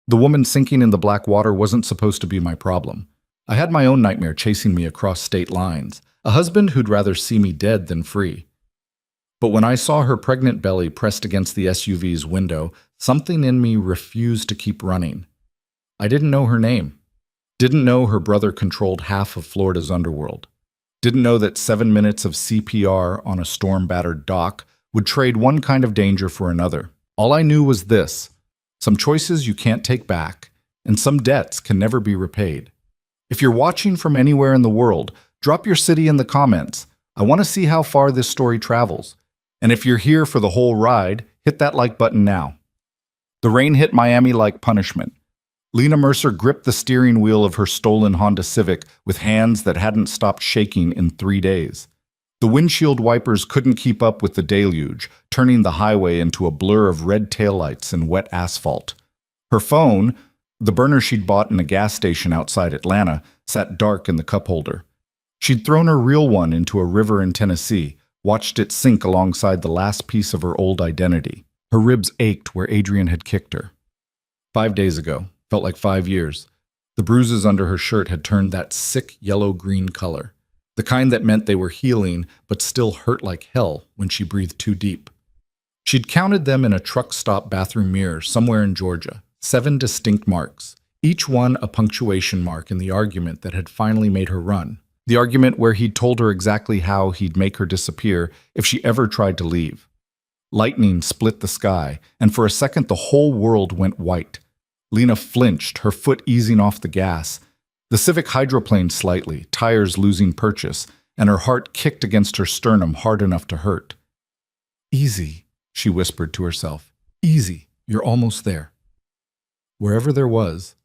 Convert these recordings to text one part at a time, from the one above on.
The woman sinking in the black water wasn't supposed to be my problem. I had my own nightmare chasing me across state lines, a husband who'd rather see me dead than free. But when I saw her pregnant belly pressed against the SUV's window, something in me refused to keep running. I didn't know her name. Didn't know her brother controlled half of Florida's underworld. Didn't know that 7 minutes of CPR on a storm-battered dock would trade one kind of danger for another. All I knew was this: some choices you can't take back, and some debts can never be repaid. If you're watching from anywhere in the world, drop your city in the comments. I want to see how far this story travels. And if you're here for the whole ride, hit that like button now. The rain hit Miami like punishment. Lena Mercer gripped the steering wheel of her stolen Honda Civic with hands that hadn't stopped shaking in 3 days. The windshield wipers couldn't keep up with the deluge, turning the highway into a blur of red taillights and wet asphalt. Her phone, the burner she'd bought in a gas station outside Atlanta, sat dark in the cup holder. She'd thrown her real one into a river in Tennessee, watched it sink alongside the last piece of her old identity. Her ribs ached where Adrian had kicked her. 5 days ago, felt like 5 years. The bruises under her shirt had turned that sick yellow-green color, the kind that meant they were healing but still hurt like hell when she breathed too deep. She'd counted them in a truck stop bathroom mirror somewhere in Georgia, 7 distinct marks, each one a punctuation mark in the argument that had finally made her run. The argument where he'd told her exactly how he'd make her disappear if she ever tried to leave. Lightning split the sky, and for a second the whole world went white. Lena flinched, her foot easing off the gas. The Civic hydroplaned slightly, tires losing purchase, and her heart kicked against her sternum hard enough to hurt. "Easy," she whispered to herself. "Easy, you're almost there." Wherever there was,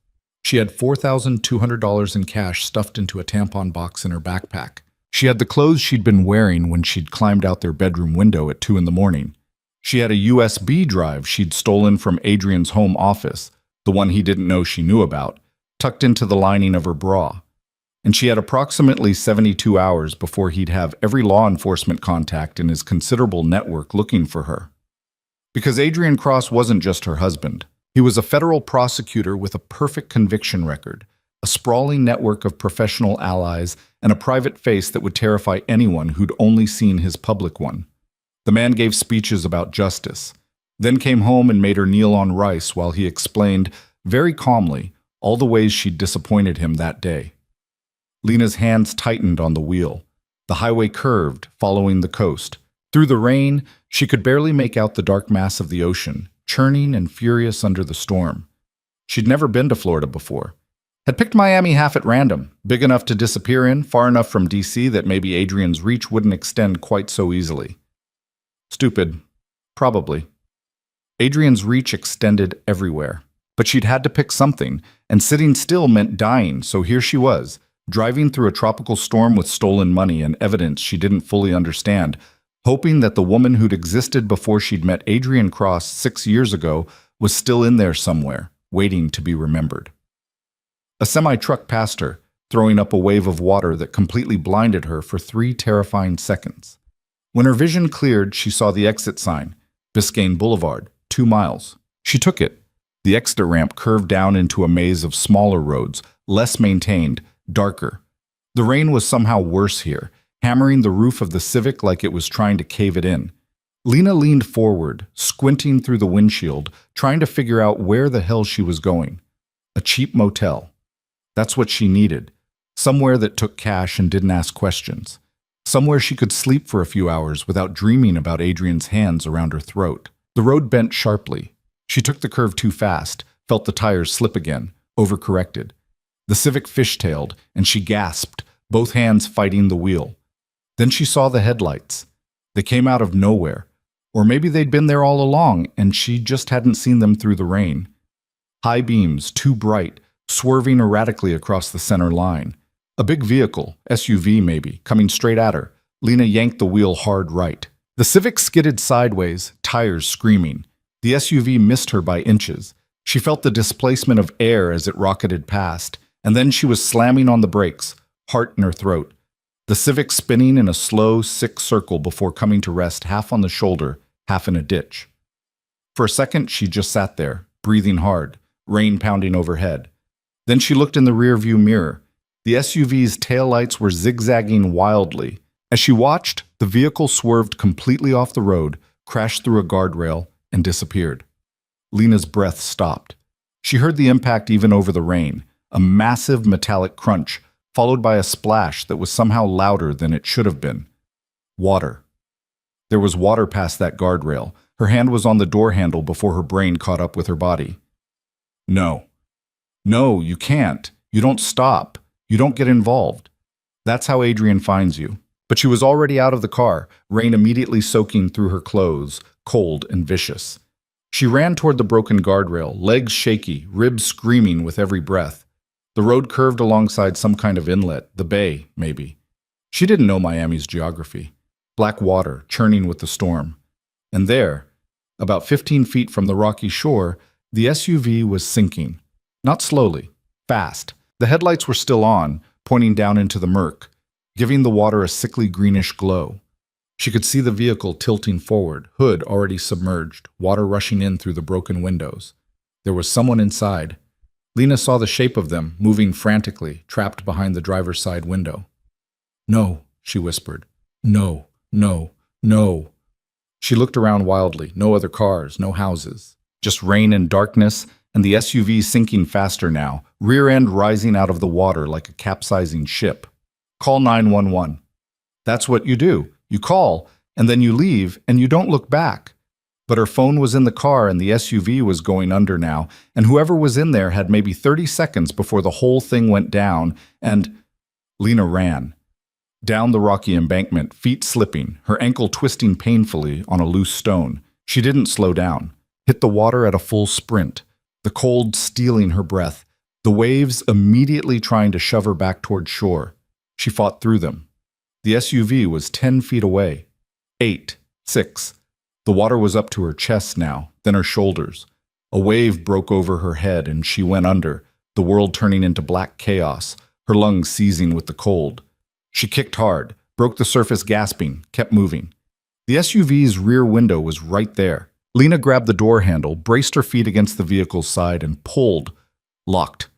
she had $4,200 in cash stuffed into a tampon box in her backpack. She had the clothes she'd been wearing when she'd climbed out their bedroom window at 2 a.m. She had a USB drive she'd stolen from Adrian's home office, the one he didn't know she knew about, tucked into the lining of her bra. And she had approximately 72 hours before he'd have every law enforcement contact in his considerable network looking for her. Because Adrian Cross wasn't just her husband. He was a federal prosecutor with a perfect conviction record, a sprawling network of professional allies, and a private face that would terrify anyone who'd only seen his public one. The man gave speeches about justice, then came home and made her kneel on rice while he explained, very calmly, all the ways she'd disappointed him that day. Lena's hands tightened on the wheel. The highway curved, following the coast. Through the rain, she could barely make out the dark mass of the ocean, churning and furious under the storm. She'd never been to Florida before. Had picked Miami half at random, big enough to disappear in, far enough from DC that maybe Adrian's reach wouldn't extend quite so easily. Stupid. Probably. Adrian's reach extended everywhere. But she'd had to pick something, and sitting still meant dying, so here she was, driving through a tropical storm with stolen money and evidence she didn't fully understand, hoping that the woman who'd existed before she'd met Adrian Cross 6 years ago was still in there somewhere, waiting to be remembered. A semi-truck passed her, throwing up a wave of water that completely blinded her for 3 terrifying seconds. When her vision cleared, she saw the exit sign, Biscayne Boulevard, 2 miles. She took it. The exit ramp curved down into a maze of smaller roads, less maintained, darker. The rain was somehow worse here, hammering the roof of the Civic like it was trying to cave it in. Lena leaned forward, squinting through the windshield, trying to figure out where the hell she was going. A cheap motel. That's what she needed. Somewhere that took cash and didn't ask questions. Somewhere she could sleep for a few hours without dreaming about Adrian's hands around her throat. The road bent sharply. She took the curve too fast, felt the tires slip again, overcorrected. The Civic fishtailed, and she gasped, both hands fighting the wheel. Then she saw the headlights. They came out of nowhere. Or maybe they'd been there all along, and she just hadn't seen them through the rain. High beams, too bright, swerving erratically across the center line. A big vehicle, SUV maybe, coming straight at her. Lena yanked the wheel hard right. The Civic skidded sideways, tires screaming. The SUV missed her by inches. She felt the displacement of air as it rocketed past, and then she was slamming on the brakes, heart in her throat. The Civic spinning in a slow, sick circle before coming to rest half on the shoulder, half in a ditch. For a second, she just sat there, breathing hard, rain pounding overhead. Then she looked in the rearview mirror. The SUV's taillights were zigzagging wildly. As she watched, the vehicle swerved completely off the road, crashed through a guardrail, and disappeared. Lena's breath stopped. She heard the impact even over the rain, a massive metallic crunch, followed by a splash that was somehow louder than it should have been. Water. There was water past that guardrail. Her hand was on the door handle before her brain caught up with her body. No. No, you can't. You don't stop. You don't get involved. That's how Adrian finds you. But she was already out of the car, rain immediately soaking through her clothes, cold and vicious. She ran toward the broken guardrail, legs shaky, ribs screaming with every breath. The road curved alongside some kind of inlet, the bay, maybe. She didn't know Miami's geography. Black water, churning with the storm. And there, about 15 feet from the rocky shore, the SUV was sinking. Not slowly, fast. The headlights were still on, pointing down into the murk, giving the water a sickly greenish glow. She could see the vehicle tilting forward, hood already submerged, water rushing in through the broken windows. There was someone inside. Lena saw the shape of them, moving frantically, trapped behind the driver's side window. "No," she whispered. "No, no, no." She looked around wildly. No other cars, no houses. Just rain and darkness, and the SUV sinking faster now, rear end rising out of the water like a capsizing ship. "Call 911. That's what you do. You call, and then you leave, and you don't look back. But her phone was in the car, and the SUV was going under now, and whoever was in there had maybe 30 seconds before the whole thing went down, and Lena ran. Down the rocky embankment, feet slipping, her ankle twisting painfully on a loose stone. She didn't slow down. Hit the water at a full sprint, the cold stealing her breath, the waves immediately trying to shove her back toward shore. She fought through them. The SUV was 10 feet away. 8, 6. The water was up to her chest now, then her shoulders. A wave broke over her head and she went under, the world turning into black chaos, her lungs seizing with the cold. She kicked hard, broke the surface gasping, kept moving. The SUV's rear window was right there. Lena grabbed the door handle, braced her feet against the vehicle's side, and pulled. Locked.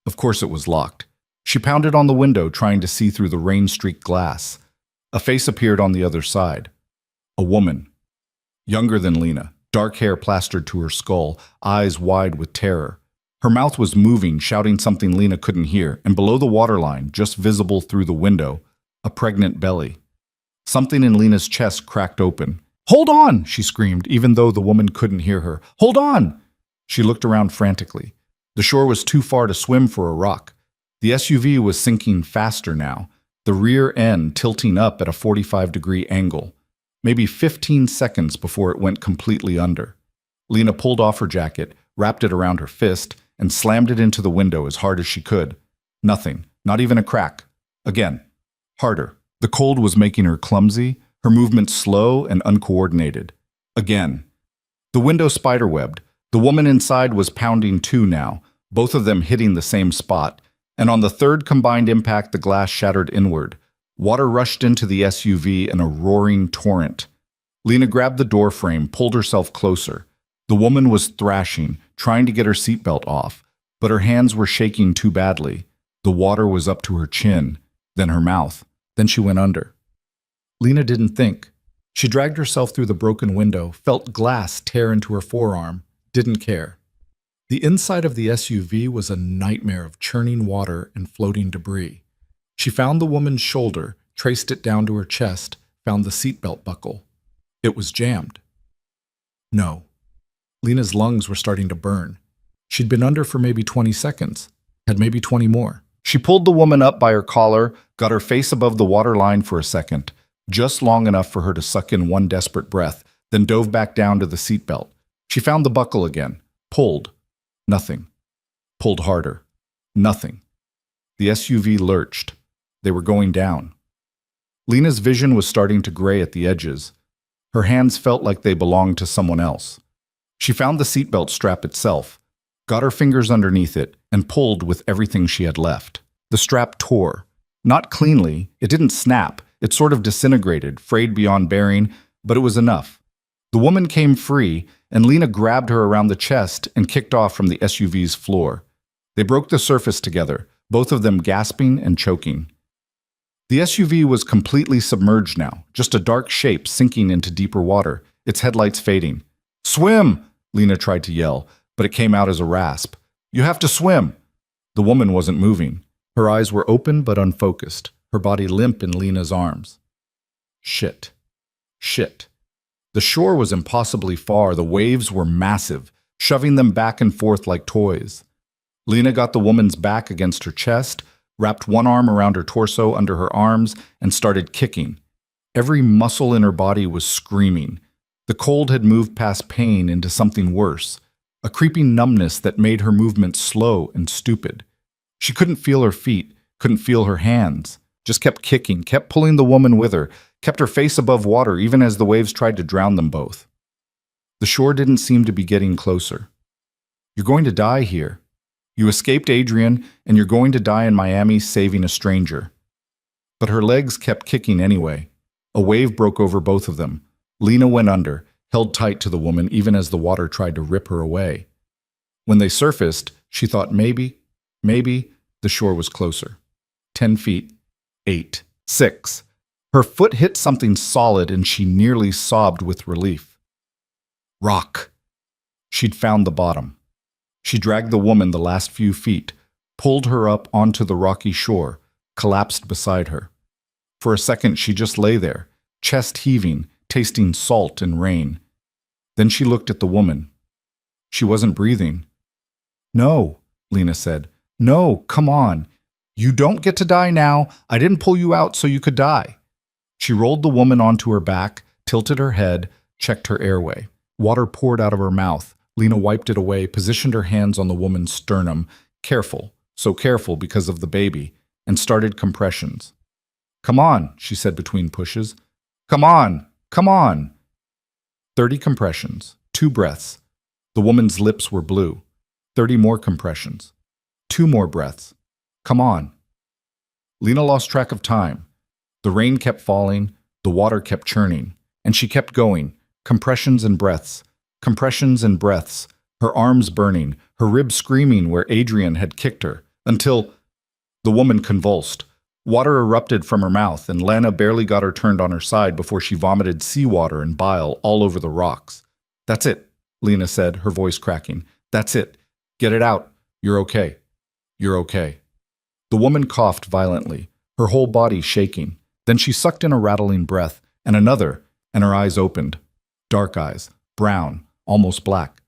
Of course it was locked. She pounded on the window, trying to see through the rain-streaked glass. A face appeared on the other side. A woman. Younger than Lena, dark hair plastered to her skull, eyes wide with terror. Her mouth was moving, shouting something Lena couldn't hear, and below the waterline, just visible through the window, a pregnant belly. Something in Lena's chest cracked open. "Hold on!" she screamed, even though the woman couldn't hear her. "Hold on!" She looked around frantically. The shore was too far to swim for a rock. The SUV was sinking faster now, the rear end tilting up at a 45-degree angle, maybe 15 seconds before it went completely under. Lena pulled off her jacket, wrapped it around her fist, and slammed it into the window as hard as she could. Nothing, not even a crack. Again, harder. The cold was making her clumsy, her movements slow and uncoordinated. Again. The window spiderwebbed. The woman inside was pounding too now, both of them hitting the same spot, and on the third combined impact the glass shattered inward. Water rushed into the SUV in a roaring torrent. Lena grabbed the door frame, pulled herself closer. The woman was thrashing, trying to get her seatbelt off, but her hands were shaking too badly. The water was up to her chin, then her mouth. Then she went under. Lena didn't think. She dragged herself through the broken window, felt glass tear into her forearm, didn't care. The inside of the SUV was a nightmare of churning water and floating debris. She found the woman's shoulder, traced it down to her chest, found the seatbelt buckle. It was jammed. No. Lena's lungs were starting to burn. She'd been under for maybe 20 seconds, had maybe 20 more. She pulled the woman up by her collar, got her face above the waterline for a second, just long enough for her to suck in one desperate breath, then dove back down to the seatbelt. She found the buckle again, pulled. Nothing. Pulled harder. Nothing. The SUV lurched. They were going down. Lena's vision was starting to gray at the edges. Her hands felt like they belonged to someone else. She found the seatbelt strap itself, got her fingers underneath it, and pulled with everything she had left. The strap tore. Not cleanly, it didn't snap, it sort of disintegrated, frayed beyond bearing, but it was enough. The woman came free, and Lena grabbed her around the chest and kicked off from the SUV's floor. They broke the surface together, both of them gasping and choking. The SUV was completely submerged now, just a dark shape sinking into deeper water, its headlights fading. "Swim!" Lena tried to yell, but it came out as a rasp. "You have to swim!" The woman wasn't moving. Her eyes were open but unfocused, her body limp in Lena's arms. Shit. Shit. The shore was impossibly far, the waves were massive, shoving them back and forth like toys. Lena got the woman's back against her chest, wrapped one arm around her torso under her arms, and started kicking. Every muscle in her body was screaming. The cold had moved past pain into something worse, a creeping numbness that made her movements slow and stupid. She couldn't feel her feet, couldn't feel her hands, just kept kicking, kept pulling the woman with her, kept her face above water even as the waves tried to drown them both. The shore didn't seem to be getting closer. "You're going to die here. You escaped Adrian, and you're going to die in Miami saving a stranger." But her legs kept kicking anyway. A wave broke over both of them. Lena went under, held tight to the woman even as the water tried to rip her away. When they surfaced, she thought maybe the shore was closer. 10 feet, 8, 6. Her foot hit something solid and she nearly sobbed with relief. Rock. She'd found the bottom. She dragged the woman the last few feet, pulled her up onto the rocky shore, collapsed beside her. For a second, she just lay there, chest heaving, tasting salt and rain. Then she looked at the woman. She wasn't breathing. "No," Lena said. "No, come on. You don't get to die now. I didn't pull you out so you could die." She rolled the woman onto her back, tilted her head, checked her airway. Water poured out of her mouth. Lena wiped it away, positioned her hands on the woman's sternum, careful, so careful because of the baby, and started compressions. "Come on," she said between pushes. "Come on, come on." 30 compressions, 2 breaths. The woman's lips were blue. 30 more compressions. 2 more breaths. "Come on." Lena lost track of time. The rain kept falling, the water kept churning, and she kept going, compressions and breaths. Compressions and breaths, her arms burning, her ribs screaming where Adrian had kicked her, until the woman convulsed. Water erupted from her mouth, and Lana barely got her turned on her side before she vomited seawater and bile all over the rocks. "That's it," Lena said, her voice cracking. "That's it. Get it out. You're okay. You're okay." The woman coughed violently, her whole body shaking. Then she sucked in a rattling breath, and another, and her eyes opened. Dark eyes, brown, almost black.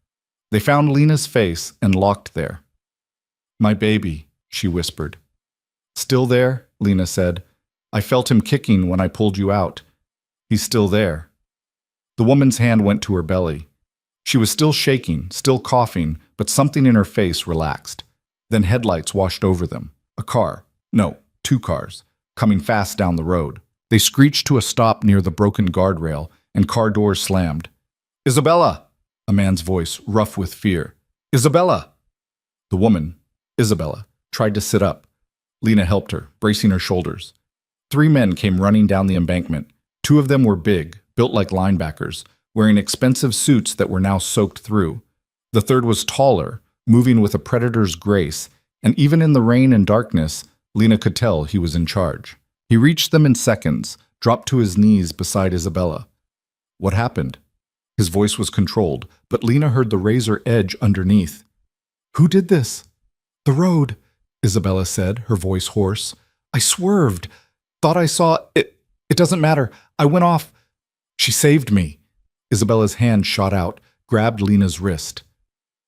They found Lena's face and locked there. "My baby," she whispered. "Still there?" Lena said. "I felt him kicking when I pulled you out. He's still there." The woman's hand went to her belly. She was still shaking, still coughing, but something in her face relaxed. Then headlights washed over them. A car, no, 2 cars, coming fast down the road. They screeched to a stop near the broken guardrail, and car doors slammed. "Isabella!" A man's voice, rough with fear. "Isabella!" The woman, Isabella, tried to sit up. Lena helped her, bracing her shoulders. 3 men came running down the embankment. 2 of them were big, built like linebackers, wearing expensive suits that were now soaked through. The third was taller, moving with a predator's grace, and even in the rain and darkness, Lena could tell he was in charge. He reached them in seconds, dropped to his knees beside Isabella. "What happened?" His voice was controlled, but Lena heard the razor edge underneath. "Who did this?" "The road," Isabella said, her voice hoarse. "I swerved. Thought I saw it. It doesn't matter. I went off. She saved me." Isabella's hand shot out, grabbed Lena's wrist.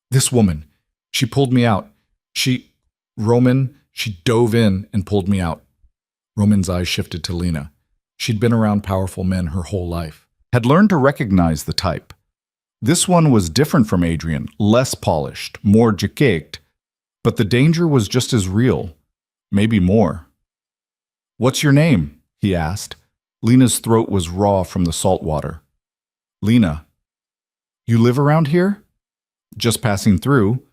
"This woman. She pulled me out. She dove in and pulled me out." Roman's eyes shifted to Lena. She'd been around powerful men her whole life, had learned to recognize the type. This one was different from Adrian, less polished, more gekeked, but the danger was just as real, maybe more. "What's your name?" he asked. Lena's throat was raw from the salt water. "Lena." "You live around here?" "Just passing through."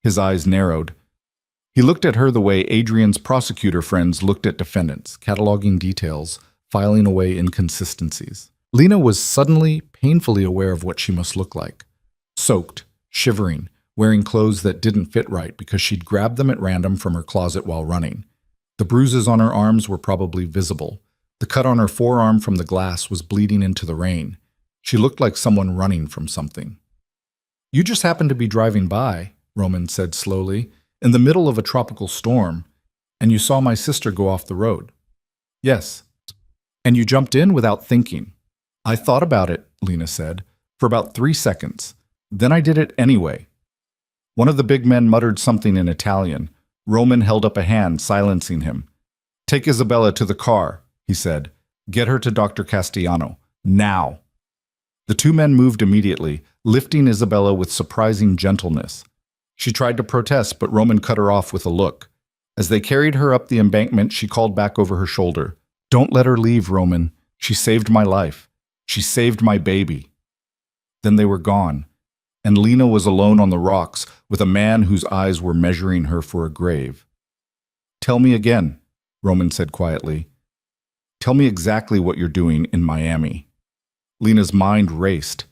His eyes narrowed. He looked at her the way Adrian's prosecutor friends looked at defendants, cataloging details, filing away inconsistencies. Lena was suddenly, painfully aware of what she must look like. soaked, shivering, wearing clothes that didn't fit right because she'd grabbed them at random from her closet while running. The bruises on her arms were probably visible. The cut on her forearm from the glass was bleeding into the rain. She looked like someone running from something. "You just happened to be driving by," Roman said slowly, "in the middle of a tropical storm, and you saw my sister go off the road." "Yes." "And you jumped in without thinking." "I thought about it," Lena said, "for about 3 seconds. Then I did it anyway." One of the big men muttered something in Italian. Roman held up a hand, silencing him. "Take Isabella to the car," he said. "Get her to Dr. Castellano. Now." The two men moved immediately, lifting Isabella with surprising gentleness. She tried to protest, but Roman cut her off with a look. As they carried her up the embankment, she called back over her shoulder, "Don't let her leave, Roman. She saved my life. She saved my baby." Then they were gone, and Lena was alone on the rocks with a man whose eyes were measuring her for a grave. "Tell me again," Roman said quietly. "Tell me exactly what you're doing in Miami." Lena's mind raced.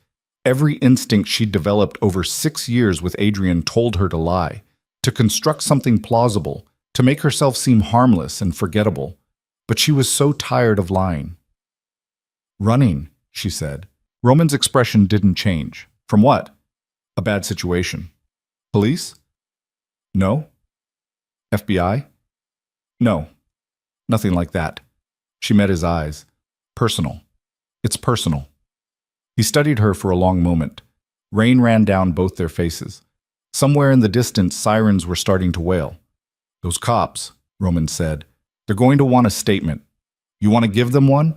Every instinct she'd developed over 6 years with Adrian told her to lie, to construct something plausible, to make herself seem harmless and forgettable. But she was so tired of lying. "Running," she said. Roman's expression didn't change. "From what?" "A bad situation." "Police?" "No." "FBI?" "No. Nothing like that." She met his eyes. "Personal. It's personal." He studied her for a long moment. Rain ran down both their faces. Somewhere in the distance, sirens were starting to wail. "Those cops," Roman said. "They're going to want a statement. You want to give them one?"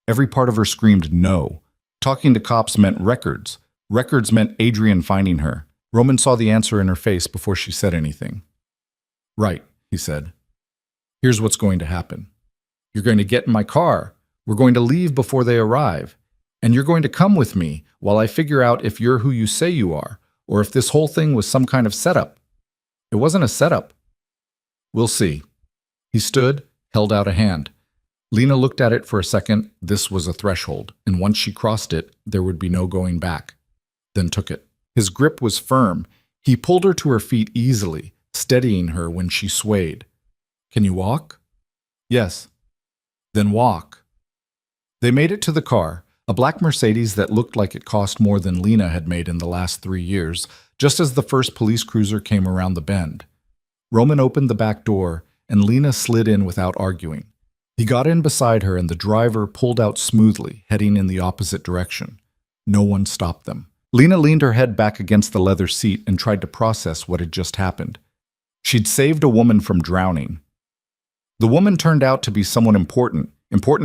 Every part of her screamed no. Talking to cops meant records. Records meant Adrian finding her. Roman saw the answer in her face before she said anything. "Right," he said. "Here's what's going to happen. You're going to get in my car. We're going to leave before they arrive. And you're going to come with me while I figure out if you're who you say you are, or if this whole thing was some kind of setup." "It wasn't a setup." "We'll see." He stood, held out a hand. Lena looked at it for a second. This was a threshold, and once she crossed it, there would be no going back. Then took it. His grip was firm. He pulled her to her feet easily, steadying her when she swayed. "Can you walk?" "Yes." "Then walk." They made it to the car, a black Mercedes that looked like it cost more than Lena had made in the last 3 years, just as the first police cruiser came around the bend. Roman opened the back door, and Lena slid in without arguing. He got in beside her, and the driver pulled out smoothly, heading in the opposite direction. No one stopped them. Lena leaned her head back against the leather seat and tried to process what had just happened. She'd saved a woman from drowning. The woman turned out to be someone important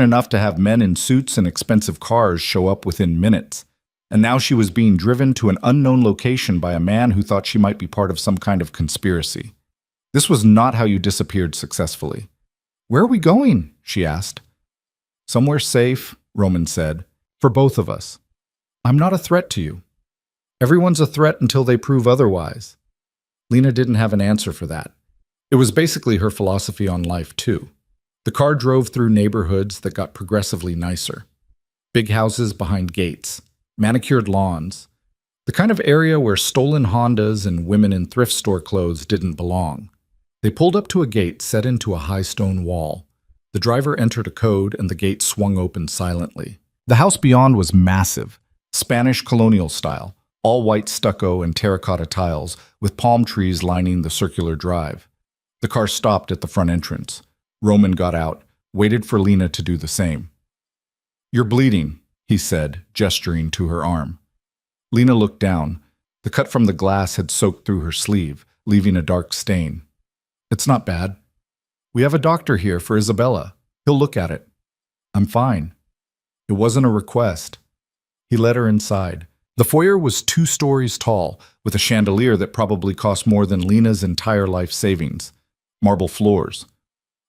enough to have men in suits and expensive cars show up within minutes. And now she was being driven to an unknown location by a man who thought she might be part of some kind of conspiracy. This was not how you disappeared successfully. "Where are we going?" she asked. "Somewhere safe," Roman said, "for both of us. I'm not a threat to you. Everyone's a threat until they prove otherwise." Lena didn't have an answer for that. It was basically her philosophy on life, too. The car drove through neighborhoods that got progressively nicer. Big houses behind gates, manicured lawns, the kind of area where stolen Hondas and women in thrift store clothes didn't belong. They pulled up to a gate set into a high stone wall. The driver entered a code, and the gate swung open silently. The house beyond was massive, Spanish colonial style, all white stucco and terracotta tiles, with palm trees lining the circular drive. The car stopped at the front entrance. Roman got out, waited for Lena to do the same. "You're bleeding," he said, gesturing to her arm. Lena looked down. The cut from the glass had soaked through her sleeve, leaving a dark stain. "It's not bad. We have a doctor here for Isabella. He'll look at it." "I'm fine." It wasn't a request. He led her inside. The foyer was 2 stories tall, with a chandelier that probably cost more than Lena's entire life savings. Marble floors.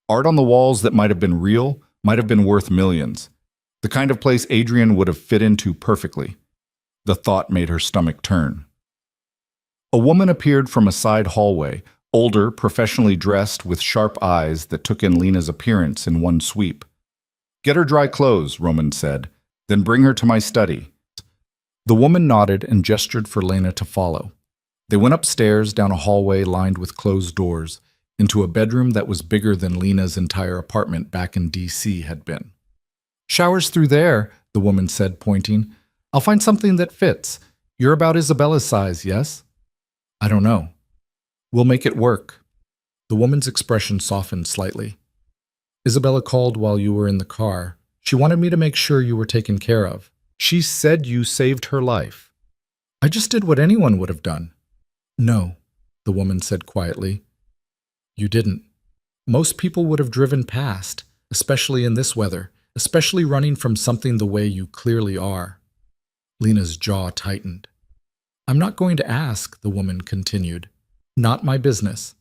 Art on the walls that might have been real, might have been worth millions. The kind of place Adrian would have fit into perfectly. The thought made her stomach turn. A woman appeared from a side hallway, older, professionally dressed, with sharp eyes that took in Lena's appearance in one sweep. "Get her dry clothes," Roman said. "Then bring her to my study." The woman nodded and gestured for Lena to follow. They went upstairs, down a hallway lined with closed doors, into a bedroom that was bigger than Lena's entire apartment back in D.C. had been. "Shower's through there," the woman said, pointing. "I'll find something that fits. You're about Isabella's size, yes?" "I don't know. We'll make it work." The woman's expression softened slightly. "Isabella called while you were in the car. She wanted me to make sure you were taken care of. She said you saved her life." "I just did what anyone would have done." "No," the woman said quietly. "You didn't. Most people would have driven past, especially in this weather, especially running from something the way you clearly are." Lena's jaw tightened. "I'm not going to ask," the woman continued. "Not my business.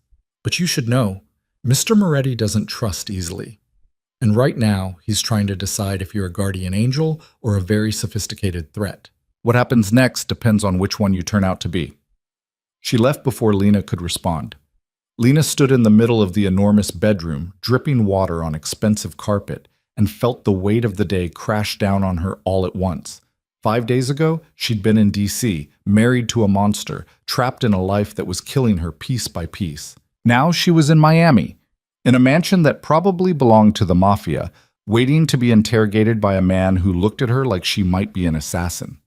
But you should know, Mr. Moretti doesn't trust easily. And right now, he's trying to decide if you're a guardian angel or a very sophisticated threat. What happens next depends on which one you turn out to be." She left before Lena could respond. Lena stood in the middle of the enormous bedroom, dripping water on expensive carpet, and felt the weight of the day crash down on her all at once. 5 days ago, she'd been in D.C., married to a monster, trapped in a life that was killing her piece by piece. Now she was in Miami, in a mansion that probably belonged to the Mafia, waiting to be interrogated by a man who looked at her like she might be an assassin.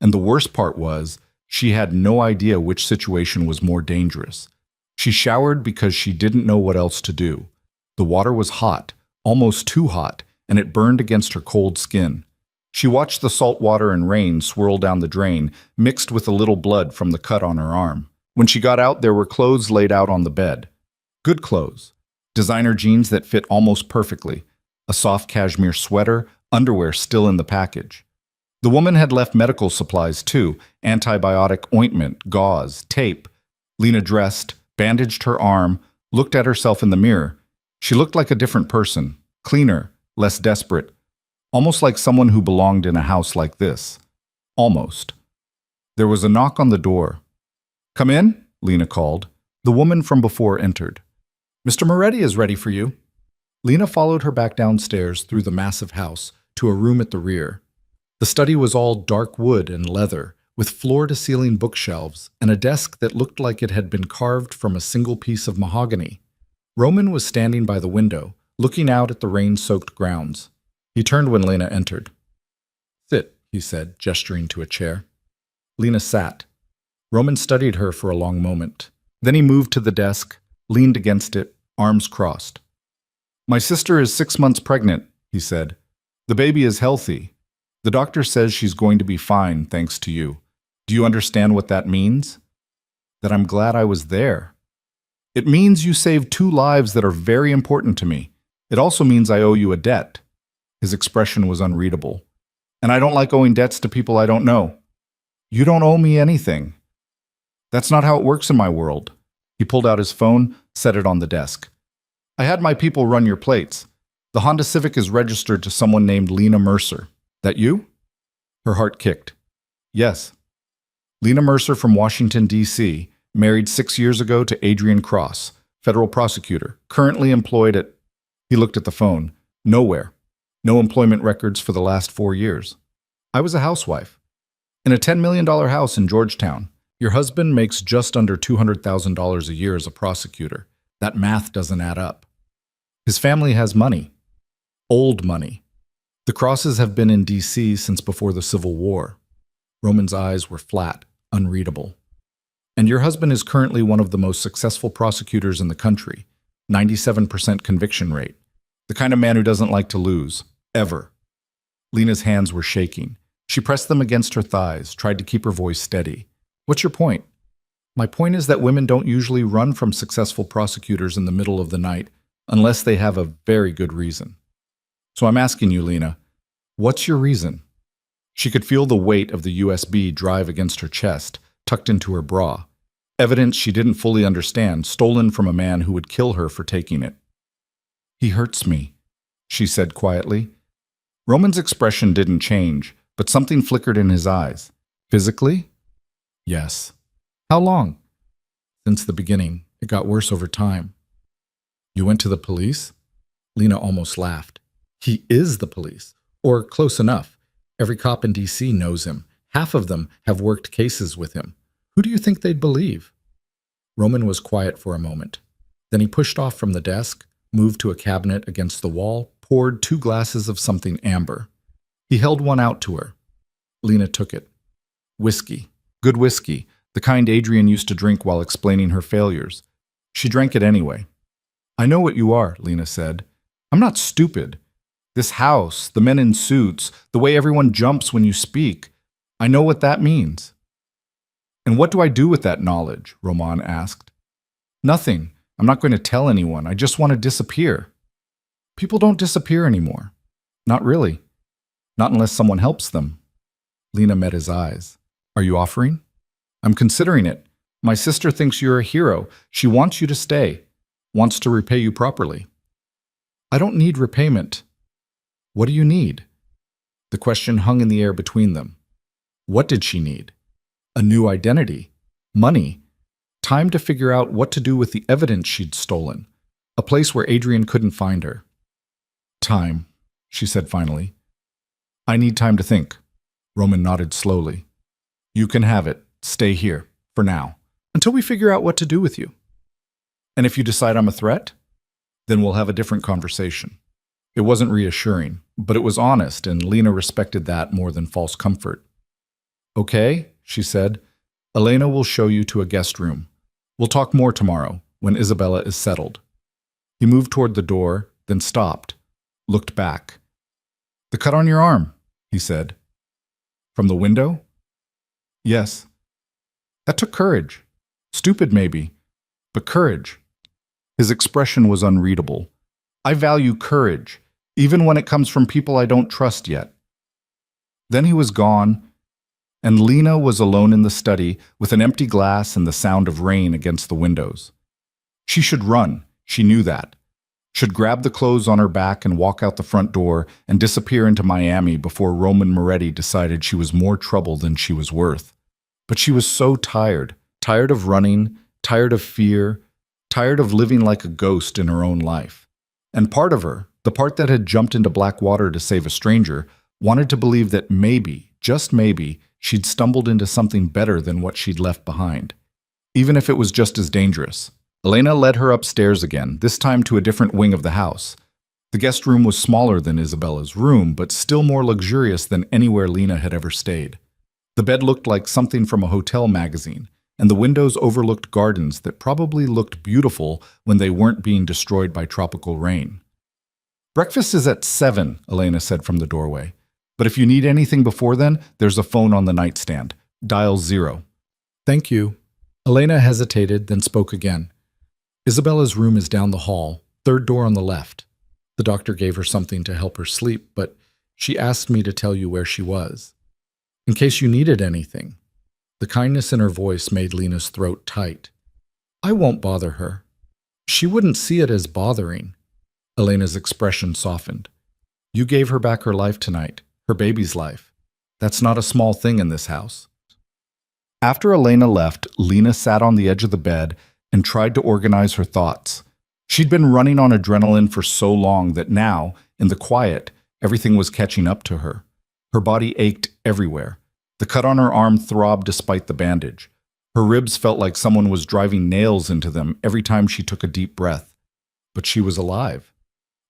And the worst part was, she had no idea which situation was more dangerous. She showered because she didn't know what else to do. The water was hot, almost too hot, and it burned against her cold skin. She watched the salt water and rain swirl down the drain, mixed with a little blood from the cut on her arm. When she got out, there were clothes laid out on the bed. Good clothes. Designer jeans that fit almost perfectly. A soft cashmere sweater, underwear still in the package. The woman had left medical supplies too, antibiotic ointment, gauze, tape. Lena dressed, bandaged her arm, looked at herself in the mirror. She looked like a different person, cleaner, less desperate, almost like someone who belonged in a house like this. Almost. There was a knock on the door. "Come in," Lena called. The woman from before entered. "Mr. Moretti is ready for you." Lena followed her back downstairs through the massive house to a room at the rear. The study was all dark wood and leather, with floor-to-ceiling bookshelves and a desk that looked like it had been carved from a single piece of mahogany. Roman was standing by the window, looking out at the rain-soaked grounds. He turned when Lena entered. "Sit," he said, gesturing to a chair. Lena sat. Roman studied her for a long moment. Then he moved to the desk, leaned against it, arms crossed. "My sister is 6 months pregnant," he said. "The baby is healthy. The doctor says she's going to be fine, thanks to you. Do you understand what that means?" "That I'm glad I was there." "It means you saved 2 lives that are very important to me. It also means I owe you a debt." His expression was unreadable. "And I don't like owing debts to people I don't know." "You don't owe me anything." "That's not how it works in my world." He pulled out his phone, set it on the desk. "I had my people run your plates. The Honda Civic is registered to someone named Lena Mercer. That you?" Her heart kicked. "Yes." Lena Mercer from Washington, D.C., married 6 years ago to Adrian Cross, federal prosecutor, currently employed at... He looked at the phone. Nowhere. No employment records for the last 4 years. "I was a housewife. In a $10 million house in Georgetown. Your husband makes just under $200,000 a year as a prosecutor. That math doesn't add up. His family has money. Old money. The Crosses have been in D.C. since before the Civil War." Roman's eyes were flat, unreadable. "And your husband is currently one of the most successful prosecutors in the country. 97% conviction rate. The kind of man who doesn't like to lose. Ever." Lena's hands were shaking. She pressed them against her thighs, tried to keep her voice steady. "What's your point?" "My point is that women don't usually run from successful prosecutors in the middle of the night unless they have a very good reason. So I'm asking you, Lena, what's your reason?" She could feel the weight of the USB drive against her chest, tucked into her bra. Evidence she didn't fully understand, stolen from a man who would kill her for taking it. "He hurts me," she said quietly. Roman's expression didn't change, but something flickered in his eyes. "Physically?" "Yes." "How long?" "Since the beginning. It got worse over time." "You went to the police?" Lena almost laughed. "He is the police. Or close enough. Every cop in D.C. knows him. Half of them have worked cases with him. Who do you think they'd believe? Roman was quiet for a moment. Then he pushed off from the desk, moved to a cabinet against the wall, poured 2 glasses of something amber. He held one out to her. Lena took it. Whiskey. Good whiskey, the kind Adrian used to drink while explaining her failures. She drank it anyway. I know what you are, Lena said. I'm not stupid. This house, the men in suits, the way everyone jumps when you speak, I know what that means. And what do I do with that knowledge? Roman asked. Nothing. I'm not going to tell anyone. I just want to disappear. People don't disappear anymore. Not really. Not unless someone helps them. Lena met his eyes. Are you offering? I'm considering it. My sister thinks you're a hero. She wants you to stay. Wants to repay you properly. I don't need repayment. What do you need? The question hung in the air between them. What did she need? A new identity. Money. Time to figure out what to do with the evidence she'd stolen. A place where Adrian couldn't find her. Time, she said finally. I need time to think. Roman nodded slowly. You can have it. Stay here, for now, until we figure out what to do with you. And if you decide I'm a threat, then we'll have a different conversation. It wasn't reassuring, but it was honest, and Lena respected that more than false comfort. Okay, she said. Elena will show you to a guest room. We'll talk more tomorrow, when Isabella is settled. He moved toward the door, then stopped, looked back. The cut on your arm, he said. From the window? Yes. That took courage. Stupid, maybe, but courage. His expression was unreadable. I value courage, even when it comes from people I don't trust yet. Then he was gone, and Lena was alone in the study with an empty glass and the sound of rain against the windows. She should run, she knew that. Should grab the clothes on her back and walk out the front door and disappear into Miami before Roman Moretti decided she was more trouble than she was worth. But she was so tired, tired of running, tired of fear, tired of living like a ghost in her own life. And part of her, the part that had jumped into black water to save a stranger, wanted to believe that maybe, just maybe, she'd stumbled into something better than what she'd left behind. Even if it was just as dangerous. Elena led her upstairs again, this time to a different wing of the house. The guest room was smaller than Isabella's room, but still more luxurious than anywhere Lena had ever stayed. The bed looked like something from a hotel magazine, and the windows overlooked gardens that probably looked beautiful when they weren't being destroyed by tropical rain. Breakfast is at 7, Elena said from the doorway. But if you need anything before then, there's a phone on the nightstand. Dial 0. Thank you. Elena hesitated, then spoke again. Isabella's room is down the hall, 3rd door on the left. The doctor gave her something to help her sleep, but she asked me to tell you where she was. In case you needed anything. The kindness in her voice made Lena's throat tight. I won't bother her. She wouldn't see it as bothering. Elena's expression softened. You gave her back her life tonight, her baby's life. That's not a small thing in this house. After Elena left, Lena sat on the edge of the bed and tried to organize her thoughts. She'd been running on adrenaline for so long that now, in the quiet, everything was catching up to her. Her body ached everywhere. The cut on her arm throbbed despite the bandage. Her ribs felt like someone was driving nails into them every time she took a deep breath. But she was alive.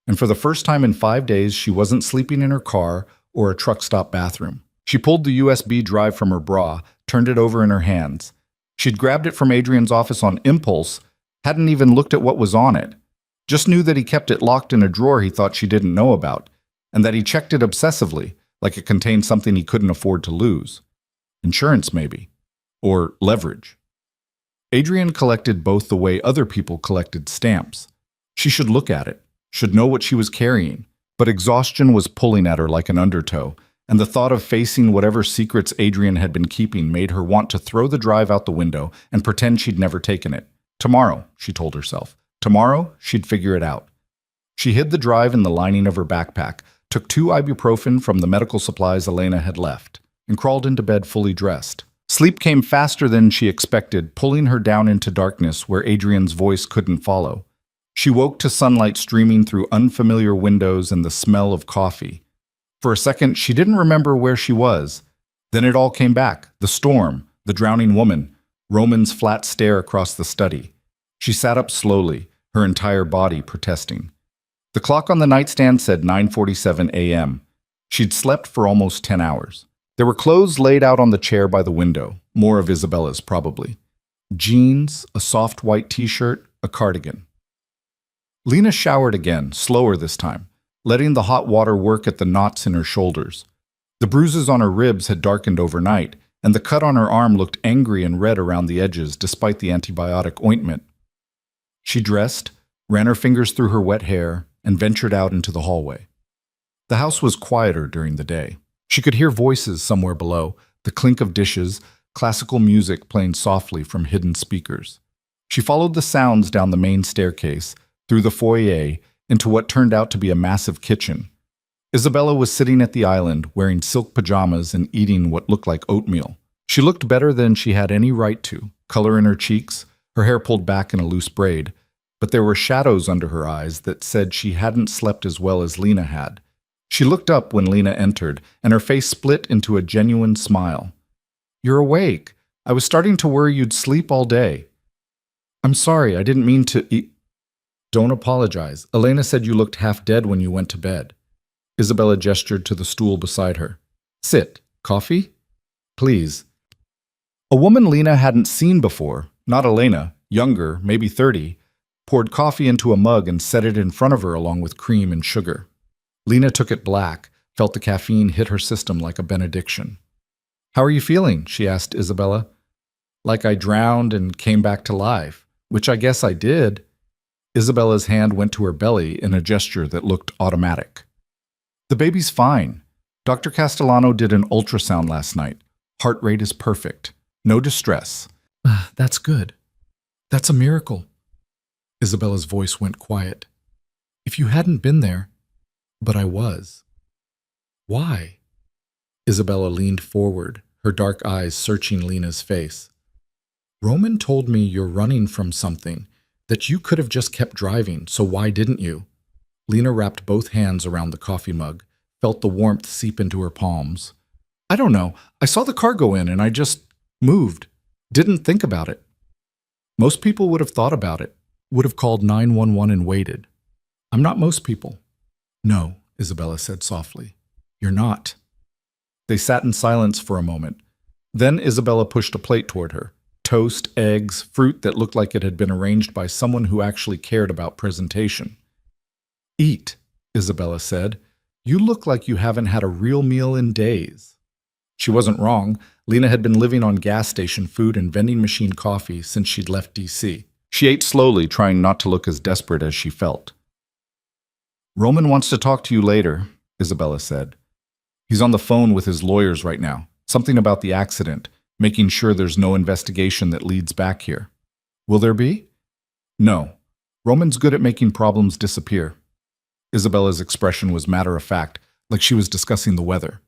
And for the first time in 5 days, she wasn't sleeping in her car or a truck stop bathroom. She pulled the USB drive from her bra, turned it over in her hands. She'd grabbed it from Adrian's office on impulse, hadn't even looked at what was on it. Just knew that he kept it locked in a drawer he thought she didn't know about, and that he checked it obsessively, like it contained something he couldn't afford to lose. Insurance, maybe. Or leverage. Adrian collected both the way other people collected stamps. She should look at it, should know what she was carrying, but exhaustion was pulling at her like an undertow, and the thought of facing whatever secrets Adrian had been keeping made her want to throw the drive out the window and pretend she'd never taken it. Tomorrow, she told herself. Tomorrow, she'd figure it out. She hid the drive in the lining of her backpack, took 2 ibuprofen from the medical supplies Elena had left, and crawled into bed fully dressed. Sleep came faster than she expected, pulling her down into darkness where Adrian's voice couldn't follow. She woke to sunlight streaming through unfamiliar windows and the smell of coffee. For a second, she didn't remember where she was. Then it all came back. The storm, the drowning woman, Roman's flat stare across the study. She sat up slowly, her entire body protesting. The clock on the nightstand said 9:47 a.m. She'd slept for almost 10 hours. There were clothes laid out on the chair by the window, more of Isabella's probably. Jeans, a soft white t-shirt, a cardigan. Lena showered again, slower this time, letting the hot water work at the knots in her shoulders. The bruises on her ribs had darkened overnight, and the cut on her arm looked angry and red around the edges despite the antibiotic ointment. She dressed, ran her fingers through her wet hair, and ventured out into the hallway. The house was quieter during the day. She could hear voices somewhere below, the clink of dishes, classical music playing softly from hidden speakers. She followed the sounds down the main staircase, through the foyer, into what turned out to be a massive kitchen. Isabella was sitting at the island, wearing silk pajamas and eating what looked like oatmeal. She looked better than she had any right to, color in her cheeks, her hair pulled back in a loose braid, but there were shadows under her eyes that said she hadn't slept as well as Lena had. She looked up when Lena entered, and her face split into a genuine smile. "You're awake. I was starting to worry you'd sleep all day." "I'm sorry, I didn't mean to eat." "Don't apologize. Elena said you looked half dead when you went to bed." Isabella gestured to the stool beside her. "Sit. Coffee?" "Please." A woman Lena hadn't seen before, not Elena, younger, maybe 30, poured coffee into a mug and set it in front of her along with cream and sugar. Lena took it black, felt the caffeine hit her system like a benediction. "How are you feeling?" she asked Isabella. "Like I drowned and came back to life, which I guess I did." Isabella's hand went to her belly in a gesture that looked automatic. "The baby's fine. Dr. Castellano did an ultrasound last night. Heart rate is perfect. No distress." "That's good. That's a miracle." Isabella's voice went quiet. "If you hadn't been there..." "But I was." "Why?" Isabella leaned forward, her dark eyes searching Lena's face. "Roman told me you're running from something, that you could have just kept driving, so why didn't you?" Lena wrapped both hands around the coffee mug, felt the warmth seep into her palms. "I don't know. I saw the car go in and I just moved. Didn't think about it." "Most people would have thought about it, would have called 911 and waited. I'm not most people." "No," Isabella said softly. "You're not." They sat in silence for a moment. Then Isabella pushed a plate toward her. Toast, eggs, fruit that looked like it had been arranged by someone who actually cared about presentation. "Eat," Isabella said. "You look like you haven't had a real meal in days." She wasn't wrong. Lena had been living on gas station food and vending machine coffee since she'd left D.C. She ate slowly, trying not to look as desperate as she felt. "Roman wants to talk to you later," Isabella said. "He's on the phone with his lawyers right now. Something about the accident, making sure there's no investigation that leads back here." "Will there be?" "No. Roman's good at making problems disappear." Isabella's expression was matter-of-fact, like she was discussing the weather.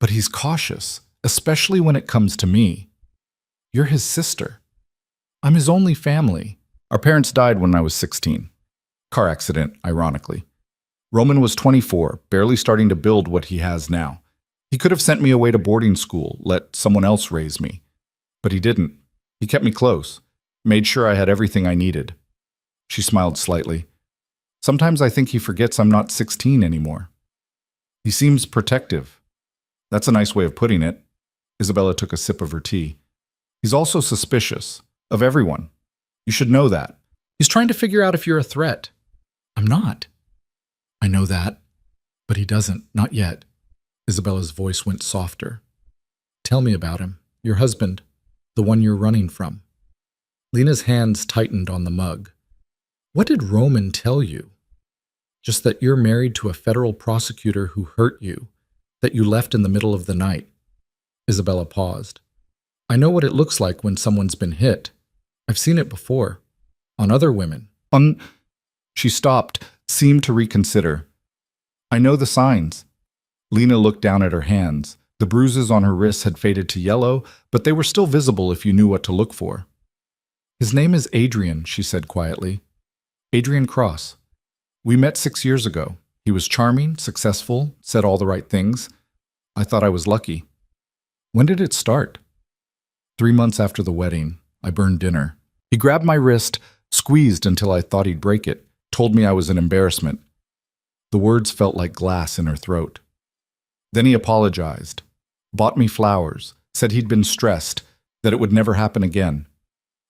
"But he's cautious, especially when it comes to me. You're his sister. I'm his only family. Our parents died when I was 16. Car accident, ironically. Roman was 24, barely starting to build what he has now. He could have sent me away to boarding school, let someone else raise me. But he didn't. He kept me close, made sure I had everything I needed." She smiled slightly. "Sometimes I think he forgets I'm not 16 anymore. He seems protective." "That's a nice way of putting it." Isabella took a sip of her tea. "He's also suspicious. Of everyone. You should know that. He's trying to figure out if you're a threat." "I'm not." "I know that. But he doesn't. Not yet." Isabella's voice went softer. "Tell me about him. Your husband. The one you're running from." Lena's hands tightened on the mug. "What did Roman tell you?" "Just that you're married to a federal prosecutor who hurt you, that you left in the middle of the night." Isabella paused. "I know what it looks like when someone's been hit. I've seen it before. On other women. She stopped, seemed to reconsider. "I know the signs." Lena looked down at her hands. The bruises on her wrists had faded to yellow, but they were still visible if you knew what to look for. "His name is Adrian," she said quietly. "Adrian Cross. We met 6 years ago. He was charming, successful, said all the right things. I thought I was lucky." When did it start? 3 months after the wedding, I burned dinner. He grabbed my wrist, squeezed until I thought he'd break it, told me I was an embarrassment. The words felt like glass in her throat. Then he apologized, bought me flowers, said he'd been stressed, that it would never happen again.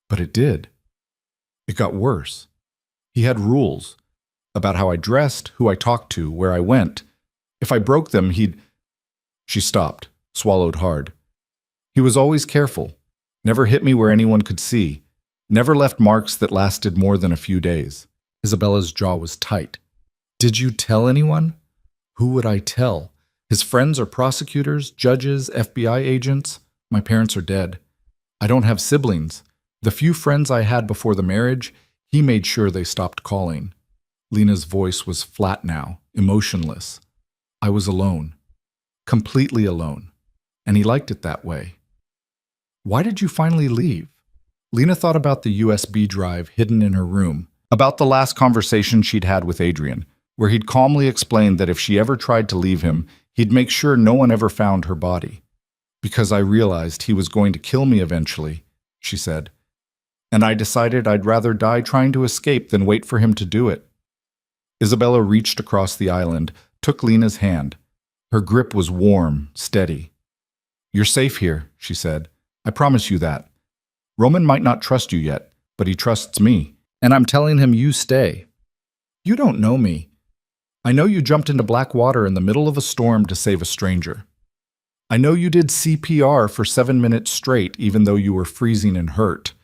But it did. It got worse. He had rules about how I dressed, who I talked to, where I went. If I broke them, he'd... She stopped, swallowed hard. He was always careful, never hit me where anyone could see, never left marks that lasted more than a few days. Isabella's jaw was tight. Did you tell anyone? Who would I tell? His friends are prosecutors, judges, FBI agents. My parents are dead. I don't have siblings. The few friends I had before the marriage, he made sure they stopped calling. Lena's voice was flat now, emotionless. I was alone. Completely alone. And he liked it that way. Why did you finally leave? Lena thought about the USB drive hidden in her room, about the last conversation she'd had with Adrian, where he'd calmly explained that if she ever tried to leave him, he'd make sure no one ever found her body. Because I realized he was going to kill me eventually, she said. And I decided I'd rather die trying to escape than wait for him to do it. Isabella reached across the island, took Lena's hand. Her grip was warm, steady. You're safe here, she said. I promise you that. Roman might not trust you yet, but he trusts me, and I'm telling him you stay. You don't know me. I know you jumped into black water in the middle of a storm to save a stranger. I know you did CPR for 7 minutes straight even though you were freezing and hurt.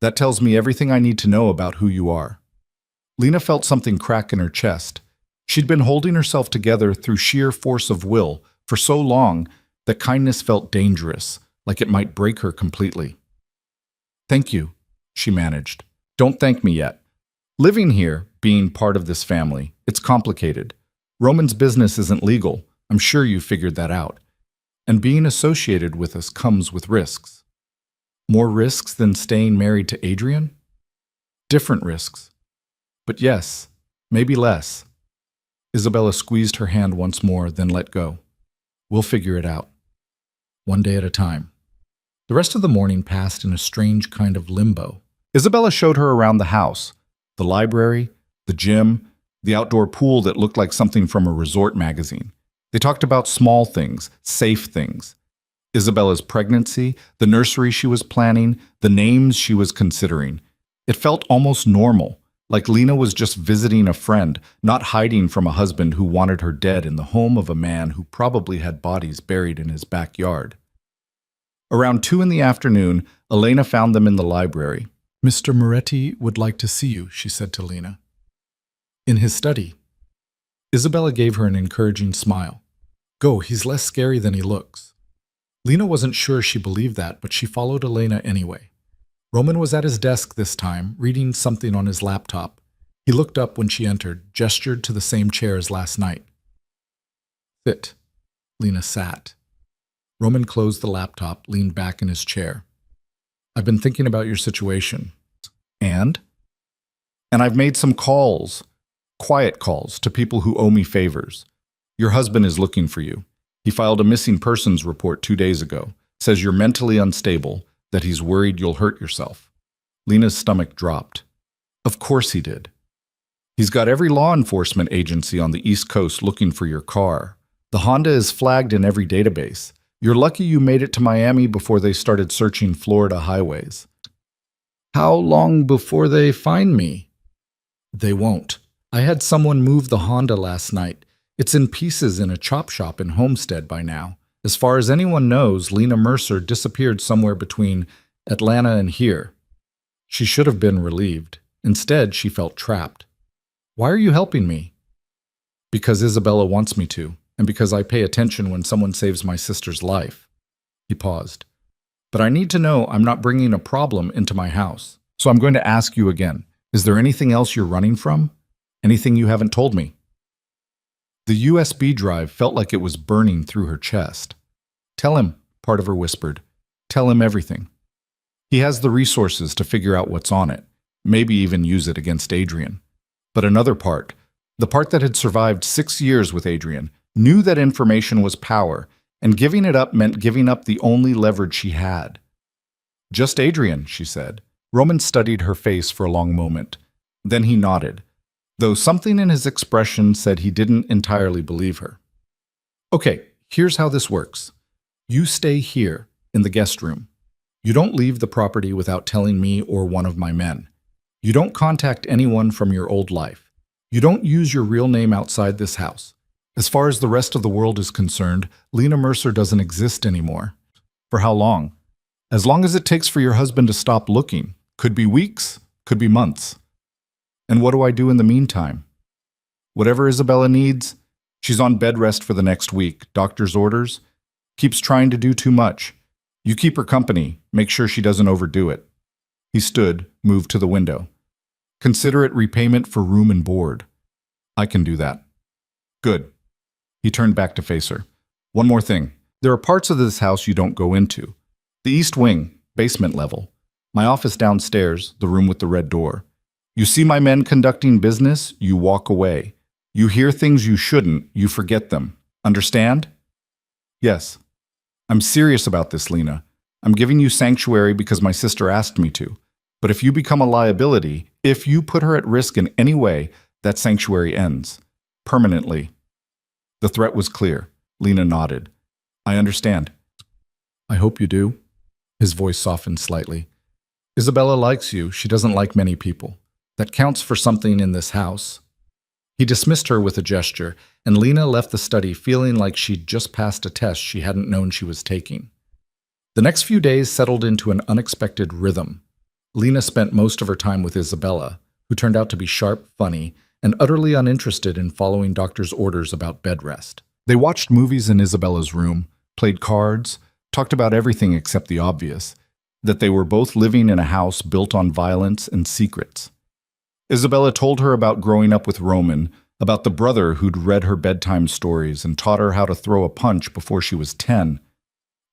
That tells me everything I need to know about who you are. Lena felt something crack in her chest. She'd been holding herself together through sheer force of will for so long that kindness felt dangerous, like it might break her completely. Thank you, she managed. Don't thank me yet. Living here, being part of this family, it's complicated. Roman's business isn't legal. I'm sure you figured that out. And being associated with us comes with risks. More risks than staying married to Adrian? Different risks. But yes, maybe less. Isabella squeezed her hand once more, then let go. We'll figure it out. One day at a time. The rest of the morning passed in a strange kind of limbo. Isabella showed her around the house, the library, the gym, the outdoor pool that looked like something from a resort magazine. They talked about small things, safe things. Isabella's pregnancy, the nursery she was planning, the names she was considering. It felt almost normal, like Lena was just visiting a friend, not hiding from a husband who wanted her dead in the home of a man who probably had bodies buried in his backyard. Around 2 in the afternoon, Elena found them in the library. Mr. Moretti would like to see you, she said to Lena. In his study. Isabella gave her an encouraging smile. Go, he's less scary than he looks. Lena wasn't sure she believed that, but she followed Elena anyway. Roman was at his desk this time, reading something on his laptop. He looked up when she entered, gestured to the same chair as last night. Sit. Lena sat. Roman closed the laptop, leaned back in his chair. I've been thinking about your situation. And? And I've made some calls, quiet calls, to people who owe me favors. Your husband is looking for you. He filed a missing persons report 2 days ago. Says you're mentally unstable, that he's worried you'll hurt yourself. Lena's stomach dropped. Of course he did. He's got every law enforcement agency on the East Coast looking for your car. The Honda is flagged in every database. You're lucky you made it to Miami before they started searching Florida highways. How long before they find me? They won't. I had someone move the Honda last night. It's in pieces in a chop shop in Homestead by now. As far as anyone knows, Lena Mercer disappeared somewhere between Atlanta and here. She should have been relieved. Instead, she felt trapped. Why are you helping me? Because Isabella wants me to, and because I pay attention when someone saves my sister's life. He paused. But I need to know I'm not bringing a problem into my house. So I'm going to ask you again. Is there anything else you're running from? Anything you haven't told me? The USB drive felt like it was burning through her chest. Tell him, part of her whispered. Tell him everything. He has the resources to figure out what's on it, maybe even use it against Adrian. But another part, the part that had survived 6 years with Adrian, knew that information was power, And giving it up meant giving up the only leverage she had. "Just Adrian," she said. Roman studied her face for a long moment. Then he nodded, though something in his expression said he didn't entirely believe her. "Okay, here's how this works. You stay here, in the guest room. You don't leave the property without telling me or one of my men. You don't contact anyone from your old life. You don't use your real name outside this house. As far as the rest of the world is concerned, Lena Mercer doesn't exist anymore." "For how long?" "As long as it takes for your husband to stop looking. Could be weeks, could be months." "And what do I do in the meantime?" "Whatever Isabella needs. She's on bed rest for the next week. Doctor's orders. Keeps trying to do too much. You keep her company. Make sure she doesn't overdo it." He stood, moved to the window. "Consider it repayment for room and board." "I can do that." "Good." He turned back to face her. "One more thing. There are parts of this house you don't go into. The east wing, basement level. My office downstairs, the room with the red door. You see my men conducting business, you walk away. You hear things you shouldn't, you forget them. Understand?" "Yes." "I'm serious about this, Lena. I'm giving you sanctuary because my sister asked me to. But if you become a liability, if you put her at risk in any way, that sanctuary ends. Permanently." The threat was clear. Lena nodded. "I understand." "I hope you do." His voice softened slightly. "Isabella likes you. She doesn't like many people. That counts for something in this house." He dismissed her with a gesture, and Lena left the study feeling like she'd just passed a test she hadn't known she was taking. The next few days settled into an unexpected rhythm. Lena spent most of her time with Isabella, who turned out to be sharp, funny, and utterly uninterested in following doctor's orders about bed rest. They watched movies in Isabella's room, played cards, talked about everything except the obvious, that they were both living in a house built on violence and secrets. Isabella told her about growing up with Roman, about the brother who'd read her bedtime stories and taught her how to throw a punch before she was 10,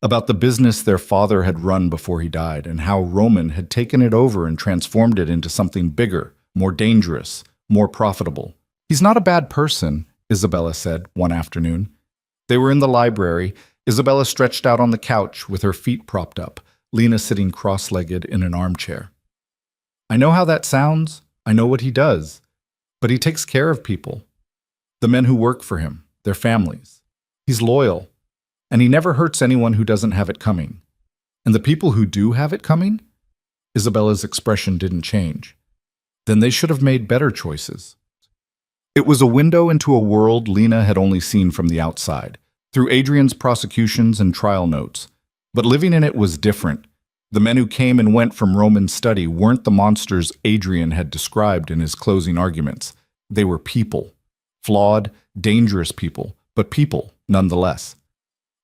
about the business their father had run before he died, and how Roman had taken it over and transformed it into something bigger, more dangerous, more profitable. "He's not a bad person," Isabella said one afternoon. They were in the library, Isabella stretched out on the couch with her feet propped up, Lena sitting cross-legged in an armchair. "I know how that sounds. I know what he does. But he takes care of people. The men who work for him, their families. He's loyal. And he never hurts anyone who doesn't have it coming. And the people who do have it coming?" Isabella's expression didn't change. "Then they should have made better choices." It was a window into a world Lena had only seen from the outside, through Adrian's prosecutions and trial notes. But living in it was different. The men who came and went from Roman's study weren't the monsters Adrian had described in his closing arguments. They were people. Flawed, dangerous people, but people nonetheless.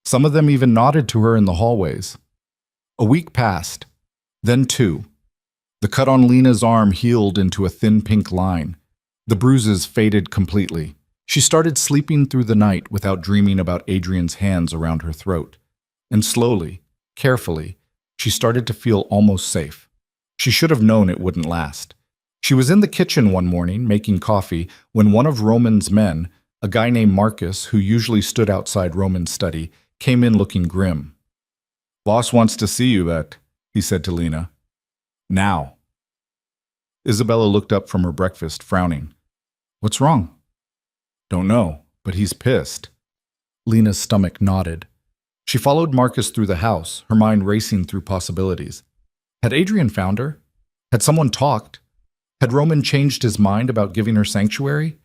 Some of them even nodded to her in the hallways. A week passed, then 2. The cut on Lena's arm healed into a thin pink line. The bruises faded completely. She started sleeping through the night without dreaming about Adrian's hands around her throat. And slowly, carefully, she started to feel almost safe. She should have known it wouldn't last. She was in the kitchen one morning making coffee when one of Roman's men, a guy named Marcus who usually stood outside Roman's study, came in looking grim. "Boss wants to see you, Bet," he said to Lena. "Now." Isabella looked up from her breakfast, frowning. "What's wrong?" "Don't know, but he's pissed." Lena's stomach knotted. She followed Marcus through the house, her mind racing through possibilities. Had Adrian found her? Had someone talked? Had Roman changed his mind about giving her sanctuary?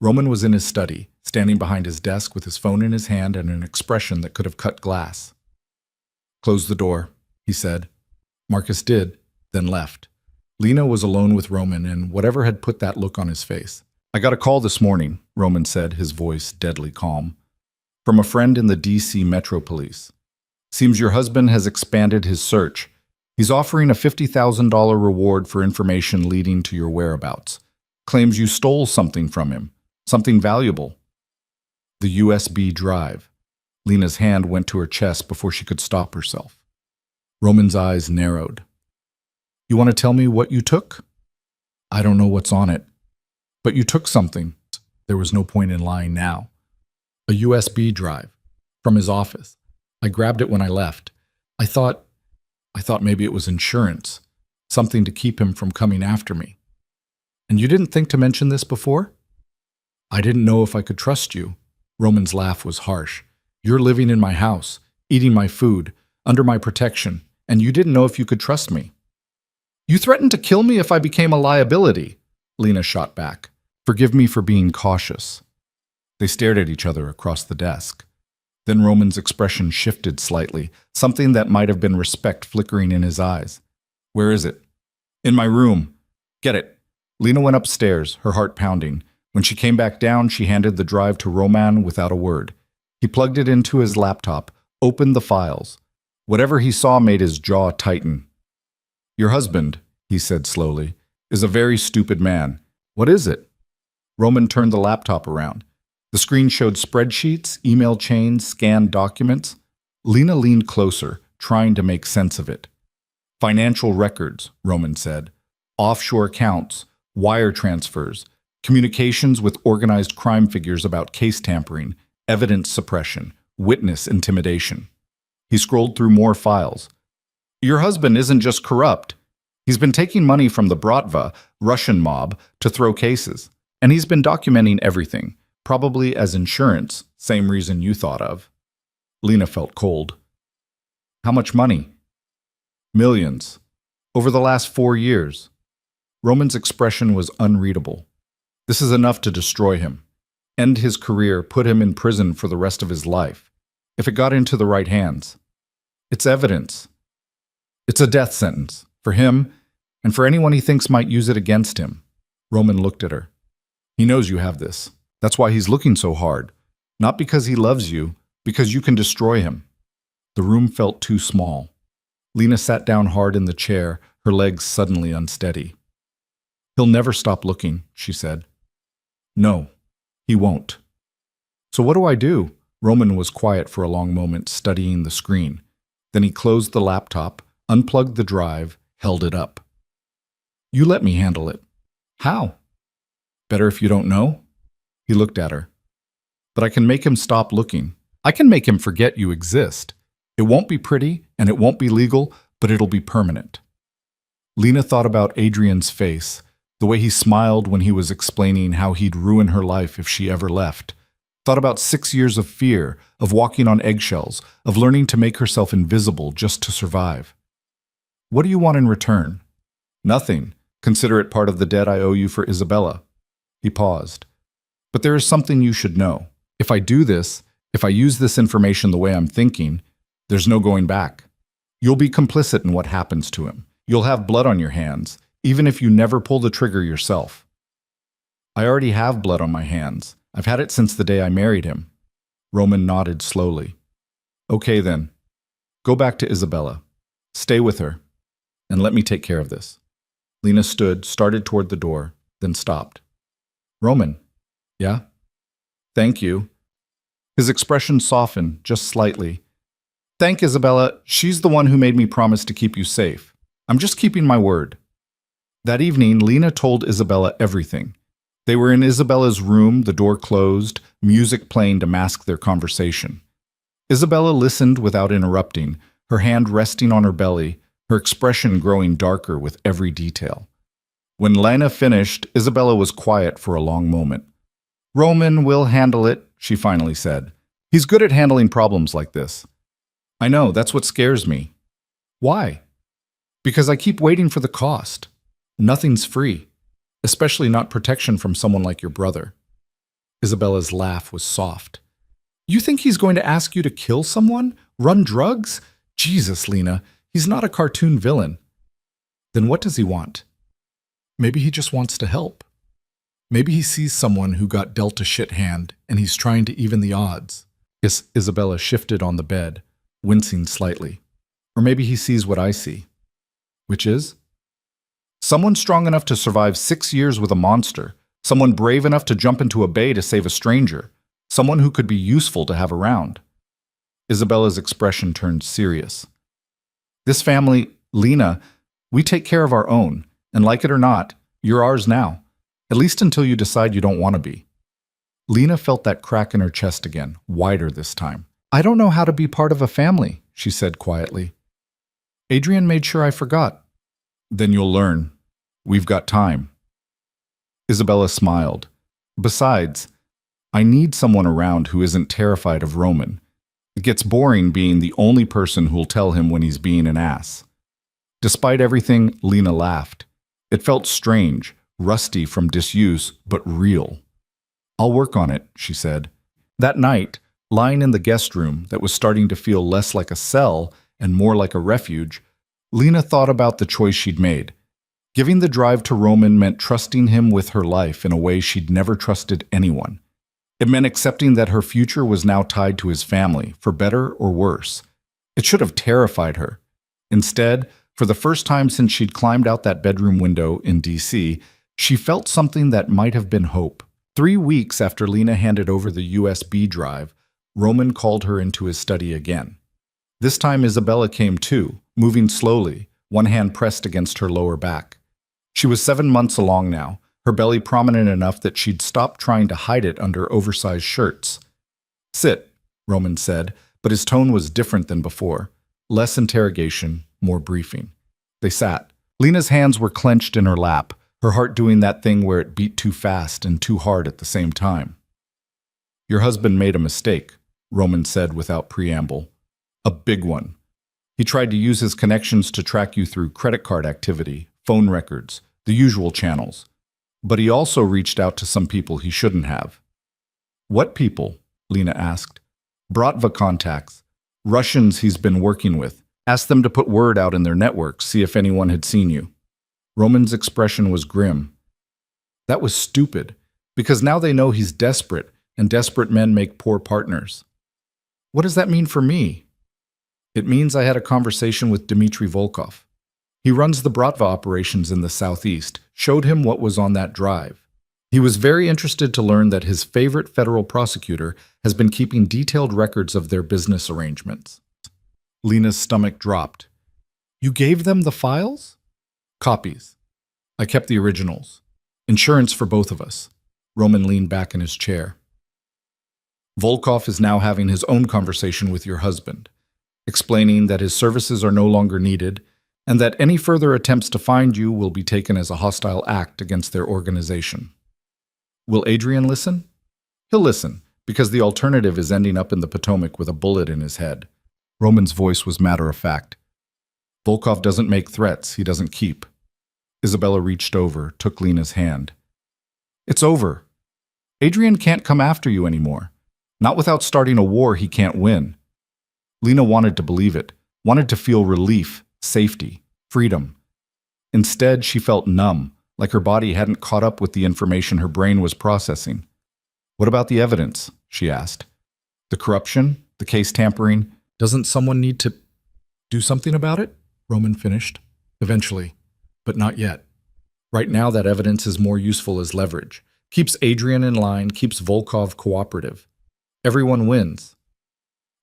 Roman was in his study, standing behind his desk with his phone in his hand and an expression that could have cut glass. "Close the door," he said. Marcus did, then left. Lena was alone with Roman and whatever had put that look on his face. "I got a call this morning," Roman said, his voice deadly calm, "from a friend in the D.C. Metro Police. Seems your husband has expanded his search. He's offering a $50,000 reward for information leading to your whereabouts. Claims you stole something from him, something valuable." The USB drive. Lena's hand went to her chest before she could stop herself. Roman's eyes narrowed. "You want to tell me what you took?" "I don't know what's on it. But you took something." There was no point in lying now. "A USB drive. from his office. I grabbed it when I left. I thought maybe it was insurance, something to keep him from coming after me. And you didn't think to mention this before? I didn't know if I could trust you. Roman's laugh was harsh. You're living in my house, eating my food, under my protection, and you didn't know if you could trust me. You threatened to kill me if I became a liability, Lena shot back. Forgive me for being cautious. They stared at each other across the desk. Then Roman's expression shifted slightly, something that might have been respect flickering in his eyes. Where is it? In my room. Get it. Lena went upstairs, her heart pounding. When she came back down, she handed the drive to Roman without a word. He plugged it into his laptop, opened the files. Whatever he saw made his jaw tighten. Your husband, he said slowly, is a very stupid man. What is it? Roman turned the laptop around. The screen showed spreadsheets, email chains, scanned documents. Lena leaned closer, trying to make sense of it. Financial records, Roman said. Offshore accounts, wire transfers, communications with organized crime figures about case tampering, evidence suppression, witness intimidation. He scrolled through more files. Your husband isn't just corrupt. He's been taking money from the Bratva, Russian mob, to throw cases. And he's been documenting everything, probably as insurance, same reason you thought of. Lena felt cold. How much money? Millions. Over the last 4 years. Roman's expression was unreadable. This is enough to destroy him. End his career, put him in prison for the rest of his life. If it got into the right hands. It's evidence. It's a death sentence, for him, and for anyone he thinks might use it against him. Roman looked at her. He knows you have this. That's why he's looking so hard. Not because he loves you, because you can destroy him. The room felt too small. Lena sat down hard in the chair, her legs suddenly unsteady. He'll never stop looking, she said. No, he won't. So what do I do? Roman was quiet for a long moment, studying the screen. Then he closed the laptop, unplugged the drive, held it up. You let me handle it. How? Better if you don't know? He looked at her. But I can make him stop looking. I can make him forget you exist. It won't be pretty, and it won't be legal, but it'll be permanent. Lena thought about Adrian's face, the way he smiled when he was explaining how he'd ruin her life if she ever left. Thought about 6 years of fear, of walking on eggshells, of learning to make herself invisible just to survive. What do you want in return? Nothing. Consider it part of the debt I owe you for Isabella. He paused. But there is something you should know. If I do this, if I use this information the way I'm thinking, there's no going back. You'll be complicit in what happens to him. You'll have blood on your hands, even if you never pull the trigger yourself. I already have blood on my hands. I've had it since the day I married him. Roman nodded slowly. Okay then. Go back to Isabella. Stay with her. And let me take care of this. Lena stood, started toward the door, then stopped. Roman. Yeah? Thank you. His expression softened, just slightly. Thank Isabella. She's the one who made me promise to keep you safe. I'm just keeping my word. That evening, Lena told Isabella everything. They were in Isabella's room, the door closed, music playing to mask their conversation. Isabella listened without interrupting, her hand resting on her belly, her expression growing darker with every detail. When Lena finished, Isabella was quiet for a long moment. Roman will handle it, she finally said. He's good at handling problems like this. I know, that's what scares me. Why? Because I keep waiting for the cost. Nothing's free, especially not protection from someone like your brother. Isabella's laugh was soft. You think he's going to ask you to kill someone? Run drugs? Jesus, Lena, he's not a cartoon villain. Then what does he want? Maybe he just wants to help. Maybe he sees someone who got dealt a shit hand and he's trying to even the odds. Isabella shifted on the bed, wincing slightly. Or maybe he sees what I see. Which is? Someone strong enough to survive 6 years with a monster. Someone brave enough to jump into a bay to save a stranger. Someone who could be useful to have around. Isabella's expression turned serious. This family, Lena, we take care of our own. And like it or not, you're ours now. At least until you decide you don't want to be. Lena felt that crack in her chest again, wider this time. I don't know how to be part of a family, she said quietly. Adrian made sure I forgot. Then you'll learn. We've got time. Isabella smiled. Besides, I need someone around who isn't terrified of Roman. It gets boring being the only person who'll tell him when he's being an ass. Despite everything, Lena laughed. It felt strange, rusty from disuse, but real. I'll work on it, she said. That night, lying in the guest room that was starting to feel less like a cell and more like a refuge, Lena thought about the choice she'd made. Giving the drive to Roman meant trusting him with her life in a way she'd never trusted anyone. It meant accepting that her future was now tied to his family, for better or worse. It should have terrified her. Instead, for the first time since she'd climbed out that bedroom window in D.C., she felt something that might have been hope. 3 weeks after Lena handed over the USB drive, Roman called her into his study again. This time Isabella came too, moving slowly, one hand pressed against her lower back. She was 7 months along now, her belly prominent enough that she'd stopped trying to hide it under oversized shirts. Sit, Roman said, but his tone was different than before. Less interrogation, more briefing. They sat. Lena's hands were clenched in her lap, her heart doing that thing where it beat too fast and too hard at the same time. Your husband made a mistake, Roman said without preamble. A big one. He tried to use his connections to track you through credit card activity, phone records, the usual channels. But he also reached out to some people he shouldn't have. What people? Lena asked. Bratva contacts. Russians he's been working with. Asked them to put word out in their networks, see if anyone had seen you. Roman's expression was grim. That was stupid, because now they know he's desperate, and desperate men make poor partners. What does that mean for me? It means I had a conversation with Dmitry Volkov. He runs the Bratva operations in the southeast, showed him what was on that drive. He was very interested to learn that his favorite federal prosecutor has been keeping detailed records of their business arrangements. Lena's stomach dropped. You gave them the files? Copies. I kept the originals. Insurance for both of us. Roman leaned back in his chair. Volkov is now having his own conversation with your husband, explaining that his services are no longer needed and that any further attempts to find you will be taken as a hostile act against their organization. Will Adrian listen? He'll listen, because the alternative is ending up in the Potomac with a bullet in his head. Roman's voice was matter-of-fact. Volkov doesn't make threats he doesn't keep. Isabella reached over, took Lena's hand. It's over. Adrian can't come after you anymore. Not without starting a war he can't win. Lena wanted to believe it, wanted to feel relief, safety, freedom. Instead, she felt numb, like her body hadn't caught up with the information her brain was processing. What about the evidence? She asked. The corruption? The case tampering? Doesn't someone need to do something about it? Roman finished. Eventually, but not yet. Right now, that evidence is more useful as leverage. Keeps Adrian in line, keeps Volkov cooperative. Everyone wins.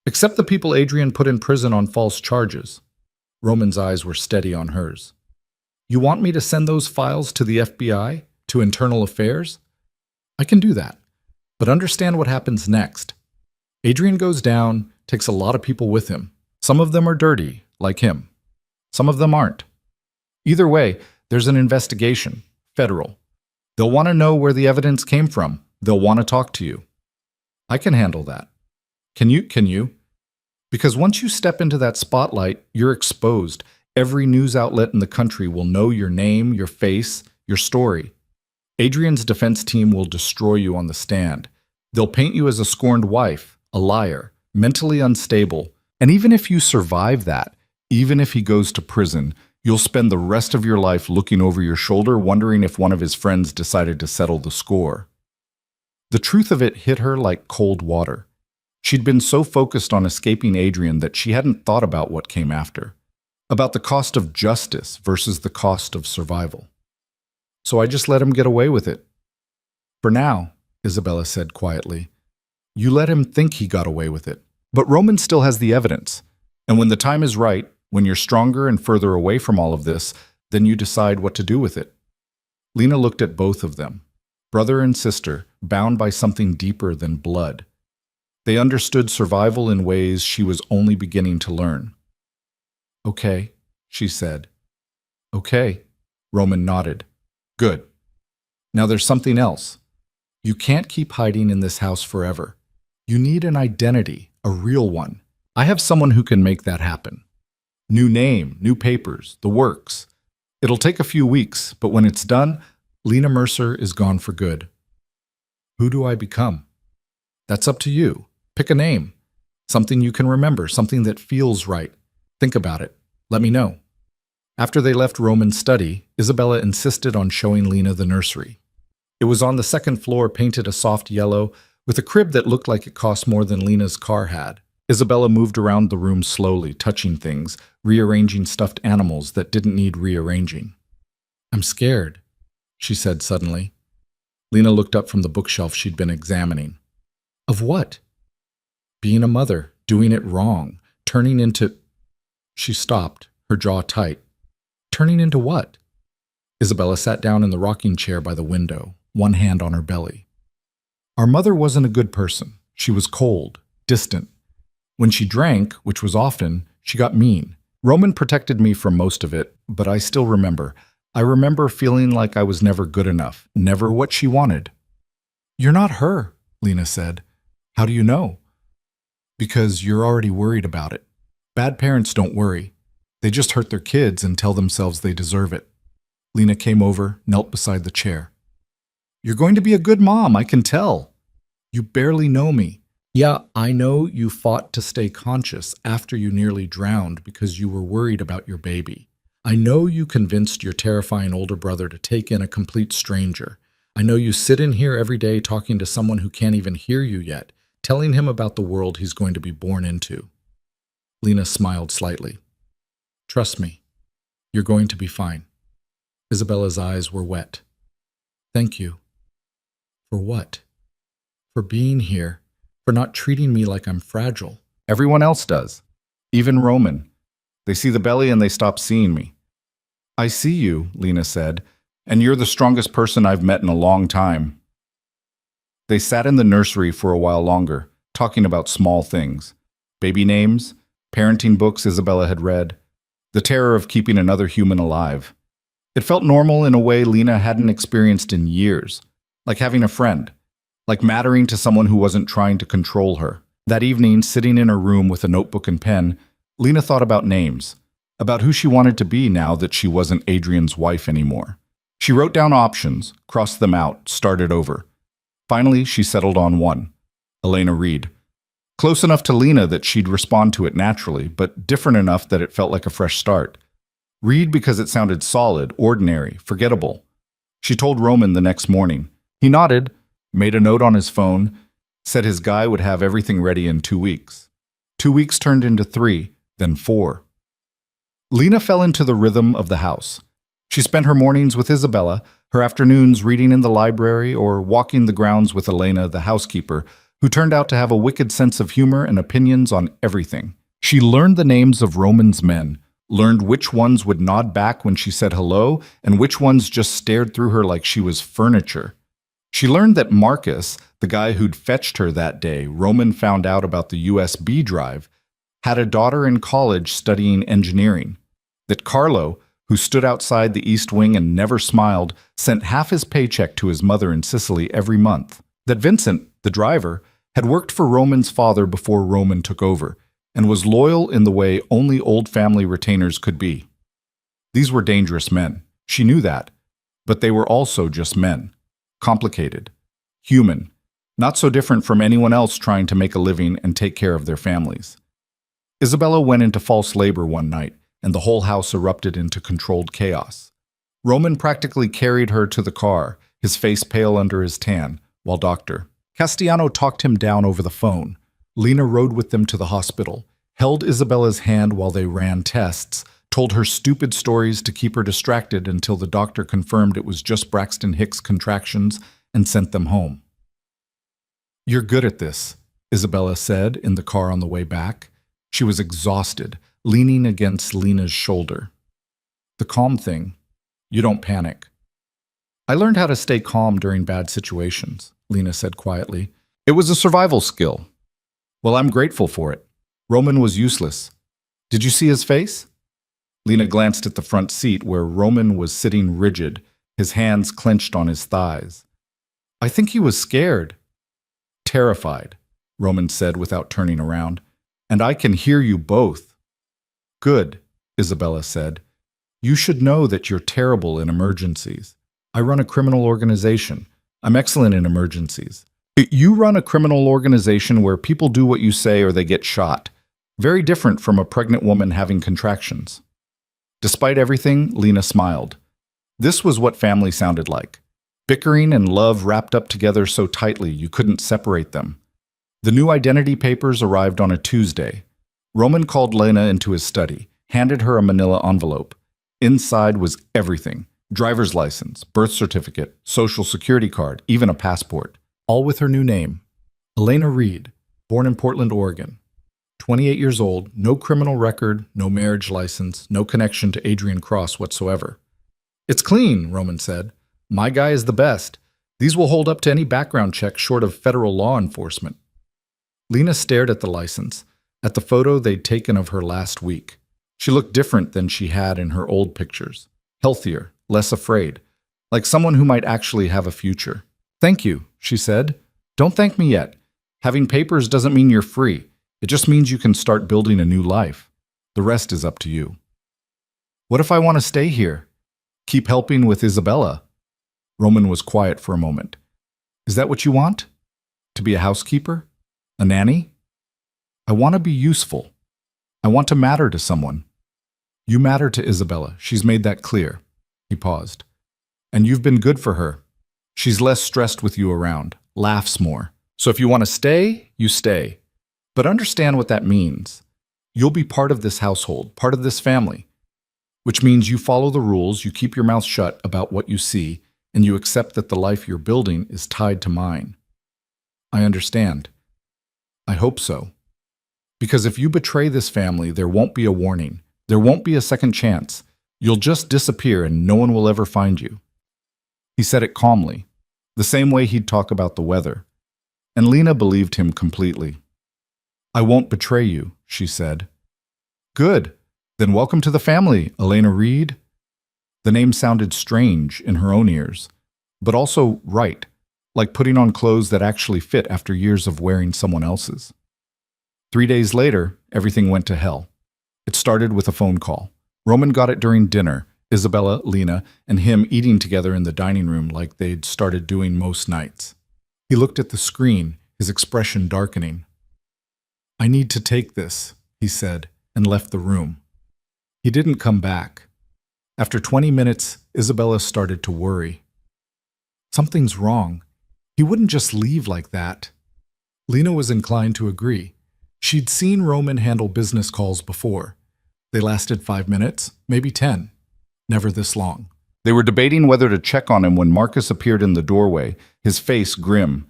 Except the people Adrian put in prison on false charges. Roman's eyes were steady on hers. You want me to send those files to the FBI? To Internal Affairs? I can do that. But understand what happens next. Adrian goes down, takes a lot of people with him. Some of them are dirty, like him. Some of them aren't. Either way, there's an investigation, federal. They'll want to know where the evidence came from. They'll want to talk to you. I can handle that. Can you? Because once you step into that spotlight, you're exposed. Every news outlet in the country will know your name, your face, your story. Adrian's defense team will destroy you on the stand. They'll paint you as a scorned wife, a liar, mentally unstable. And even if you survive that, even if he goes to prison, you'll spend the rest of your life looking over your shoulder wondering if one of his friends decided to settle the score. The truth of it hit her like cold water. She'd been so focused on escaping Adrian that she hadn't thought about what came after. About the cost of justice versus the cost of survival. So I just let him get away with it. For now, Isabella said quietly. You let him think he got away with it. But Roman still has the evidence. And when the time is right, when you're stronger and further away from all of this, then you decide what to do with it. Lena looked at both of them. Brother and sister, bound by something deeper than blood. They understood survival in ways she was only beginning to learn. "Okay," she said. "Okay," Roman nodded. "Good. Now there's something else. You can't keep hiding in this house forever. You need an identity, a real one. I have someone who can make that happen. New name, new papers, the works. It'll take a few weeks, but when it's done, Lena Mercer is gone for good." "Who do I become?" "That's up to you. Pick a name. Something you can remember, something that feels right. Think about it. Let me know." After they left Roman's study, Isabella insisted on showing Lena the nursery. It was on the second floor, painted a soft yellow, with a crib that looked like it cost more than Lena's car had. Isabella moved around the room slowly, touching things, rearranging stuffed animals that didn't need rearranging. "I'm scared," she said suddenly. Lena looked up from the bookshelf she'd been examining. "Of what?" "Being a mother, doing it wrong, turning into—" She stopped, her jaw tight. "Turning into what?" Isabella sat down in the rocking chair by the window, one hand on her belly. "Our mother wasn't a good person. She was cold, distant. When she drank, which was often, she got mean. Roman protected me from most of it, but I still remember. I remember feeling like I was never good enough, never what she wanted." "You're not her," Lena said. "How do you know?" "Because you're already worried about it. Bad parents don't worry. They just hurt their kids and tell themselves they deserve it." Lena came over, knelt beside the chair. "You're going to be a good mom, I can tell. You barely know me. Yeah, I know you fought to stay conscious after you nearly drowned because you were worried about your baby. I know you convinced your terrifying older brother to take in a complete stranger. I know you sit in here every day talking to someone who can't even hear you yet, telling him about the world he's going to be born into." Lena smiled slightly. "Trust me, you're going to be fine." Isabella's eyes were wet. "Thank you." "For what?" "For being here. For not treating me like I'm fragile." "Everyone else does. Even Roman. They see the belly and they stop seeing me." "I see you," Lena said, "and you're the strongest person I've met in a long time." They sat in the nursery for a while longer, talking about small things. Baby names, parenting books Isabella had read, the terror of keeping another human alive. It felt normal in a way Lena hadn't experienced in years, like having a friend, like mattering to someone who wasn't trying to control her. That evening, sitting in her room with a notebook and pen, Lena thought about names, about who she wanted to be now that she wasn't Adrian's wife anymore. She wrote down options, crossed them out, started over. Finally, she settled on one: Elena Reed. Close enough to Lena that she'd respond to it naturally, but different enough that it felt like a fresh start. Reed because it sounded solid, ordinary, forgettable. She told Roman the next morning. He nodded, made a note on his phone, said his guy would have everything ready in 2 weeks. 2 weeks turned into 3, then 4. Lena fell into the rhythm of the house. She spent her mornings with Isabella, her afternoons reading in the library or walking the grounds with Elena, the housekeeper, who turned out to have a wicked sense of humor and opinions on everything. She learned the names of Roman's men, learned which ones would nod back when she said hello and which ones just stared through her like she was furniture. She learned that Marcus, the guy who'd fetched her that day Roman found out about the USB drive, had a daughter in college studying engineering. That Carlo, who stood outside the East Wing and never smiled, sent half his paycheck to his mother in Sicily every month. That Vincent, the driver, had worked for Roman's father before Roman took over, and was loyal in the way only old family retainers could be. These were dangerous men. She knew that. But they were also just men. Complicated. Human. Not so different from anyone else trying to make a living and take care of their families. Isabella went into false labor one night, and the whole house erupted into controlled chaos. Roman practically carried her to the car, his face pale under his tan, while Dr. Castellano talked him down over the phone. Lena rode with them to the hospital, held Isabella's hand while they ran tests, told her stupid stories to keep her distracted until the doctor confirmed it was just Braxton Hicks contractions and sent them home. "You're good at this," Isabella said in the car on the way back. She was exhausted, leaning against Lena's shoulder. "The calm thing. You don't panic." "I learned how to stay calm during bad situations," Lena said quietly. "It was a survival skill. Well, I'm grateful for it. Roman was useless. Did you see his face? Lena glanced at the front seat where Roman was sitting rigid, his hands clenched on his thighs. I think he was scared. Terrified, Roman said without turning around. And I can hear you both. Good, Isabella said. You should know that you're terrible in emergencies. I run a criminal organization. I'm excellent in emergencies. You run a criminal organization where people do what you say or they get shot. Very different from a pregnant woman having contractions. Despite everything, Lena smiled. This was what family sounded like. Bickering and love wrapped up together so tightly you couldn't separate them. The new identity papers arrived on a Tuesday. Roman called Lena into his study, handed her a manila envelope. Inside was everything: driver's license, birth certificate, social security card, even a passport. All with her new name. Elena Reed, born in Portland, Oregon. 28 years old, no criminal record, no marriage license, no connection to Adrian Cross whatsoever. It's clean, Roman said. My guy is the best. These will hold up to any background check short of federal law enforcement. Lena stared at the license, at the photo they'd taken of her last week. She looked different than she had in her old pictures. Healthier, less afraid, like someone who might actually have a future. Thank you, she said. Don't thank me yet. Having papers doesn't mean you're free. It just means you can start building a new life. The rest is up to you. What if I want to stay here? Keep helping with Isabella? Roman was quiet for a moment. Is that what you want? To be a housekeeper? A nanny? I want to be useful. I want to matter to someone. You matter to Isabella. She's made that clear. He paused. And you've been good for her. She's less stressed with you around, laughs more. So if you want to stay, you stay. But understand what that means. You'll be part of this household, part of this family, which means you follow the rules, you keep your mouth shut about what you see, and you accept that the life you're building is tied to mine. I understand. I hope so. Because if you betray this family, there won't be a warning. There won't be a second chance. You'll just disappear and no one will ever find you. He said it calmly, the same way he'd talk about the weather. And Lena believed him completely. I won't betray you, she said. Good. Then welcome to the family, Elena Reed. The name sounded strange in her own ears, but also right, like putting on clothes that actually fit after years of wearing someone else's. 3 days later, everything went to hell. It started with a phone call. Roman got it during dinner, Isabella, Lena, and him eating together in the dining room like they'd started doing most nights. He looked at the screen, his expression darkening. I need to take this, he said, and left the room. He didn't come back. After 20 minutes, Isabella started to worry. Something's wrong. He wouldn't just leave like that. Lena was inclined to agree. She'd seen Roman handle business calls before. They lasted 5 minutes, maybe 10. Never this long. They were debating whether to check on him when Marcus appeared in the doorway, his face grim.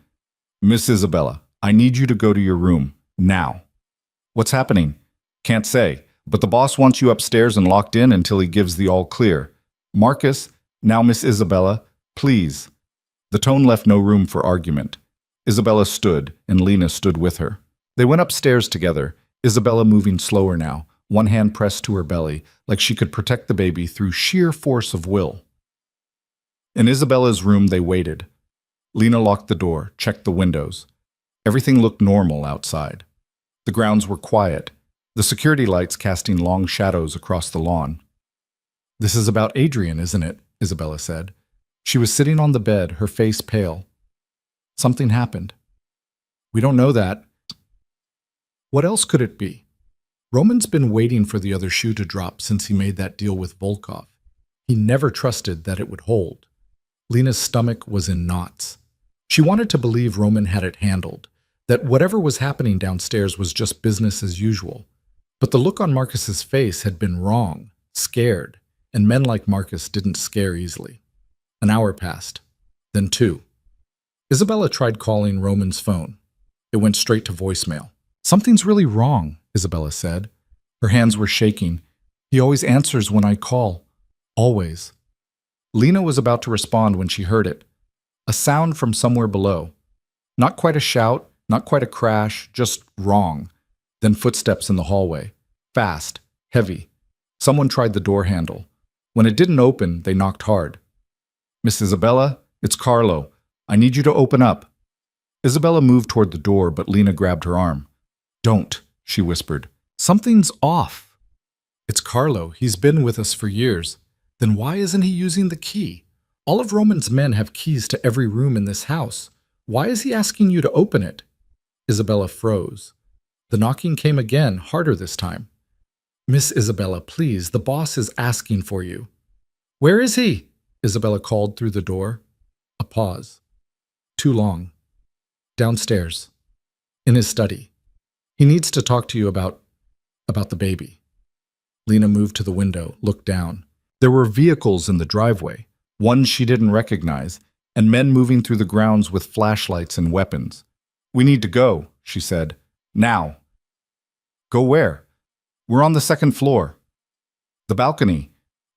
Miss Isabella, I need you to go to your room. Now. What's happening? Can't say, but the boss wants you upstairs and locked in until he gives the all clear. Marcus, now Miss Isabella, please. The tone left no room for argument. Isabella stood, and Lena stood with her. They went upstairs together, Isabella moving slower now, one hand pressed to her belly, like she could protect the baby through sheer force of will. In Isabella's room they waited. Lena locked the door, checked the windows. Everything looked normal outside. The grounds were quiet, the security lights casting long shadows across the lawn. This is about Adrian, isn't it? Isabella said. She was sitting on the bed, her face pale. Something happened. We don't know that. What else could it be? Roman's been waiting for the other shoe to drop since he made that deal with Volkov. He never trusted that it would hold. Lena's stomach was in knots. She wanted to believe Roman had it handled, that whatever was happening downstairs was just business as usual. But the look on Marcus's face had been wrong, scared, and men like Marcus didn't scare easily. An hour passed, then 2. Isabella tried calling Roman's phone. It went straight to voicemail. Something's really wrong, Isabella said. Her hands were shaking. He always answers when I call. Always. Lena was about to respond when she heard it. A sound from somewhere below. Not quite a shout, Not quite a crash, just wrong. Then footsteps in the hallway. Fast, heavy. Someone tried the door handle. When it didn't open, they knocked hard. "Miss Isabella, it's Carlo. I need you to open up." Isabella moved toward the door, but Lena grabbed her arm. "Don't," she whispered. "Something's off." "It's Carlo. He's been with us for years. Then why isn't he using the key? All of Roman's men have keys to every room in this house. Why is he asking you to open it?" Isabella froze. The knocking came again, harder this time. "Miss Isabella, please, the boss is asking for you." "Where is he?" Isabella called through the door. A pause. Too long. "Downstairs. In his study. He needs to talk to you about the baby." Lena moved to the window, looked down. There were vehicles in the driveway, one she didn't recognize, and men moving through the grounds with flashlights and weapons. "We need to go," she said. "Now." "Go where?" "We're on the second floor." "The balcony.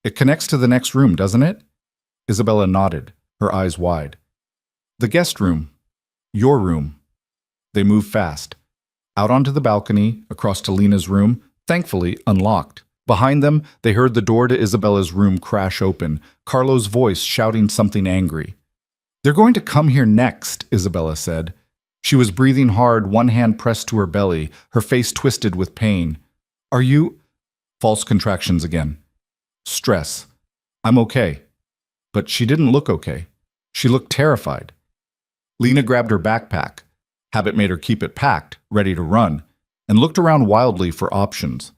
It connects to the next room, doesn't it?" Isabella nodded, her eyes wide. "The guest room. Your room." They moved fast. Out onto the balcony, across to Lena's room, thankfully unlocked. Behind them, they heard the door to Isabella's room crash open, Carlo's voice shouting something angry. "They're going to come here next," Isabella said. She was breathing hard, one hand pressed to her belly, her face twisted with pain. "Are you—" False contractions again. "Stress. I'm okay." But she didn't look okay. She looked terrified. Lena grabbed her backpack. Habit made her keep it packed, ready to run, and looked around wildly for options.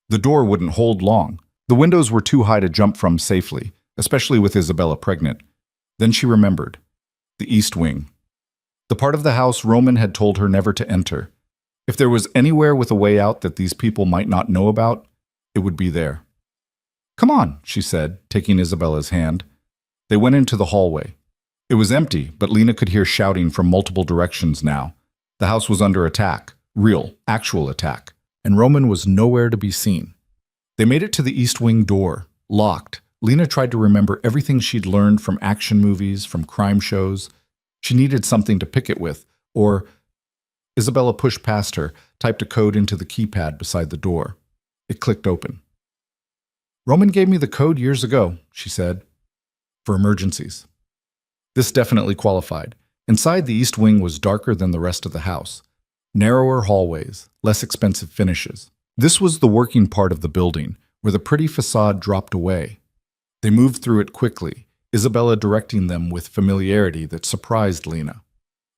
The door wouldn't hold long. The windows were too high to jump from safely, especially with Isabella pregnant. Then she remembered. The east wing. The part of the house Roman had told her never to enter. If there was anywhere with a way out that these people might not know about, it would be there. "Come on," she said, taking Isabella's hand. They went into the hallway. It was empty, but Lena could hear shouting from multiple directions now. The house was under attack, real, actual attack, and Roman was nowhere to be seen. They made it to the east wing door, locked. Lena tried to remember everything she'd learned from action movies, from crime shows. She needed something to pick it with, or... Isabella pushed past her, typed a code into the keypad beside the door. It clicked open. "Roman gave me the code years ago," she said, "for emergencies." This definitely qualified. Inside, the east wing was darker than the rest of the house. Narrower hallways, less expensive finishes. This was the working part of the building, where the pretty facade dropped away. They moved through it quickly, Isabella directing them with familiarity that surprised Lena.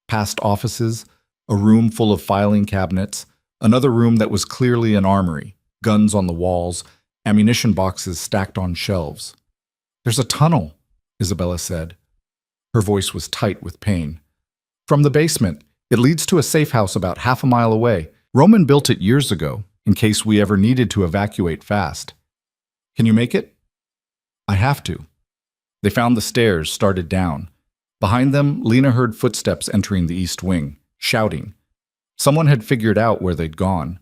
Past offices, a room full of filing cabinets, another room that was clearly an armory, guns on the walls, ammunition boxes stacked on shelves. "There's a tunnel," Isabella said. Her voice was tight with pain. "From the basement. It leads to a safe house about half a mile away. Roman built it years ago, in case we ever needed to evacuate fast. Can you make it?" "I have to." They found the stairs, started down. Behind them, Lena heard footsteps entering the east wing, shouting. Someone had figured out where they'd gone.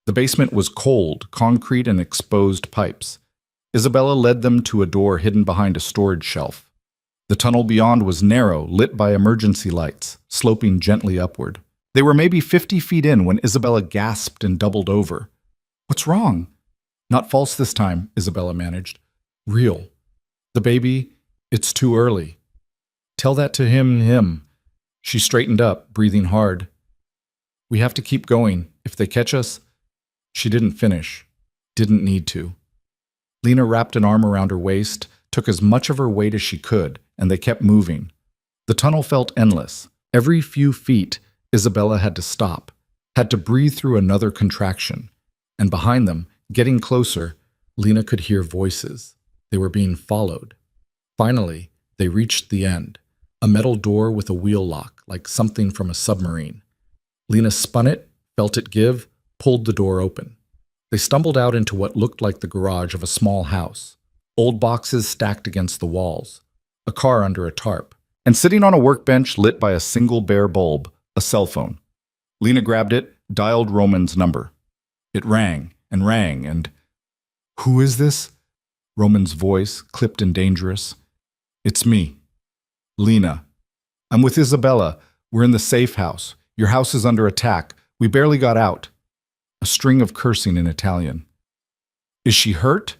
The basement was cold, concrete and exposed pipes. Isabella led them to a door hidden behind a storage shelf. The tunnel beyond was narrow, lit by emergency lights, sloping gently upward. They were maybe 50 feet in when Isabella gasped and doubled over. "What's wrong?" "Not false this time," Isabella managed. "Real. The baby, it's too early." "Tell that to him. She straightened up, breathing hard. "We have to keep going. If they catch us..." She didn't finish. Didn't need to. Lena wrapped an arm around her waist, took as much of her weight as she could, and they kept moving. The tunnel felt endless. Every few feet, Isabella had to stop, had to breathe through another contraction. And behind them, getting closer, Lena could hear voices. They were being followed. Finally, they reached the end, a metal door with a wheel lock, like something from a submarine. Lena spun it, felt it give, pulled the door open. They stumbled out into what looked like the garage of a small house. Old boxes stacked against the walls, a car under a tarp, and sitting on a workbench lit by a single bare bulb, a cell phone. Lena grabbed it, dialed Roman's number. It rang, and... "Who is this?" Roman's voice, clipped and dangerous. "It's me. Lena. I'm with Isabella. We're in the safe house. Your house is under attack. We barely got out." A string of cursing in Italian. "Is she hurt?"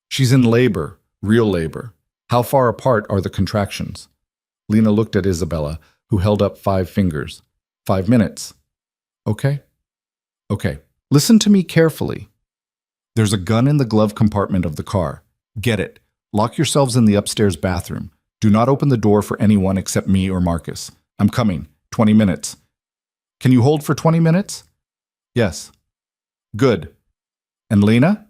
"She's in labor, real labor." "How far apart are the contractions?" Lena looked at Isabella, who held up 5 fingers. 5 minutes. "Okay. Okay. Listen to me carefully. There's a gun in the glove compartment of the car. Get it. Lock yourselves in the upstairs bathroom. Do not open the door for anyone except me or Marcus. I'm coming. 20 minutes. Can you hold for 20 minutes? Yes. Good. And Lena?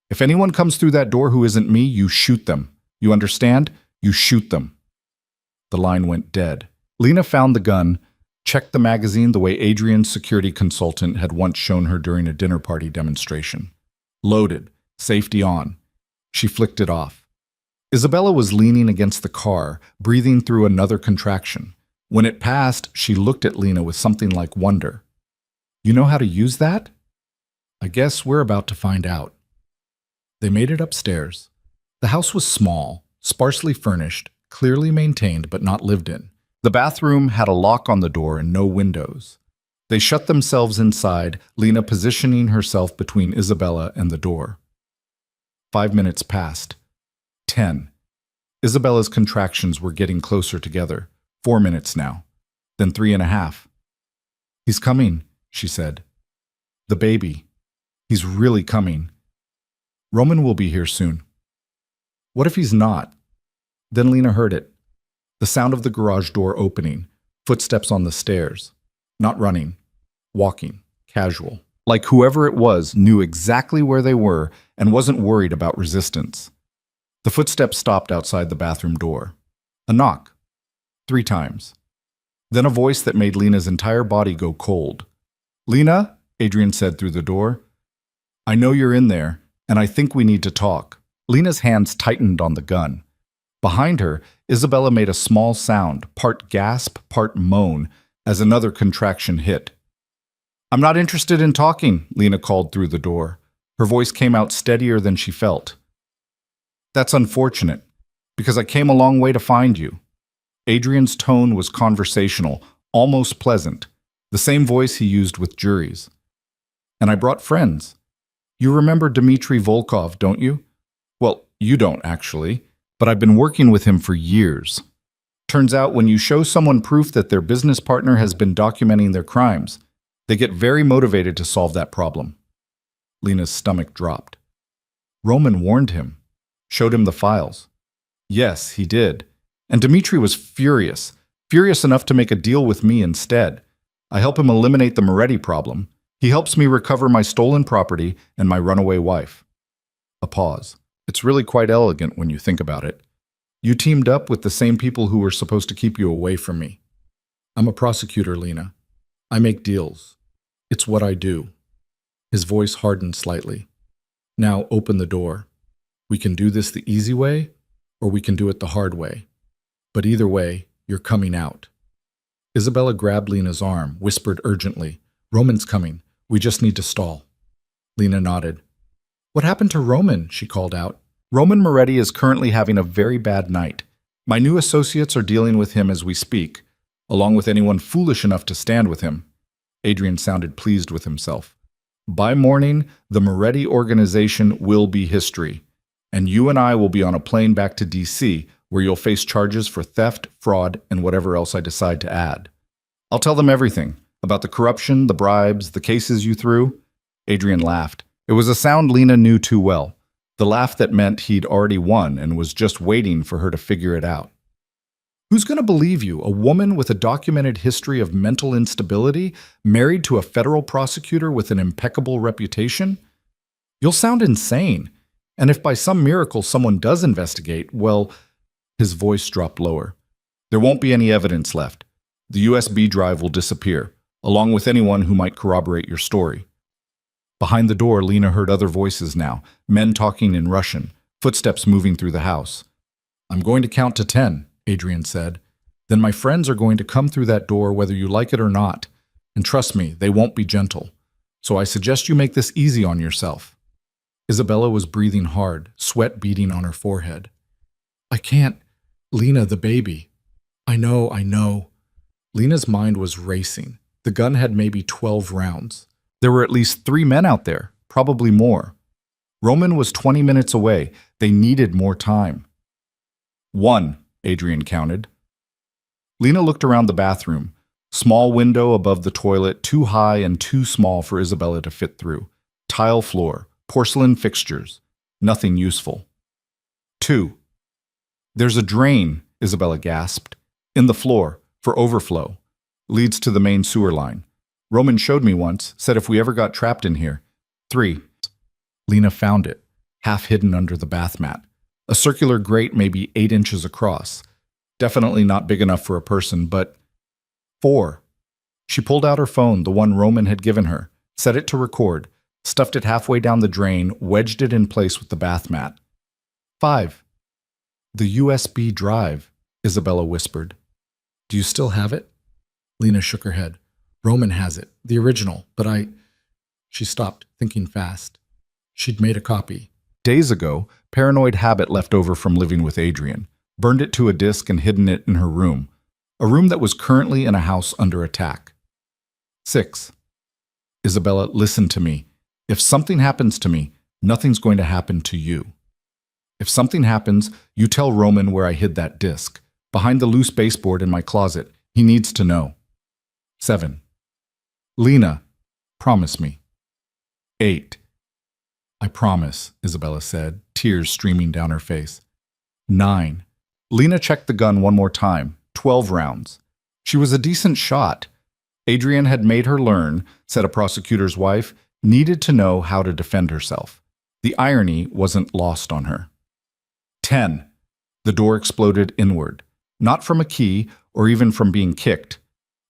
If anyone comes through that door who isn't me, you shoot them. You understand? You shoot them." The line went dead. Lena found the gun, checked the magazine the way Adrian's security consultant had once shown her during a dinner party demonstration. Loaded, safety on. She flicked it off. Isabella was leaning against the car, breathing through another contraction. When it passed, she looked at Lena with something like wonder. "You know how to use that?" "I guess we're about to find out." They made it upstairs. The house was small, sparsely furnished, clearly maintained but not lived in. The bathroom had a lock on the door and no windows. They shut themselves inside, Lena positioning herself between Isabella and the door. 5 minutes passed. 10. Isabella's contractions were getting closer together. 4 minutes now. Then 3.5. "He's coming," she said. "The baby. He's really coming. Roman will be here soon." "What if he's not?" Then Lena heard it. The sound of the garage door opening, footsteps on the stairs. Not running, walking, casual. Like whoever it was knew exactly where they were and wasn't worried about resistance. The footsteps stopped outside the bathroom door. A knock. 3 times. Then a voice that made Lena's entire body go cold. "Lena," Adrian said through the door. "I know you're in there, and I think we need to talk." Lena's hands tightened on the gun. Behind her, Isabella made a small sound, part gasp, part moan, as another contraction hit. "I'm not interested in talking," Lena called through the door. Her voice came out steadier than she felt. "That's unfortunate, because I came a long way to find you." Adrian's tone was conversational, almost pleasant, the same voice he used with juries. "And I brought friends. You remember Dmitry Volkov, don't you? Well, you don't, actually, but I've been working with him for years. Turns out when you show someone proof that their business partner has been documenting their crimes, they get very motivated to solve that problem." Lena's stomach dropped. "Roman warned him, showed him the files." "Yes, he did. And Dmitry was furious enough to make a deal with me instead. I help him eliminate the Moretti problem. He helps me recover my stolen property and my runaway wife." A pause. "It's really quite elegant when you think about it. You teamed up with the same people who were supposed to keep you away from me." "I'm a prosecutor, Lena. I make deals. It's what I do." His voice hardened slightly. "Now open the door. We can do this the easy way, or we can do it the hard way. But either way, you're coming out." Isabella grabbed Lena's arm, whispered urgently, "Roman's coming. We just need to stall." Lena nodded. "What happened to Roman?" she called out. "Roman Moretti is currently having a very bad night. My new associates are dealing with him as we speak, along with anyone foolish enough to stand with him." Adrian sounded pleased with himself. "By morning, the Moretti organization will be history, and you and I will be on a plane back to D.C., where you'll face charges for theft, fraud, and whatever else I decide to add. I'll tell them everything, about the corruption, the bribes, the cases you threw." Adrian laughed. It was a sound Lena knew too well, the laugh that meant he'd already won and was just waiting for her to figure it out. "Who's going to believe you, a woman with a documented history of mental instability, married to a federal prosecutor with an impeccable reputation? You'll sound insane. And if by some miracle someone does investigate, well..." His voice dropped lower. "There won't be any evidence left. The USB drive will disappear, along with anyone who might corroborate your story." Behind the door, Lena heard other voices now, men talking in Russian, footsteps moving through the house. "I'm going to count to 10, Adrian said. "Then my friends are going to come through that door whether you like it or not. And trust me, they won't be gentle. So I suggest you make this easy on yourself." Isabella was breathing hard, sweat beading on her forehead. "I can't. Lena, the baby. I know. Lena's mind was racing. The gun had maybe 12 rounds. There were at least 3 men out there, probably more. Roman was 20 minutes away. They needed more time. 1, Adrian counted. Lena looked around the bathroom. Small window above the toilet, too high and too small for Isabella to fit through. Tile floor, porcelain fixtures, nothing useful. 2. There's a drain, Isabella gasped, in the floor, for overflow. Leads to the main sewer line. Roman showed me once, said if we ever got trapped in here. 3. Lena found it, half hidden under the bath mat. A circular grate maybe 8 inches across. Definitely not big enough for a person, but 4. She pulled out her phone, the one Roman had given her, set it to record, stuffed it halfway down the drain, wedged it in place with the bath mat. 5. The USB drive, Isabella whispered. Do you still have it? Lena shook her head. Roman has it, the original, but She stopped, thinking fast. She'd made a copy. Days ago, paranoid habit left over from living with Adrian. Burned it to a disk and hidden it in her room. A room that was currently in a house under attack. 6. Isabella, listen to me. If something happens to me, nothing's going to happen to you. If something happens, you tell Roman where I hid that disk. Behind the loose baseboard in my closet. He needs to know. 7. Lena, promise me. 8. I promise, Isabella said, tears streaming down her face. 9. Lena checked the gun one more time. 12 rounds. She was a decent shot. Adrian had made her learn, said a prosecutor's wife, needed to know how to defend herself. The irony wasn't lost on her. 10. The door exploded inward. Not from a key or even from being kicked.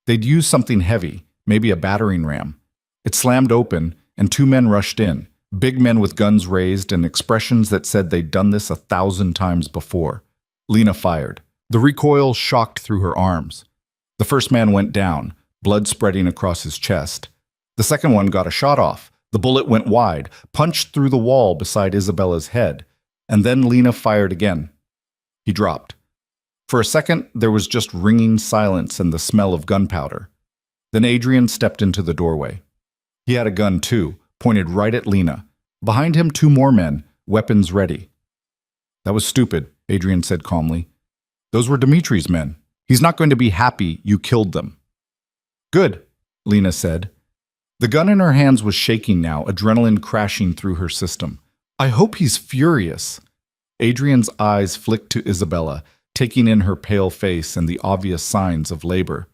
They'd used something heavy, maybe a battering ram. It slammed open, and 2 men rushed in, big men with guns raised and expressions that said they'd done this 1,000 times before. Lena fired. The recoil shocked through her arms. The first man went down, blood spreading across his chest. The second one got a shot off. The bullet went wide, punched through the wall beside Isabella's head, and then Lena fired again. He dropped. For a second, there was just ringing silence and the smell of gunpowder. Then Adrian stepped into the doorway. He had a gun too, pointed right at Lena. Behind him, 2 more men, weapons ready. That was stupid, Adrian said calmly. Those were Dimitri's men. He's not going to be happy you killed them. Good, Lena said. The gun in her hands was shaking now, adrenaline crashing through her system. I hope he's furious. Adrian's eyes flicked to Isabella, taking in her pale face and the obvious signs of labor.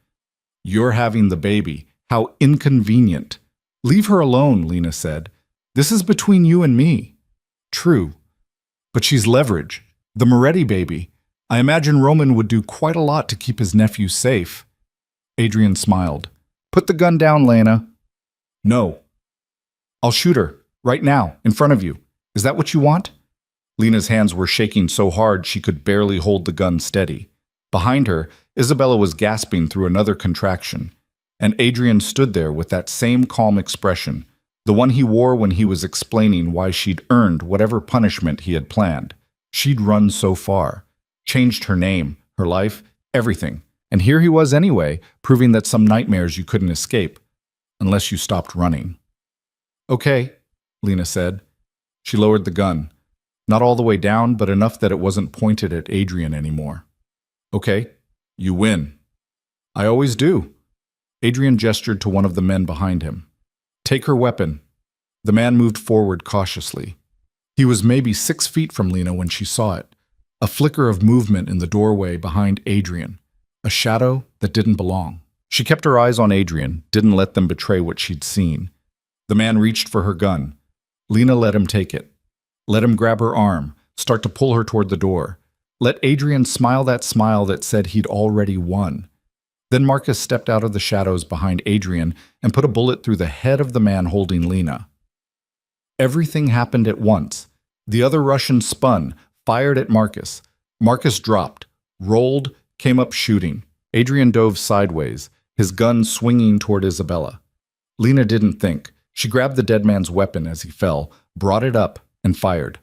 You're having the baby. How inconvenient. Leave her alone, Lena said. This is between you and me. True. But she's leverage. The Moretti baby. I imagine Roman would do quite a lot to keep his nephew safe. Adrian smiled. Put the gun down, Lena. No. I'll shoot her, right now, in front of you. Is that what you want? Lena's hands were shaking so hard she could barely hold the gun steady. Behind her, Isabella was gasping through another contraction, and Adrian stood there with that same calm expression, the one he wore when he was explaining why she'd earned whatever punishment he had planned. She'd run so far, changed her name, her life, everything, and here he was anyway, proving that some nightmares you couldn't escape, unless you stopped running. Okay, Lena said. She lowered the gun. Not all the way down, but enough that it wasn't pointed at Adrian anymore. Okay, you win. I always do. Adrian gestured to one of the men behind him. Take her weapon. The man moved forward cautiously. He was maybe 6 feet from Lena when she saw it. A flicker of movement in the doorway behind Adrian. A shadow that didn't belong. She kept her eyes on Adrian, didn't let them betray what she'd seen. The man reached for her gun. Lena let him take it. Let him grab her arm, start to pull her toward the door. Let Adrian smile that smile that said he'd already won. Then Marcus stepped out of the shadows behind Adrian and put a bullet through the head of the man holding Lena. Everything happened at once. The other Russian spun, fired at Marcus. Marcus dropped, rolled, came up shooting. Adrian dove sideways, his gun swinging toward Isabella. Lena didn't think. She grabbed the dead man's weapon as he fell, brought it up, and fired.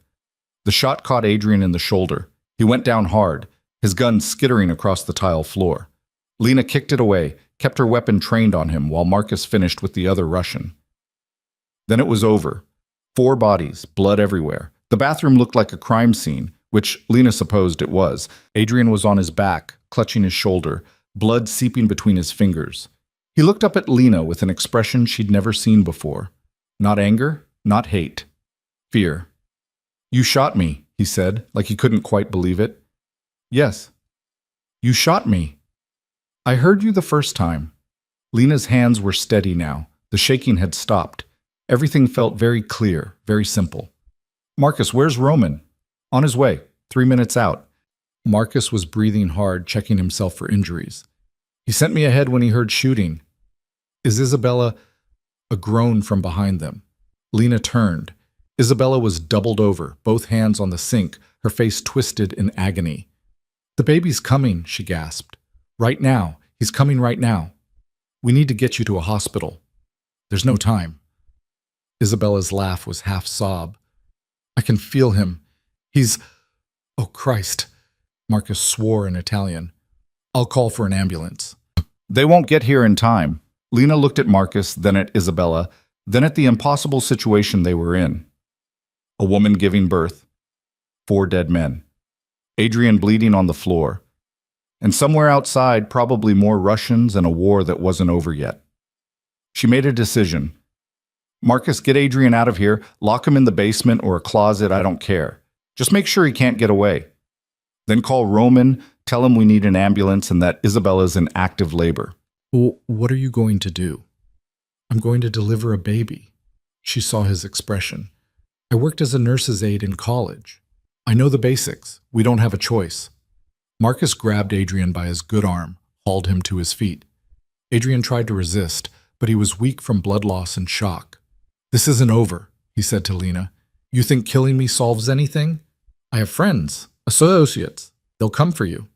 The shot caught Adrian in the shoulder. He went down hard, his gun skittering across the tile floor. Lena kicked it away, kept her weapon trained on him while Marcus finished with the other Russian. Then it was over. 4 bodies, blood everywhere. The bathroom looked like a crime scene, which Lena supposed it was. Adrian was on his back, clutching his shoulder, blood seeping between his fingers. He looked up at Lena with an expression she'd never seen before. Not anger, not hate. Fear. "You shot me," he said, like he couldn't quite believe it. "Yes. You shot me. I heard you the first time." Lena's hands were steady now. The shaking had stopped. Everything felt very clear, very simple. "Marcus, where's Roman?" "On his way. 3 minutes out." Marcus was breathing hard, checking himself for injuries. "He sent me ahead when he heard shooting." "Is Isabella—" A groan from behind them. Lena turned. Isabella was doubled over, both hands on the sink, her face twisted in agony. "The baby's coming," she gasped. "Right now. He's coming right now. We need to get you to a hospital. There's no time." Isabella's laugh was half sob. "I can feel him. He's— Oh, Christ." Marcus swore in Italian. "I'll call for an ambulance." "They won't get here in time." Lena looked at Marcus, then at Isabella, then at the impossible situation they were in. A woman giving birth. 4 dead men. Adrian bleeding on the floor. And somewhere outside, probably more Russians and a war that wasn't over yet. She made a decision. "Marcus, get Adrian out of here. Lock him in the basement or a closet, I don't care. Just make sure he can't get away. Then call Roman, tell him we need an ambulance and that Isabella's in active labor." "Well, what are you going to do?" "I'm going to deliver a baby." She saw his expression. "I worked as a nurse's aide in college. I know the basics. We don't have a choice." Marcus grabbed Adrian by his good arm, hauled him to his feet. Adrian tried to resist, but he was weak from blood loss and shock. "This isn't over," he said to Lena. "You think killing me solves anything? I have friends, associates. They'll come for you.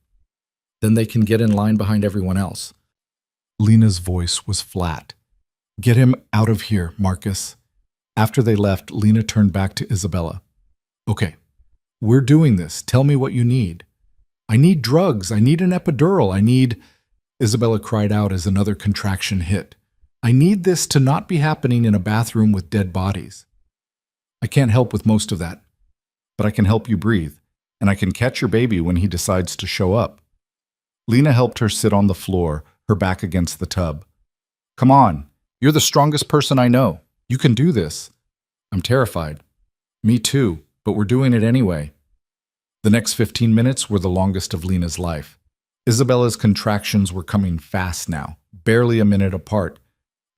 Then they can get in line behind everyone else." Lena's voice was flat. "Get him out of here, Marcus." After they left, Lena turned back to Isabella. "Okay, we're doing this. Tell me what you need." "I need drugs. I need an epidural. I need—" Isabella cried out as another contraction hit. "I need this to not be happening in a bathroom with dead bodies. I can't help with most of that, but I can help you breathe, and I can catch your baby when he decides to show up." Lena helped her sit on the floor, her back against the tub. "Come on. You're the strongest person I know. You can do this." "I'm terrified." "Me too, but we're doing it anyway." The next 15 minutes were the longest of Lena's life. Isabella's contractions were coming fast now, barely a minute apart.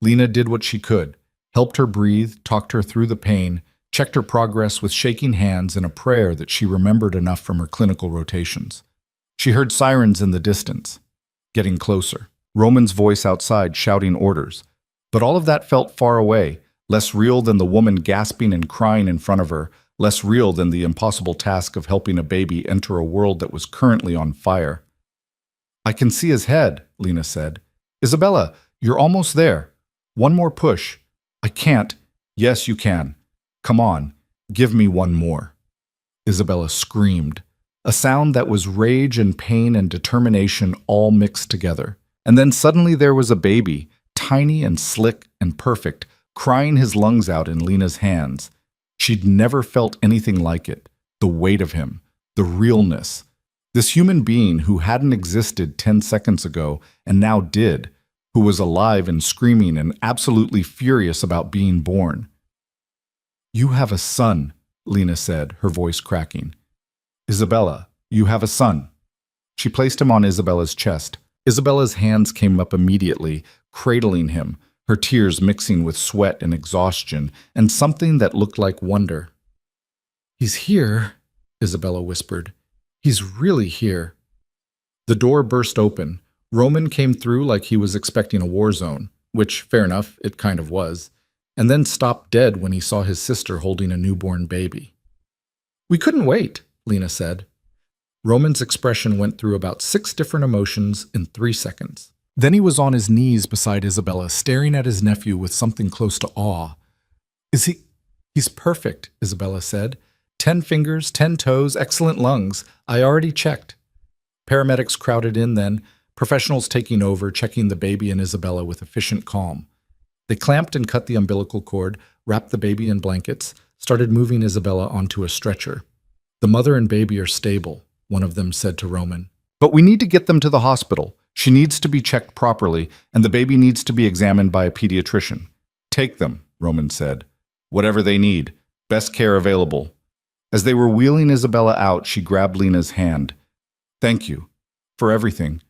Lena did what she could, helped her breathe, talked her through the pain, checked her progress with shaking hands and a prayer that she remembered enough from her clinical rotations. She heard sirens in the distance, getting closer. Roman's voice outside shouting orders. But all of that felt far away, less real than the woman gasping and crying in front of her, less real than the impossible task of helping a baby enter a world that was currently on fire. "I can see his head," Lena said. "Isabella, you're almost there. One more push." "I can't." "Yes, you can. Come on, give me one more." Isabella screamed, a sound that was rage and pain and determination all mixed together. And then suddenly there was a baby, tiny and slick and perfect, crying his lungs out in Lena's hands. She'd never felt anything like it. The weight of him, the realness. This human being who hadn't existed 10 seconds ago and now did, who was alive and screaming and absolutely furious about being born. "You have a son," Lena said, her voice cracking. "Isabella, you have a son." She placed him on Isabella's chest. Isabella's hands came up immediately, cradling him, her tears mixing with sweat and exhaustion, and something that looked like wonder. "He's here," Isabella whispered. "He's really here." The door burst open. Roman came through like he was expecting a war zone, which, fair enough, it kind of was, and then stopped dead when he saw his sister holding a newborn baby. "We couldn't wait," Lena said. Roman's expression went through about 6 different emotions in 3 seconds. Then he was on his knees beside Isabella, staring at his nephew with something close to awe. He's perfect," Isabella said. 10 fingers, 10 toes, excellent lungs. I already checked." Paramedics crowded in then, professionals taking over, checking the baby and Isabella with efficient calm. They clamped and cut the umbilical cord, wrapped the baby in blankets, started moving Isabella onto a stretcher. "The mother and baby are stable," one of them said to Roman. "But we need to get them to the hospital. She needs to be checked properly, and the baby needs to be examined by a pediatrician." "Take them," Roman said. "Whatever they need. Best care available." As they were wheeling Isabella out, she grabbed Lena's hand. "Thank you. For everything.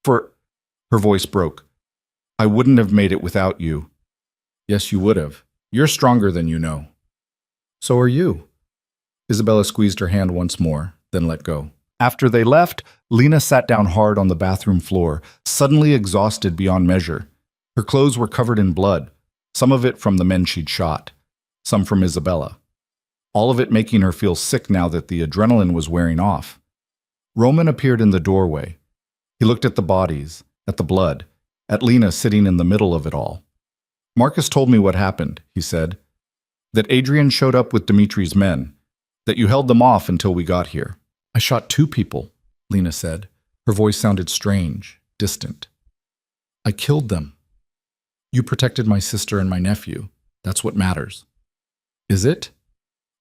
For—" Her voice broke. "I wouldn't have made it without you." "Yes, you would have. You're stronger than you know." "So are you." Isabella squeezed her hand once more, then let go. After they left, Lena sat down hard on the bathroom floor, suddenly exhausted beyond measure. Her clothes were covered in blood, some of it from the men she'd shot, some from Isabella. All of it making her feel sick now that the adrenaline was wearing off. Roman appeared in the doorway. He looked at the bodies, at the blood, at Lena sitting in the middle of it all. "Marcus told me what happened," he said. "That Adrian showed up with Dimitri's men, that you held them off until we got here." "I shot 2 people," Lena said. Her voice sounded strange, distant. "I killed them. You protected my sister and my nephew. That's what matters." "Is it?"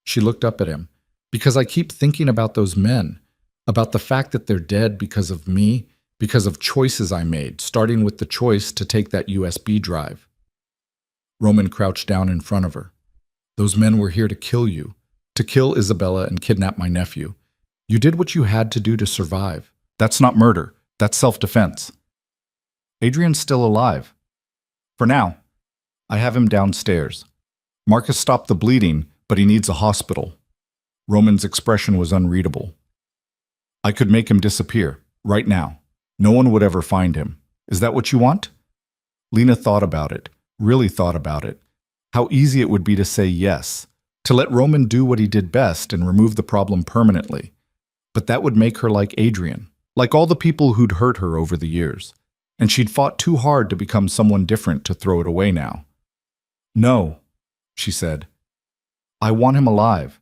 She looked up at him. "Because I keep thinking about those men, about the fact that they're dead because of me, because of choices I made, starting with the choice to take that USB drive." Roman crouched down in front of her. "Those men were here to kill you, to kill Isabella and kidnap my nephew. You did what you had to do to survive. That's not murder. That's self-defense." "Adrian's still alive. For now. I have him downstairs. Marcus stopped the bleeding, but he needs a hospital." Roman's expression was unreadable. "I could make him disappear, right now. No one would ever find him. Is that what you want?" Lena thought about it, really thought about it. How easy it would be to say yes, to let Roman do what he did best and remove the problem permanently. But that would make her like Adrian, like all the people who'd hurt her over the years. And she'd fought too hard to become someone different to throw it away now. "No," she said. "I want him alive.